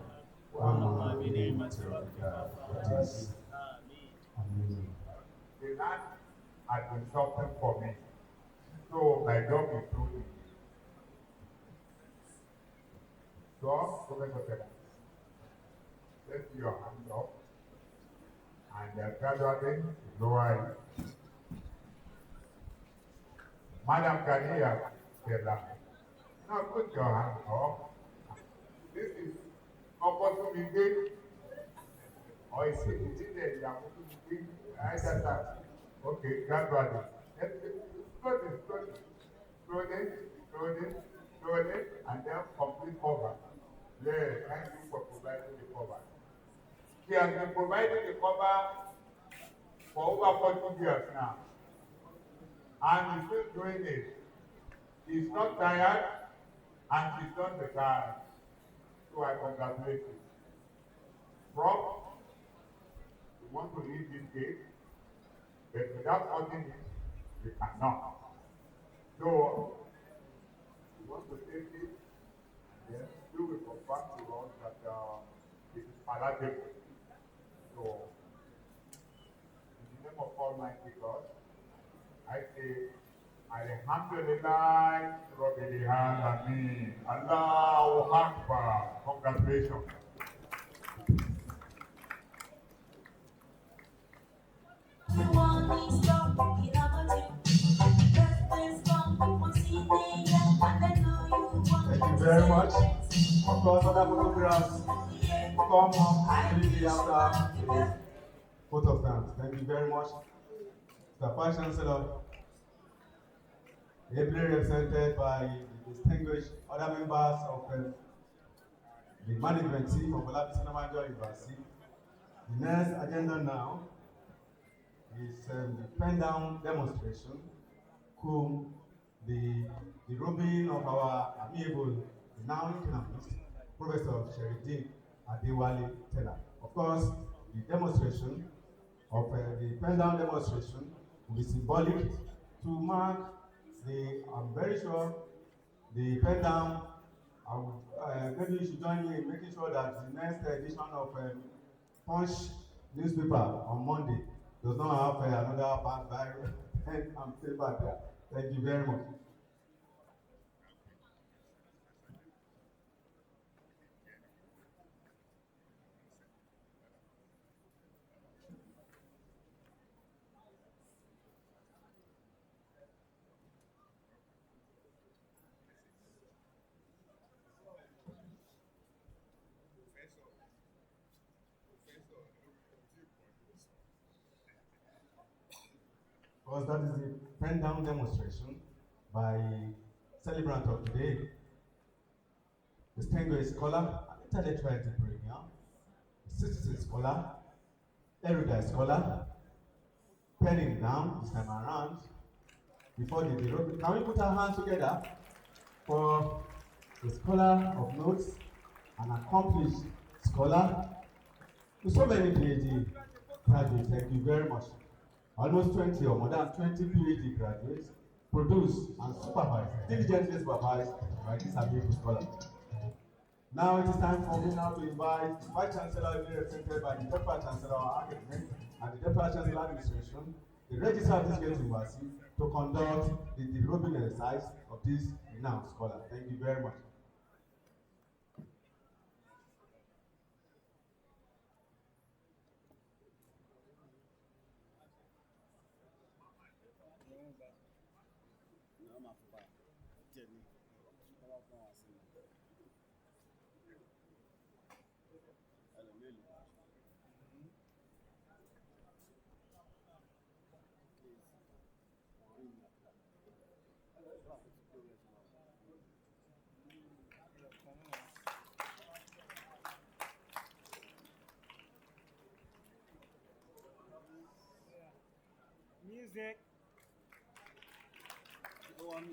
وأما بنعمة ربك فحدث. Amen. The land had been softened for me, so my job is through it. So, Professor Tella, let's put your hands up and gradually lower it. Madam Kania Tella, now put your hands up. This is opportunity. Or is it there? You are putting it. I got that. Okay, gradually. Slowly, and then complete cover. Yes, thank you for providing the cover. She has been providing the cover for over 40 years now. And he's still doing it. He's not tired, and she's not retired. So I congratulate you. Prof, we want to leave this gate, but without holding it, we cannot. So, we want to take it, and then you will confirm to us that it is palatable. So, in the name of Almighty God, I say, Alhamdulillah, Rabbil Alamin, Allahu Akbar. Congratulations. Thank you very much. Of course, other photographs come up immediately after the photo stamps. Thank you very much. Mr. Vice Chancellor, ably represented by the distinguished other members of the management team of Onabanjo University. The next agenda now is the pen down demonstration, whom the rubbing of our amiable now economist, Professor Sheriffdeen Tella. Of course, the demonstration of the pen down demonstration will be symbolic to mark the, I'm very sure, the pen down. Maybe you should join me in making sure that the next edition of Punch newspaper on Monday does not have another bad pen and paper there. Thank you very much. Because that is the pen down demonstration by celebrant of today, distinguished scholar, intellectual entrepreneur, citizen scholar, erudite scholar, penning down this time around before the debate. Can we put our hands together for a scholar of notes, an accomplished scholar with so many PhD graduates? Thank you very much. almost 20 or more than 20 PhD graduates produced and supervised, diligently supervised by this able scholar. Now it is time for me now to invite the Vice Chancellor, represented by the Deputy Chancellor of Academic and the Deputy Chancellor Administration, the Registrar of this great university, to conduct the developing exercise of this renowned scholar. Thank you very much. Music. Thank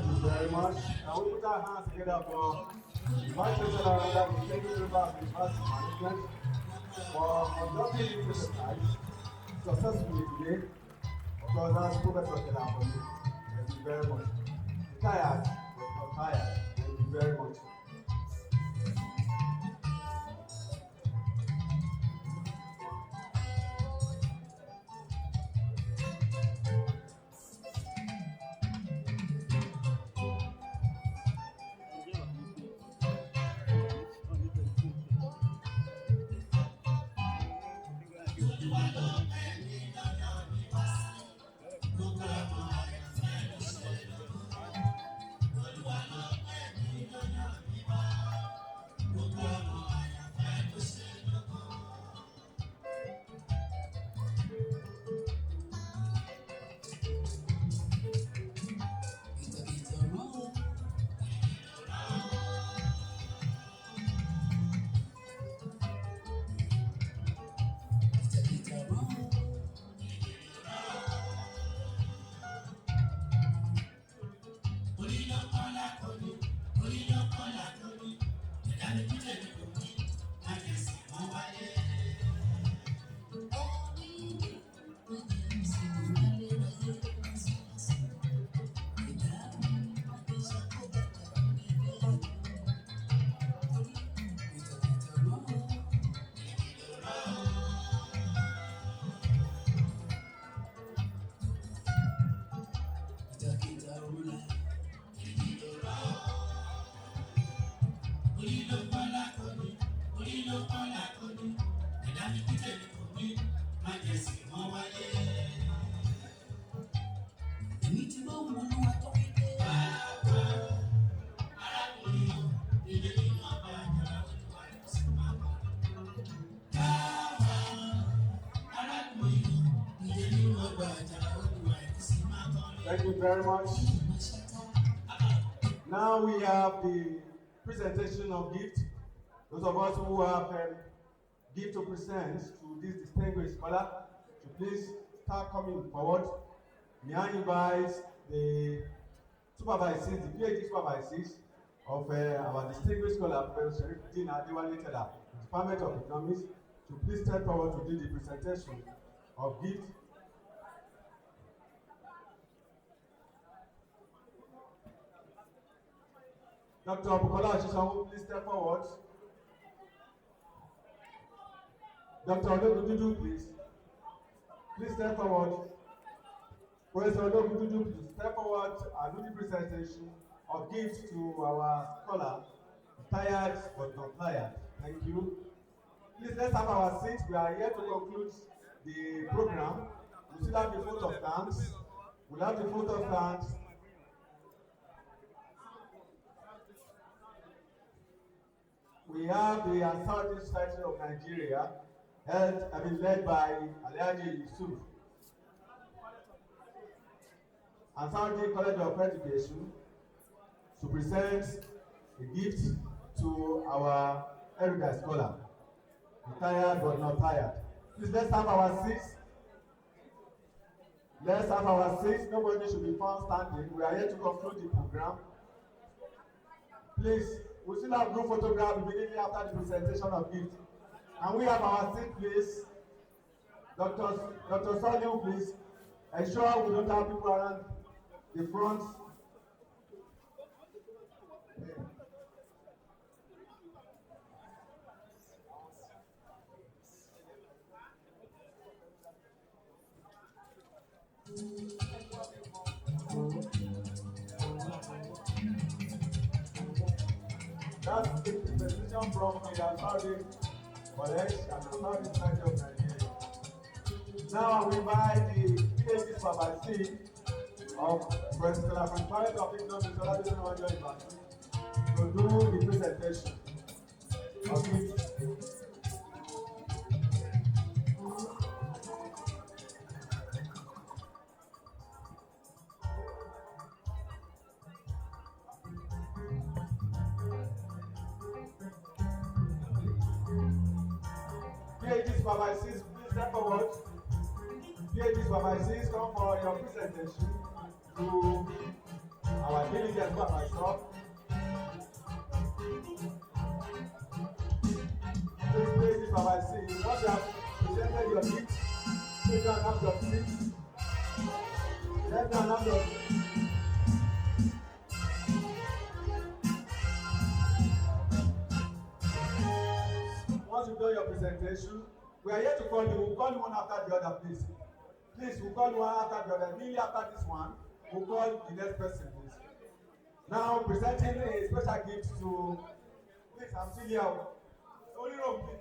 you very much. Now we put our hands together for the Vice Chancellor and the Executive Member of the University Management for conducting this exercise successfully today. Of course, that's Professor Tella for you. Thank you very much. Tired, but not tired. Thank you very much. Thank you very much. Now we have the presentation of gift. Those of us who have gift to present to this distinguished scholar, to please start coming forward. May I invite the supervisors, the PhD supervisors of our distinguished scholar, Professor Sheriffdeen Tella, Department of Economics, to please step forward to do the presentation of gift. Dr. Bukola Ashisanwu, please step forward. Dr. Odogududu, please. Please step forward. Professor Odogududu, please step forward and do the presentation of gifts to our scholar, tired but not tired. Thank you. Please, let's have our seats. We are here to conclude the program. We still have the vote of thanks. We'll have the vote of thanks. We have the Ansarudeen Society of Nigeria, led by Alhaji Yusuf. Ansarudeen College of Education to present a gift to our erudite scholar, retired but not tired. Please, let's have our seats. Let's have our seats. Nobody should be found standing. We are here to conclude the program. Please, we still have group photograph immediately after the presentation of gifts. Can we have our seat, please? Dr. Soliu, please. Ensure we don't have people around the front. That's the presentation from the Saudi College and Saudi Society of Nigeria. Now we invite the PhD Supervisee of President from College of Economics, Olabisi Onabanjo University, to do the presentation of it. PhD Supervisees, please step forward. PhD Supervisees, come for your presentation to our diligent supervisor. Please, PhD Supervisees, once you have presented your gifts, please don't have your seats. Let me announce your Once you've done your presentation, we are here to call you. We'll call you one after the other, please. Please, we'll call you one after the other. Immediately after this one, we'll call the next person, please. Now, presenting a special gift to, please, I'm still here. Only room, please.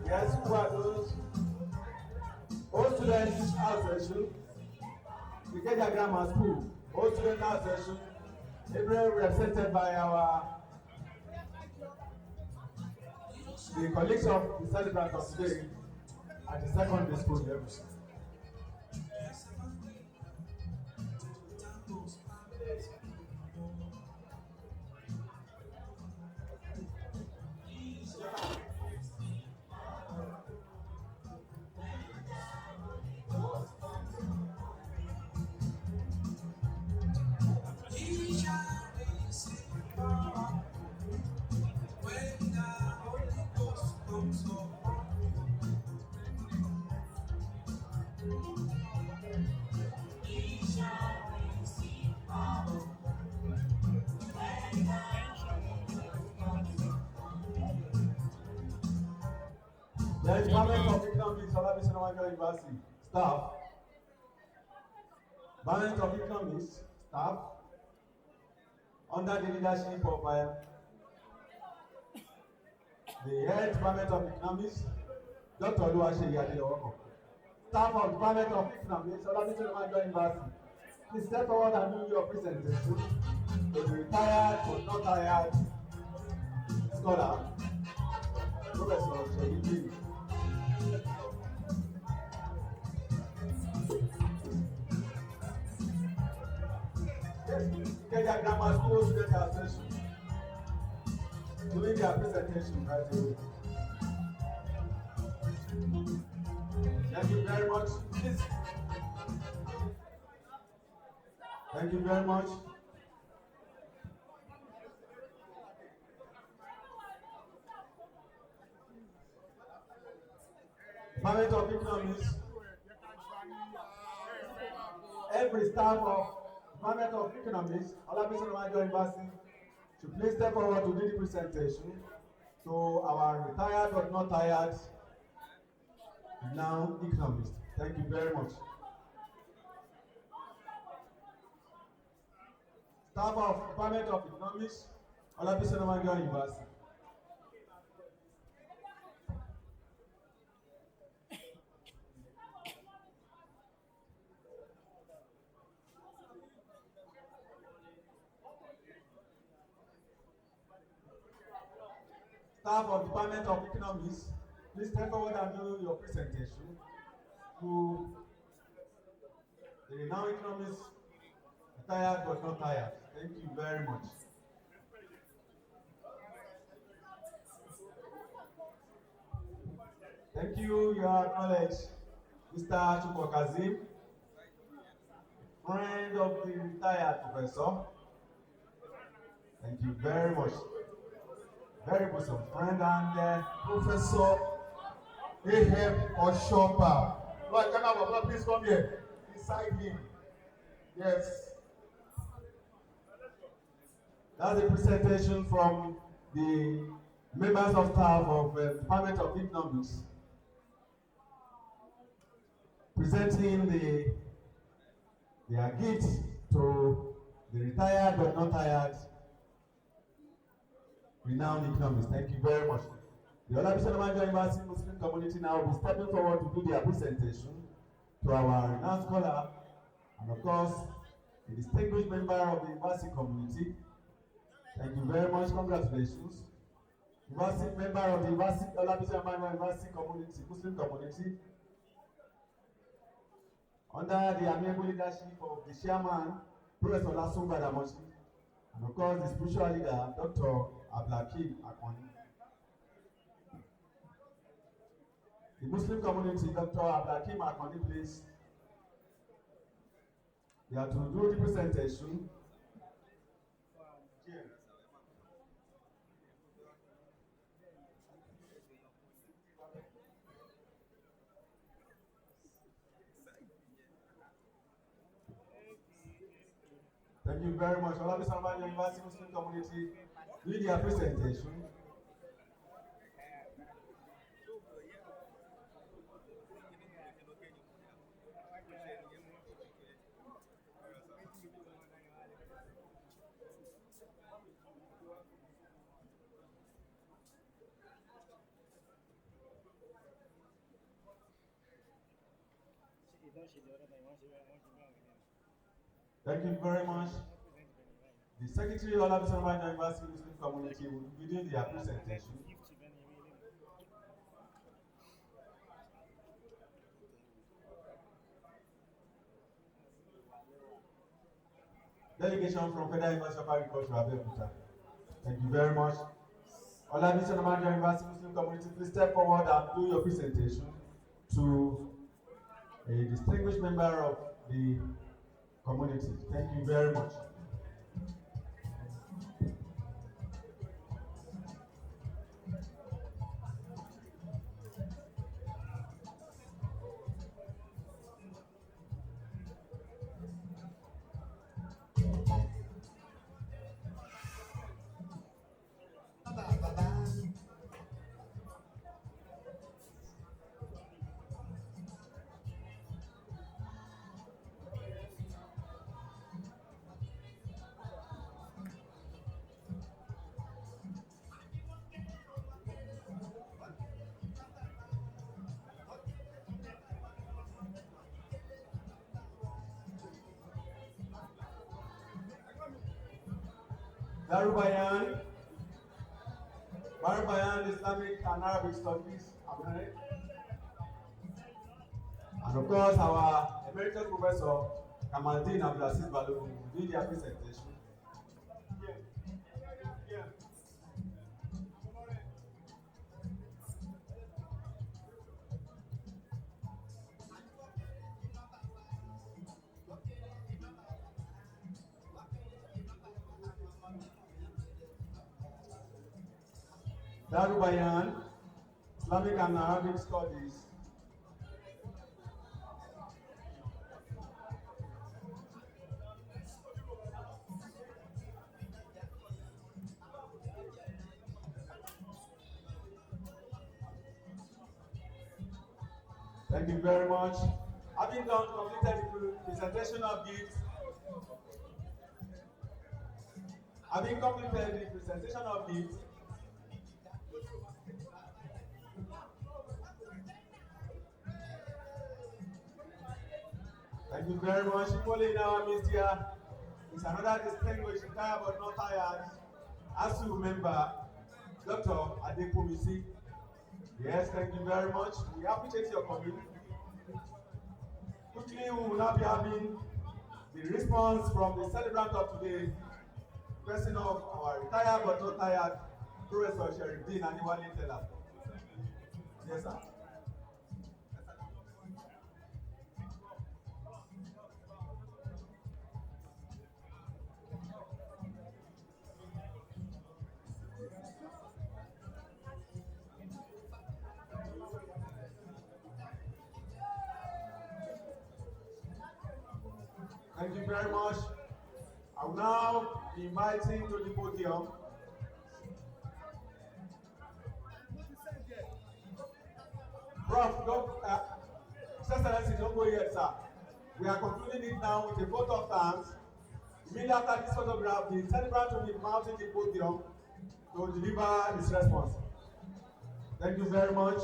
Yes, who are those? All students house session. We get their grammar school. All students house session. Everyone represented by the colleagues of the celebrant of today at the secondary school level. The Department of Economics, Olabisi Onabanjo University staff, Department of Economics staff, under the leadership of the head Department of Economics, Dr. Oluwaseyi Adelowo. Staff of Department of Economics, Olabisi Onabanjo University, please step forward and do your presentation to the retired but not tired scholar, Professor Sheriffdeen. Get their grammar school student association doing their presentation right away. Thank you very much. Please. Thank you very much. Department of Economics, every staff of Department of Economics, Olabisi Onabanjo University, should please step forward to do the presentation to our retired but not tired now economists. Thank you very much. Staff of Department of Economics, Olabisi Onabanjo University. staff of Department of Economics, please step forward and do your presentation to the renowned economist, retired but not tired. Thank you very much. Thank you. You are acknowledged, Mr. Chukwokazim, friend of the retired professor. Thank you very much. Very bosom friend and Professor Ahab Oshopa. Lord, can I have a please come here? Beside him. Yes. That's a presentation from the members of staff of the Department of Economics, presenting their gift to the retired but not tired renowned economists. Thank you very much. The Olabisi Onabanjo University Muslim community now will be stepping forward to do their presentation to our renowned scholar and of course a distinguished member of the university community. Thank you very much. Congratulations. University member of the University Olabisi Onabanjo University community, Muslim community, under the amiable leadership of the chairman, Prof. Olasungbadamoshi, and of course the spiritual leader, Dr. Abdulhakeem Akoni. The Muslim community, Dr. Abdulhakeem Akoni, please. They are to do the presentation. Thank you very much. Olabisi Onabanjo University Muslim community do their presentation. Thank you very much. The Secretary of Olabisi Onabanjo University Muslim community will be doing their presentation. Delegation from Federal University of Agriculture, Abeokuta. Thank you very much. Olabisi Onabanjo University Muslim community, please step forward and do your presentation to a distinguished member of the community. Thank you very much. Barubayan Islamic and Arabic Studies, and of course our Emeritus Professor Kamaldeen Abdulaziz Balogun will do their presentation. Barubayan Islamic and Arabic Studies. Thank you very much. Having completed the presentation of gifts, thank you very much. Equally in our midst here is another distinguished retired but not tired ASU member, Dr. Adepomisi. Yes, thank you very much. We appreciate your coming. Quickly, we will now be having the response from the celebrant of today, person of our retired but not tired, Professor Sheriffdeen Tella. Yes, sir. Thank you very much. I will now be inviting to the podium Prof, Excellency, don't go yet, sir. We are concluding it now with a vote of thanks. Immediately after this photograph, the celebrant will be mounting the podium to deliver his response. Thank you very much.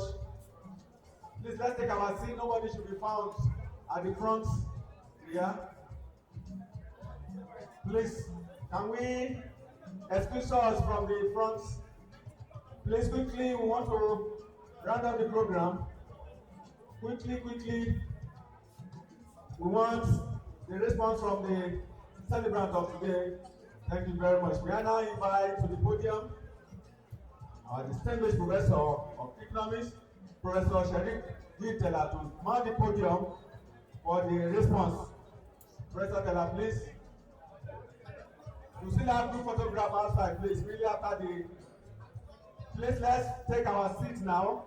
Please, let's take our seat. Nobody should be found at the front here. Please, can we excuse us from the front? Please, quickly, we want to round up the program. Quickly, we want the response from the celebrant of today. Thank you very much. We are now invited to the podium our distinguished professor of economics, Professor Sheriffdeen Tella, to mount the podium for the response. Professor Tella, please. You still have two photographs outside, please. Really after the. Please, let's take our seats now.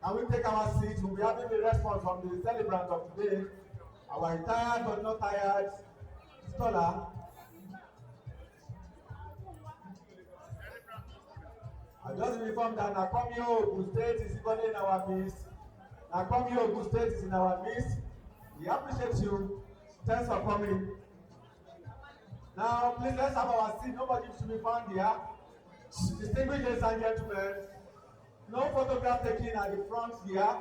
Can we take our seats? We'll be having the response from the celebrant of today, our retired but not tired scholar. I just informed that Nakomio Ogun State is equally in our midst. Nakomio Ogun State is in our midst. We appreciate you. Thanks for coming. Now, please let's have our seat. Nobody should be found here. Distinguished ladies and gentlemen, no photograph taken at the front here.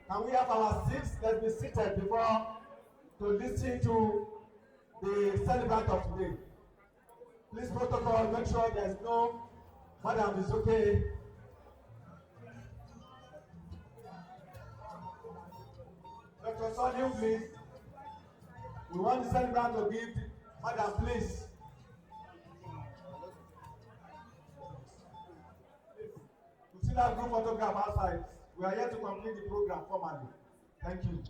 Can we have our seats? Let's be seated before to listen to the celebrant of today. Please, protocol, make sure there's no. Madam, it's okay. Dr. Sonia, please. We want the celebrant to give. Madam, please. We still have group photograph outside. We are here to complete the program formally. Thank you.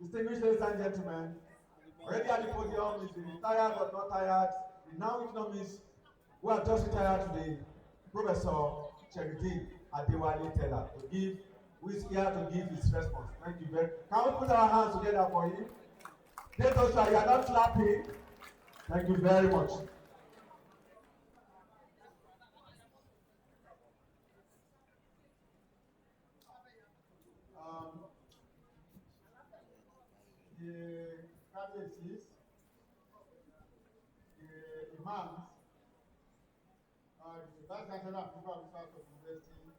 Distinguished ladies and gentlemen, already at the podium is the retired but not tired, the now economist who have just retired today, Professor Sheriffdeen Tella, who is here to give his response. Thank you very much. Can we put our hands together for him? Let us try, you are not clapping. Thank you very much. The catechists, the imams, the vice chancellor and principal officers of the university,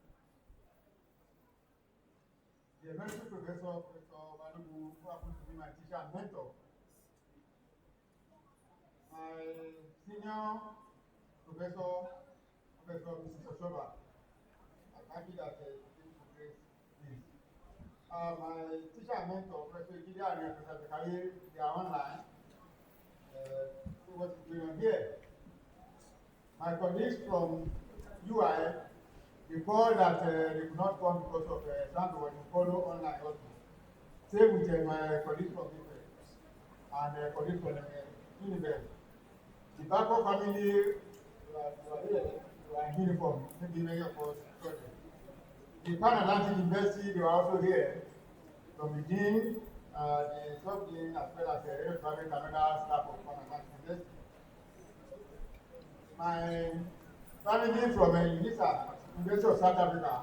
the emeritus professor, Professor Balogun, who happens to be my teacher and mentor, my senior professor, Professor Mrs. Oshoba. I'm happy that he came to grace this. My teacher and mentor, Professor Gideon and Professor Bekaye, they are online. So what is going on here? My colleagues from UI recall that they could not come because of Santo was follow online also. Same with my colleagues from Ife and colleagues from Univer. The Bako family were in uniform, maybe many of us. The Pan Atlantic University, they were also here. From the dean, the sub-dean, as well as the private and other staff of Pan Atlantic University. My family from UNISA, University of South Africa,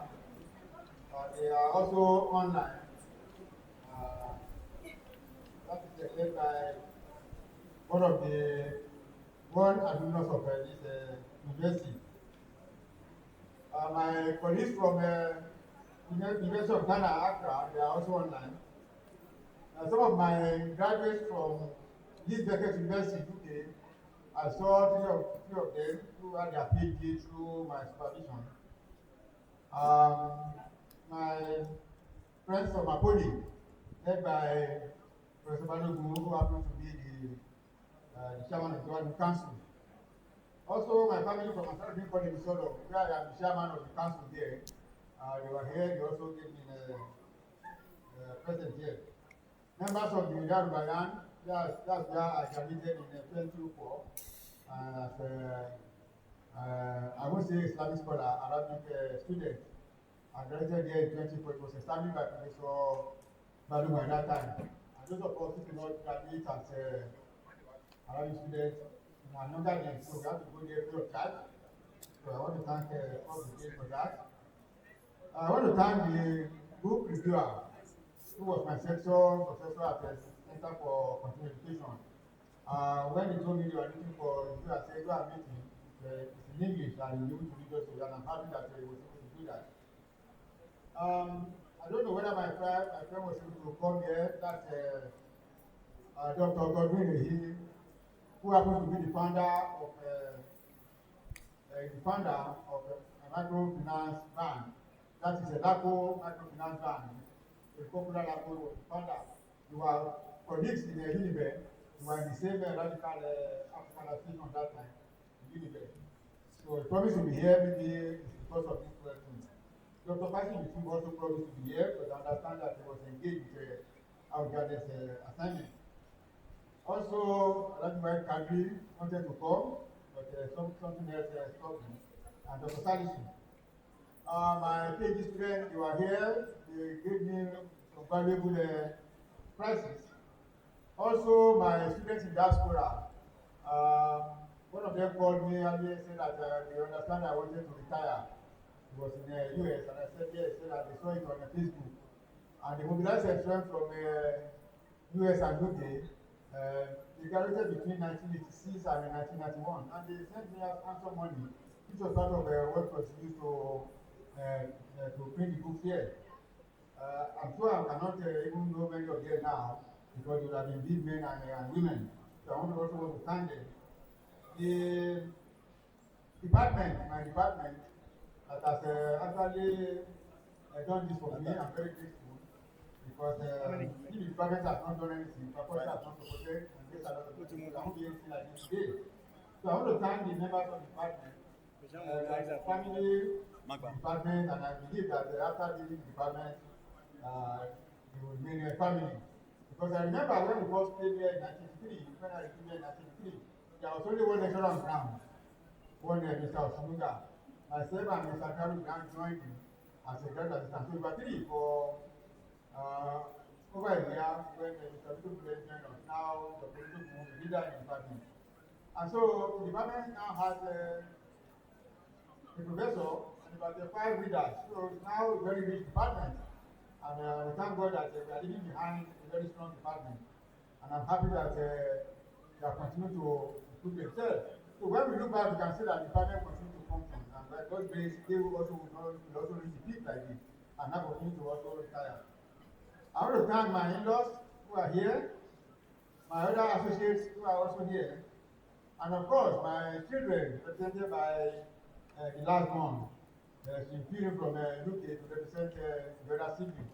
they are also online. That is led by one of the alumnus of this university. My colleagues from University of Ghana, Accra, they are also online. Some of my graduates from this Beckett University, UK, I saw three of them who had their PhD through my supervision. My friends from Apoli, led by Professor Balogun, who happens to be the chairman of the Governing Council. Also, my family from Sheriffdeen Tella, where I am the chairman of the council there. They were here, they also gave me a present here. Members of the Yoruba, that's where I graduated in 2004 as I won't say Islamic scholar, Arabic student. I graduated there in 2004. It was established by Professor Balogun at that time. And those of us who did not graduate as Arabic students in another name, so we have to go there free of charge. So I want to thank Prof for that. I want to thank the book reviewer, who was my professor at the Center for Continuing Education. When they told me they were looking for review, I said, go and meet him. It's in English and he'll be able to read us, and I'm happy that he was able to do that. I don't know whether my friend was able to come here. That's Dr. Godwin Ehi, who happens to be the founder of a microfinance bank. That is a LACO microfinance bank. A popular LACO founder. You were colleagues in Unibe. You were in the same radical African association at that time, in Unibe. So he promised to be here, maybe because of this question. Dr. Fashion also promised to be here, but I understand that he was engaged with our guidance assignment. Also, Alhaji Kadri wanted to come, but something else stopped him. And Dr. Salisu. My PhD students, they were here. They gave me some valuable prizes. Also, my students in diaspora, one of them called me and they said that they understand I wanted to retire. He was in the US, and I said yes. Said that they saw it on Facebook. And they mobilized a friend from US and UK. They graduated between 1986 and 1991, and they sent me handsome money, which was part of what was used to print the books here. I'm sure I cannot even know many of them now, because they would have been big men and women. So I also want to thank them. The department, my department, that has actually done this for me, I'm very grateful. Because if the department has not done anything, the faculty has not supported, and this a lot of people, I won't be anything like this today. So I want to thank the members of the department, the family, department, and I believe that after leaving the department, they will remain a family. Because I remember when we first came here in 1983, when I came here in 1983, there was only one lecturer on ground, one Mr. Oshinuga. Myself and Mr. Karu Grant joined him as a grad assistant. So we were three for over a year when Mr. Lutu joined us. Now the political move, the leader in the department. And so the department now has a professor and about 5 readers. So it's now a very rich department. And we thank God that we are leaving behind a very strong department. And I'm happy that they are continuing to improve themselves. So when we look back, we can see that the department continues to function. And by God's grace, they will also reach the peak like this and have opportunity to also retire. I want to thank my in-laws who are here, my other associates who are also here, and of course my children represented by the last one. She's feeling from UK to represent the other siblings.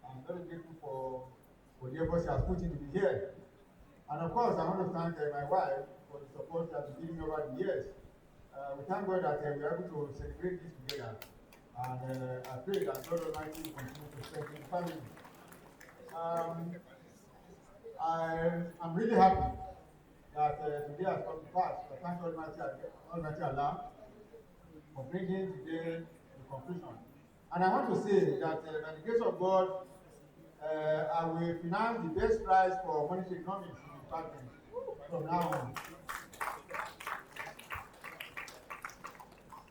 I'm very grateful for the effort she has put in to be here. And of course, I want to thank my wife for the support she has been giving over the years. We thank God that we are able to celebrate this together. And I pray that God Almighty will continue to strengthen the family. I'm really happy that today has come to pass. I thank Almighty Allah for bringing today to conclusion. And I want to say that by the grace of God, I will finance the best prize for monetary economics in the department from now on.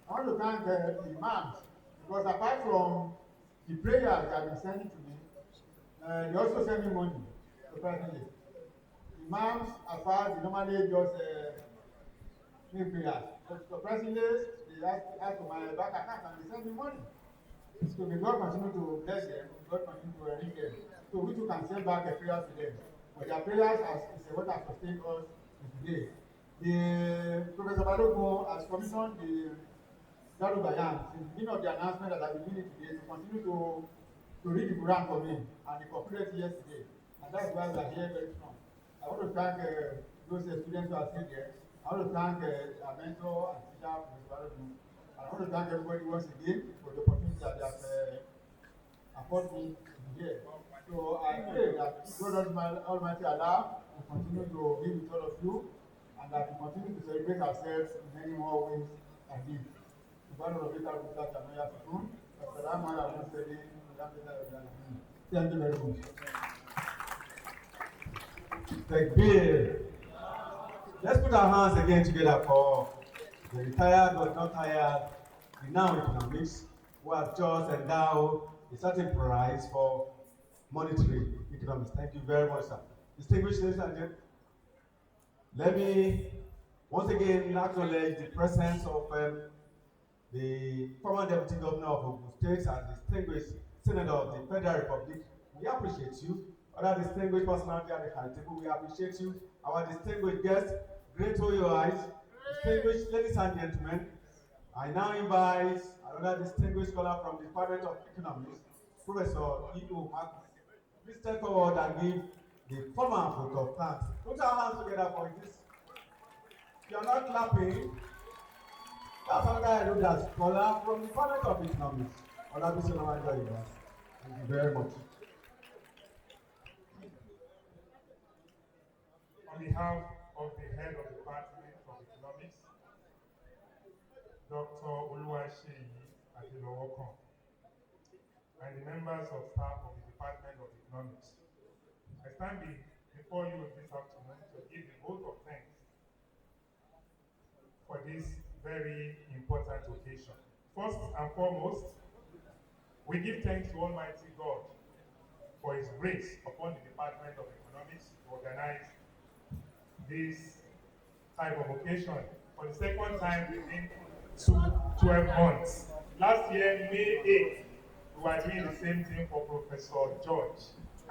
I want to thank the imams, because apart from the prayers they have been sending to me, they also send me money, surprisingly. Imams, as far as they normally just make prayers, but surprisingly, they ask for my bank account and they send me money. So may God continue to bless them, may God continue to enrich them, so we too can send back a prayer to them. But their prayers is what has sustained us today. The Professor Balogun has commissioned Darubayan, since the beginning of the announcement that I've been doing today, to continue to read the Quran for me, and he completed yesterday. And that's why we are here very strong. I want to thank those students who are still there. I want to thank our mentor and teacher, Mr. Barodu. And I want to thank everybody once again for the opportunity that they have afforded me to be here. So I pray that God Almighty Allah will continue to be with all of you, and that we continue to celebrate ourselves in many more ways than this. Thank you very much. Takbir. Let's put our hands again together for the retired but not tired, renowned economics, who have just endowed a certain prize for monetary economics. Thank you very much, sir. Distinguished ladies and gentlemen, let me once again acknowledge the presence of the former Deputy Governor of Ogun State and distinguished Senator of the Federal Republic. We appreciate you. Other distinguished personality at the high table, we appreciate you. Our distinguished guests, great to your eyes, distinguished ladies and gentlemen. I now invite another distinguished scholar from the Department of Economics, Professor E.O. Marcus. Please step forward and give the formal vote of thanks. Put our hands together for this. If you are not clapping, that's another elder scholar from the Department of Economics, Olabisi, Onabanjo. Thank you very much. On behalf of the head of the Department of Economics, Dr. Oluwaseyi Adelowokan, and the members of staff of the Department of Economics, I stand before you this afternoon to give the vote of thanks for this very important occasion. First and foremost, we give thanks to Almighty God for His grace upon the Department of Economics to organize this type of occasion for the second time within 12 months. Last year, May 8th, we were doing the same thing for Professor George.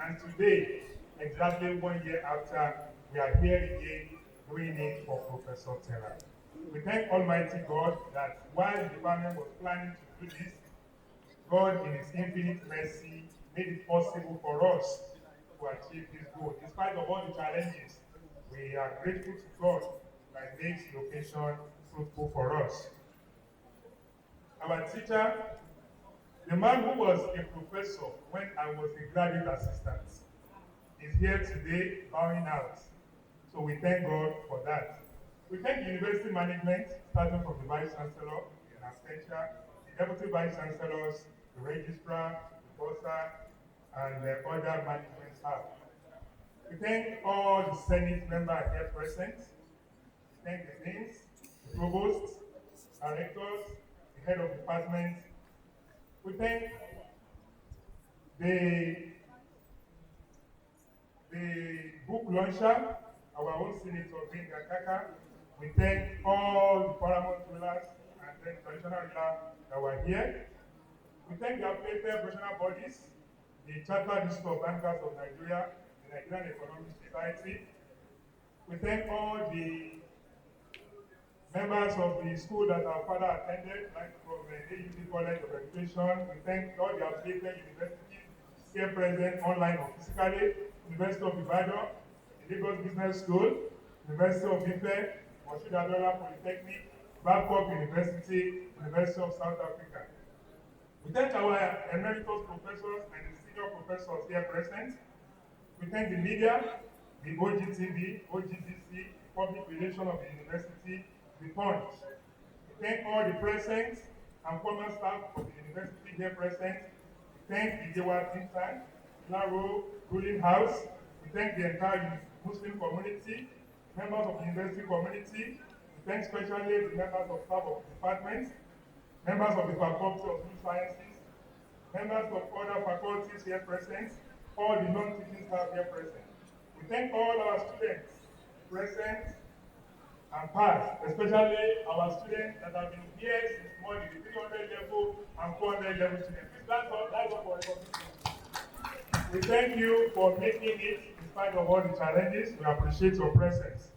And today, exactly 1 year after, we are here again doing it for Professor Tella. We thank Almighty God that while the department was planning to do this, God in His infinite mercy made it possible for us to achieve this goal. In spite of all the challenges, we are grateful to God that makes the occasion fruitful for us. Our teacher, the man who was a professor when I was a graduate assistant, is here today bowing out. So we thank God for that. We thank the university management, starting from the Vice Chancellor in absentia, the Deputy Vice Chancellors, the Registrar, the Bursar, and the other management staff. We thank all the Senate members here present. We thank the deans, the provosts, directors, the head of department. We thank the book launcher, our own Senator Benga Kaka. We thank all the paramount rulers and then traditional rulers that were here. We thank the affiliated professional bodies, the Chartered Institute of Bankers of Nigeria, the Nigerian Economic Society. We thank all the members of the school that our father attended, like from the AUC College of Education. We thank all the affiliated universities here present, online or physically, University of Ibadan, the Lagos Business School, University of Ife, Moshood Abiola Polytechnic, Babcock University, University of South Africa. We thank our emeritus professors and the senior professors here present. We thank the media, the OGTV, OGDC, Public Relations of the University, the Punch. We thank all the present and former staff of the university here present. We thank the Jewa Tintan, Laro, Ruling House. We thank the entire Muslim community, members of the university community. We thank especially the members of staff of the department, members of the Faculty of New Sciences, members of other faculties here present, all the non-teaching staff here present. We thank all our students present and past, especially our students that have been here since morning, the 300 level and 400 level students. That's all for recognition. We thank you for making it in spite of all the challenges. We appreciate your presence.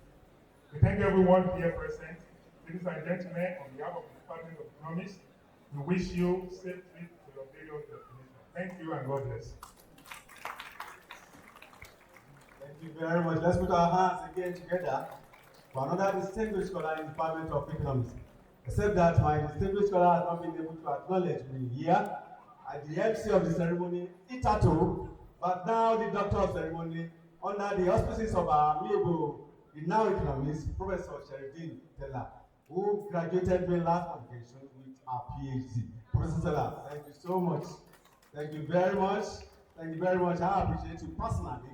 We thank everyone here present. Ladies and gentlemen, on behalf of the Department of Economics. We wish you safe trip to your various destinations. Thank you and God bless. Thank you very much. Let's put our hands again together for another distinguished scholar in the Department of Economics. Except that my distinguished scholar has not been able to acknowledge me here at the MC of the ceremony, Itato, but now the Doctor of Ceremony, under the auspices of our amiable, renowned economist, Professor Sheriffdeen Tella, who graduated me last application with our PhD. Professor Tella, thank you so much. Thank you very much. Thank you very much. I appreciate you personally.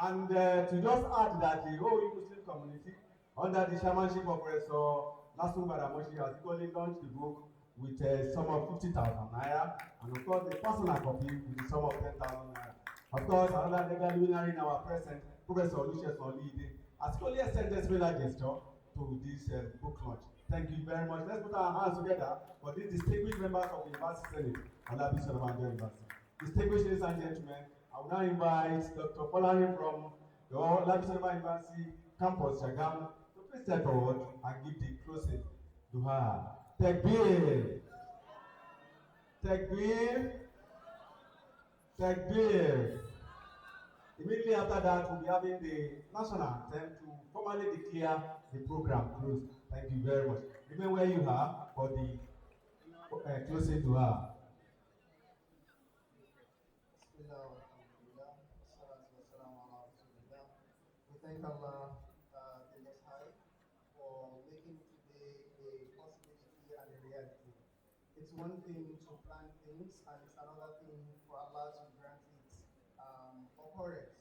And to just add that the whole Muslim community, under the chairmanship of Professor Nasum Badamoshi, has equally launched the book with a sum of 50,000 naira, and of course the personal copy with a sum of 10,000 naira. Of course, another legal luminary in our present, Professor Lucius Olide, has equally extended similar gesture to this book launch. Thank you very much. Let's put our hands together for these distinguished members of the University Senate, Olabisi Onabanjo University. Distinguished ladies and gentlemen, I will now invite Dr. Polani from the Olabisi University campus, Shagam, to please step forward and give the closing to her. Takbir! Takbir! Takbir! Immediately after that, we'll be having the national anthem to formally declare the program closed. Thank you very much. Remain where you are for the closing to her. We thank Allah, the Most High, for making today a possibility and a reality. It's one thing to plan things, and it's another thing for Allah to grant it occurrence.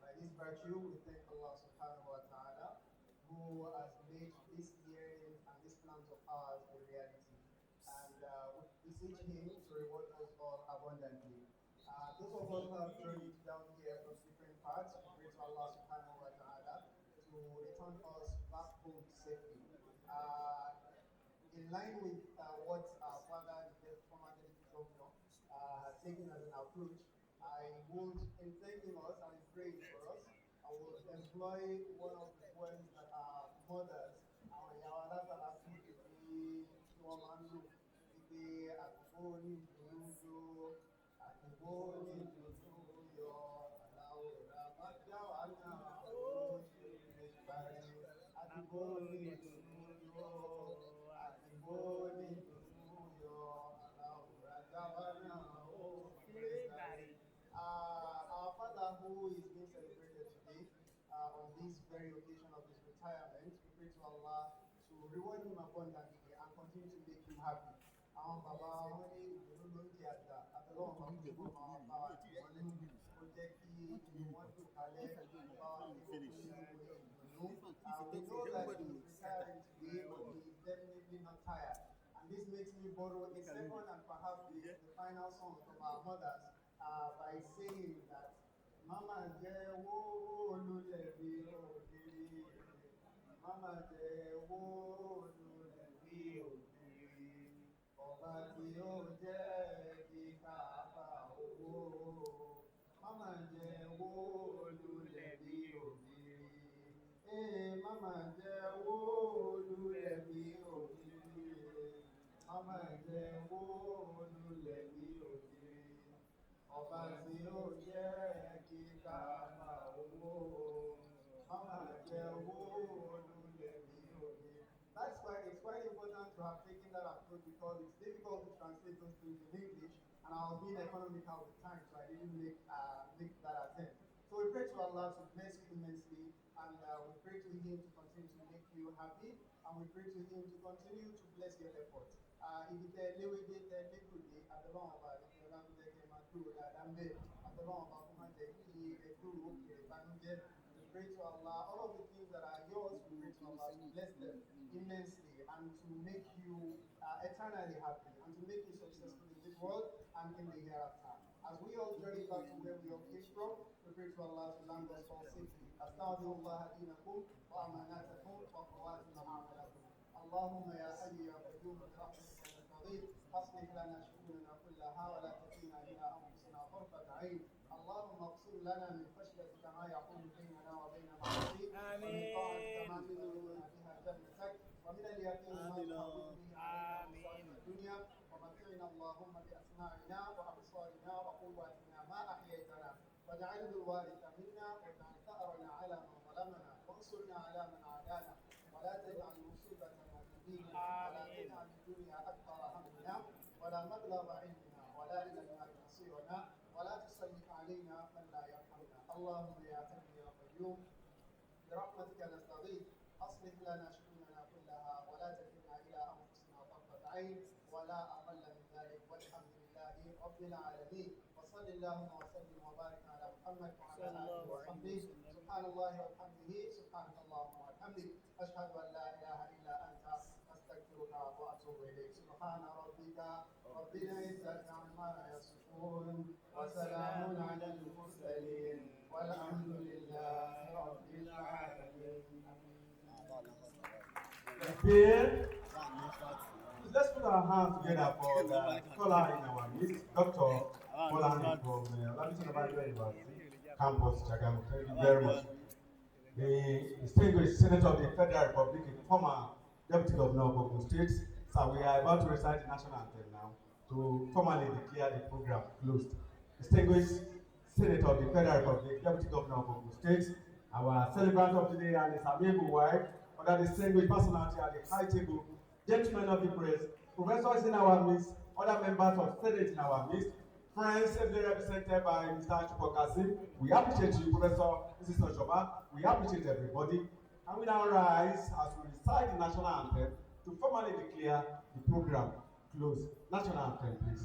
By this virtue, we thank Allah subhanahu wa ta'ala, who has made this yearning and these plans of ours a reality. And we beseech Him to reward us all abundantly. Those of us who have journeyed down here from different parts, we pray to Allah subhanahu wa ta'ala to return us back home safely. In line with what our father, the former deputy governor, has taken as an approach, I would, in thanking us and in praying for us, I would employ one of the poems that our mothers, our Yawala Salafi, the Onabanjo, the Akuboni, Junujo, Akuboni, Junujo, Alaura, Majawana, Akuboni, Junujo, Akuboni, Junujo, Alaura, Jawana, our father, who is being celebrated today on this very occasion of his retirement, we pray to Allah to reward him abundantly and continue to make him happy. Àwọn bàbá wọn ní ìdùnnú ló ń jẹ àgbà, àtẹlọ́wọ̀n máa ń gbogbo máa bá wa tì wọ́n nínú, ó jẹ́ kí inú wọn dùn kalẹ̀, bá wa ní gbogbo ìdùnnú. We know that he is retiring today, but he is definitely not tired. And this makes me borrow a second and perhaps the final song from our mothers by saying that Mama jẹ́ wo olùlẹ̀ bí òkèrè, Mama jẹ́ wo olùlẹ̀ bí òkèrè, ọba tí ó jẹ́ kí káàbà owó. Mama jẹ́ wo olùlẹ̀ bí òkèrè, Mama jẹ́ wo olùlẹ̀ bí òkèrè, Mama jẹ́ wo olùlẹ̀ bí òkèrè. Ọba tí ó jẹ́ kí káàbà owó, Mama jẹ́ owó olùlẹ̀ bí òde. That's why it's quite important to have taken that approach, because it's difficult to translate those things in English, and I was being economical with time, so I didn't make that attempt. So we pray to Allah to bless you immensely, and we pray to Him to continue to make you happy, and we pray to Him to continue to bless your efforts. Ibi tẹ́ léwédé tẹ́ légbòdé, àtọ́lọ́wọ̀n ọba àdéhùn ọlágúnjẹ́ kẹ́ máa kúrò dáadáa ń bẹ̀, àtọ́lọ́wọ̀n ọba kó má jẹ́ kí ẹ̀kúrò òkèèrè ìbànújẹ́. We pray to Allah, all of the things that are yours, we pray to Allah to bless them immensely and to make you eternally happy and to make you successful in this world and in the hereafter. As we all journey back to where we all came from, we pray to Allah to land us all safely. Astaghfirullah dinakum wa amanatakum wa qawatim a'malakum. اللهم يا حي يا قيوم برحمتك نستغيث اصلح لنا شؤوننا كلها ولا تكلنا الى انفسنا طرفة عين. اللهم اقسم لنا من خشيتك ما يحول بيننا وبين معصيتك ومن طاعتك ما تبلغنا بها جنتك ومن اليقين ما تهون به علينا اللهم بأسماعنا وأبصارنا وقواتنا ما أحييتنا واجعله الوارث منا واجعل ثأرنا على من ظلمنا وانصرنا على من عادانا ولا تجعل مصيبتنا في ديننا ولا تجعل الدنيا أكبر همنا ولا مبلغ علمنا ولا إلى النار مصيرنا ولا تسلط علينا من لا يرحمنا اللهم يا حي يا قيوم برحمتك نستغيث أصلح لنا شؤوننا كلها ولا تكلنا إلى أنفسنا طرفة عين ولا أقل من ذلك والحمد لله رب العالمين وصل اللهم وسلم وبارك على محمد وعلى آله وصحبه سبحان الله وبحمده سبحانك اللهم وبحمدك أشهد أن لا إله إلا أنت أستغفرك وأتوب إليك سبحان ربك رب العزة عما يصفون وسلام على المرسلين والحمد لله رب العالمين. Let's put our hands together for the scholar in our midst, Dr. Olabisi from Olabisi Onabanjo University, Campus Chagamu. Thank you very much. The distinguished Senator of the Federal Republic, former Deputy Governor of Ogun State, so we are about to recite the national anthem now to formally declare the program closed. Distinguished Senator of the Federal Republic, Deputy Governor of Ogun State, our celebrant of the day and his amiable wife, other distinguished personality at the high table, gentlemen of the press, professors in our midst, other members of Senate in our midst, friends ably represented by Mr. Chupokasi. We appreciate you, Professor Mrs. Oshoba. We appreciate everybody. And we now rise as we recite the national anthem to formally declare the program closed. National anthem, please.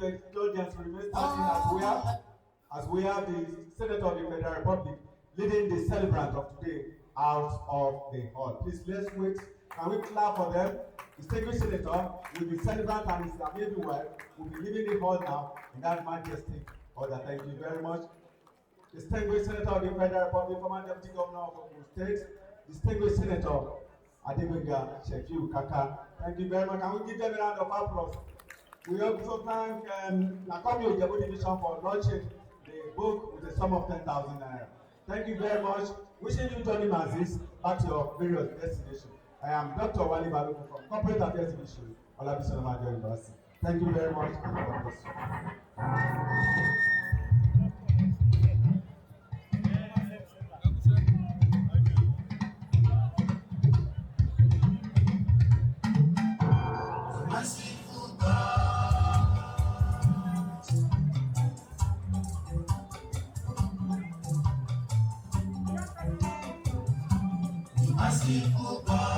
Indulgence remains standing as we have the Senator of the Federal Republic leading the celebrant of today out of the hall. Please, let's wait. Can we clap for them? Distinguished Senator with the celebrant and his amiable wife will be leaving the hall now in that majestic order. Thank you very much. Distinguished Senator of the Federal Republic, former Deputy Governor of Ogun State, Distinguished Senator Adegbenga Shefiu Kaka. Thank you very much. Can we give them a round of applause? We also thank Nakomi Ojebu Division for launching the book with a sum of 10,000 naira. Thank you very much. Wishing you Johnny Mazis back to your various destinations. I am Dr. Wali Balogun from Corporate Affairs Division, Olabisi Onabanjo University. Thank you very much and God bless you. Merciful God.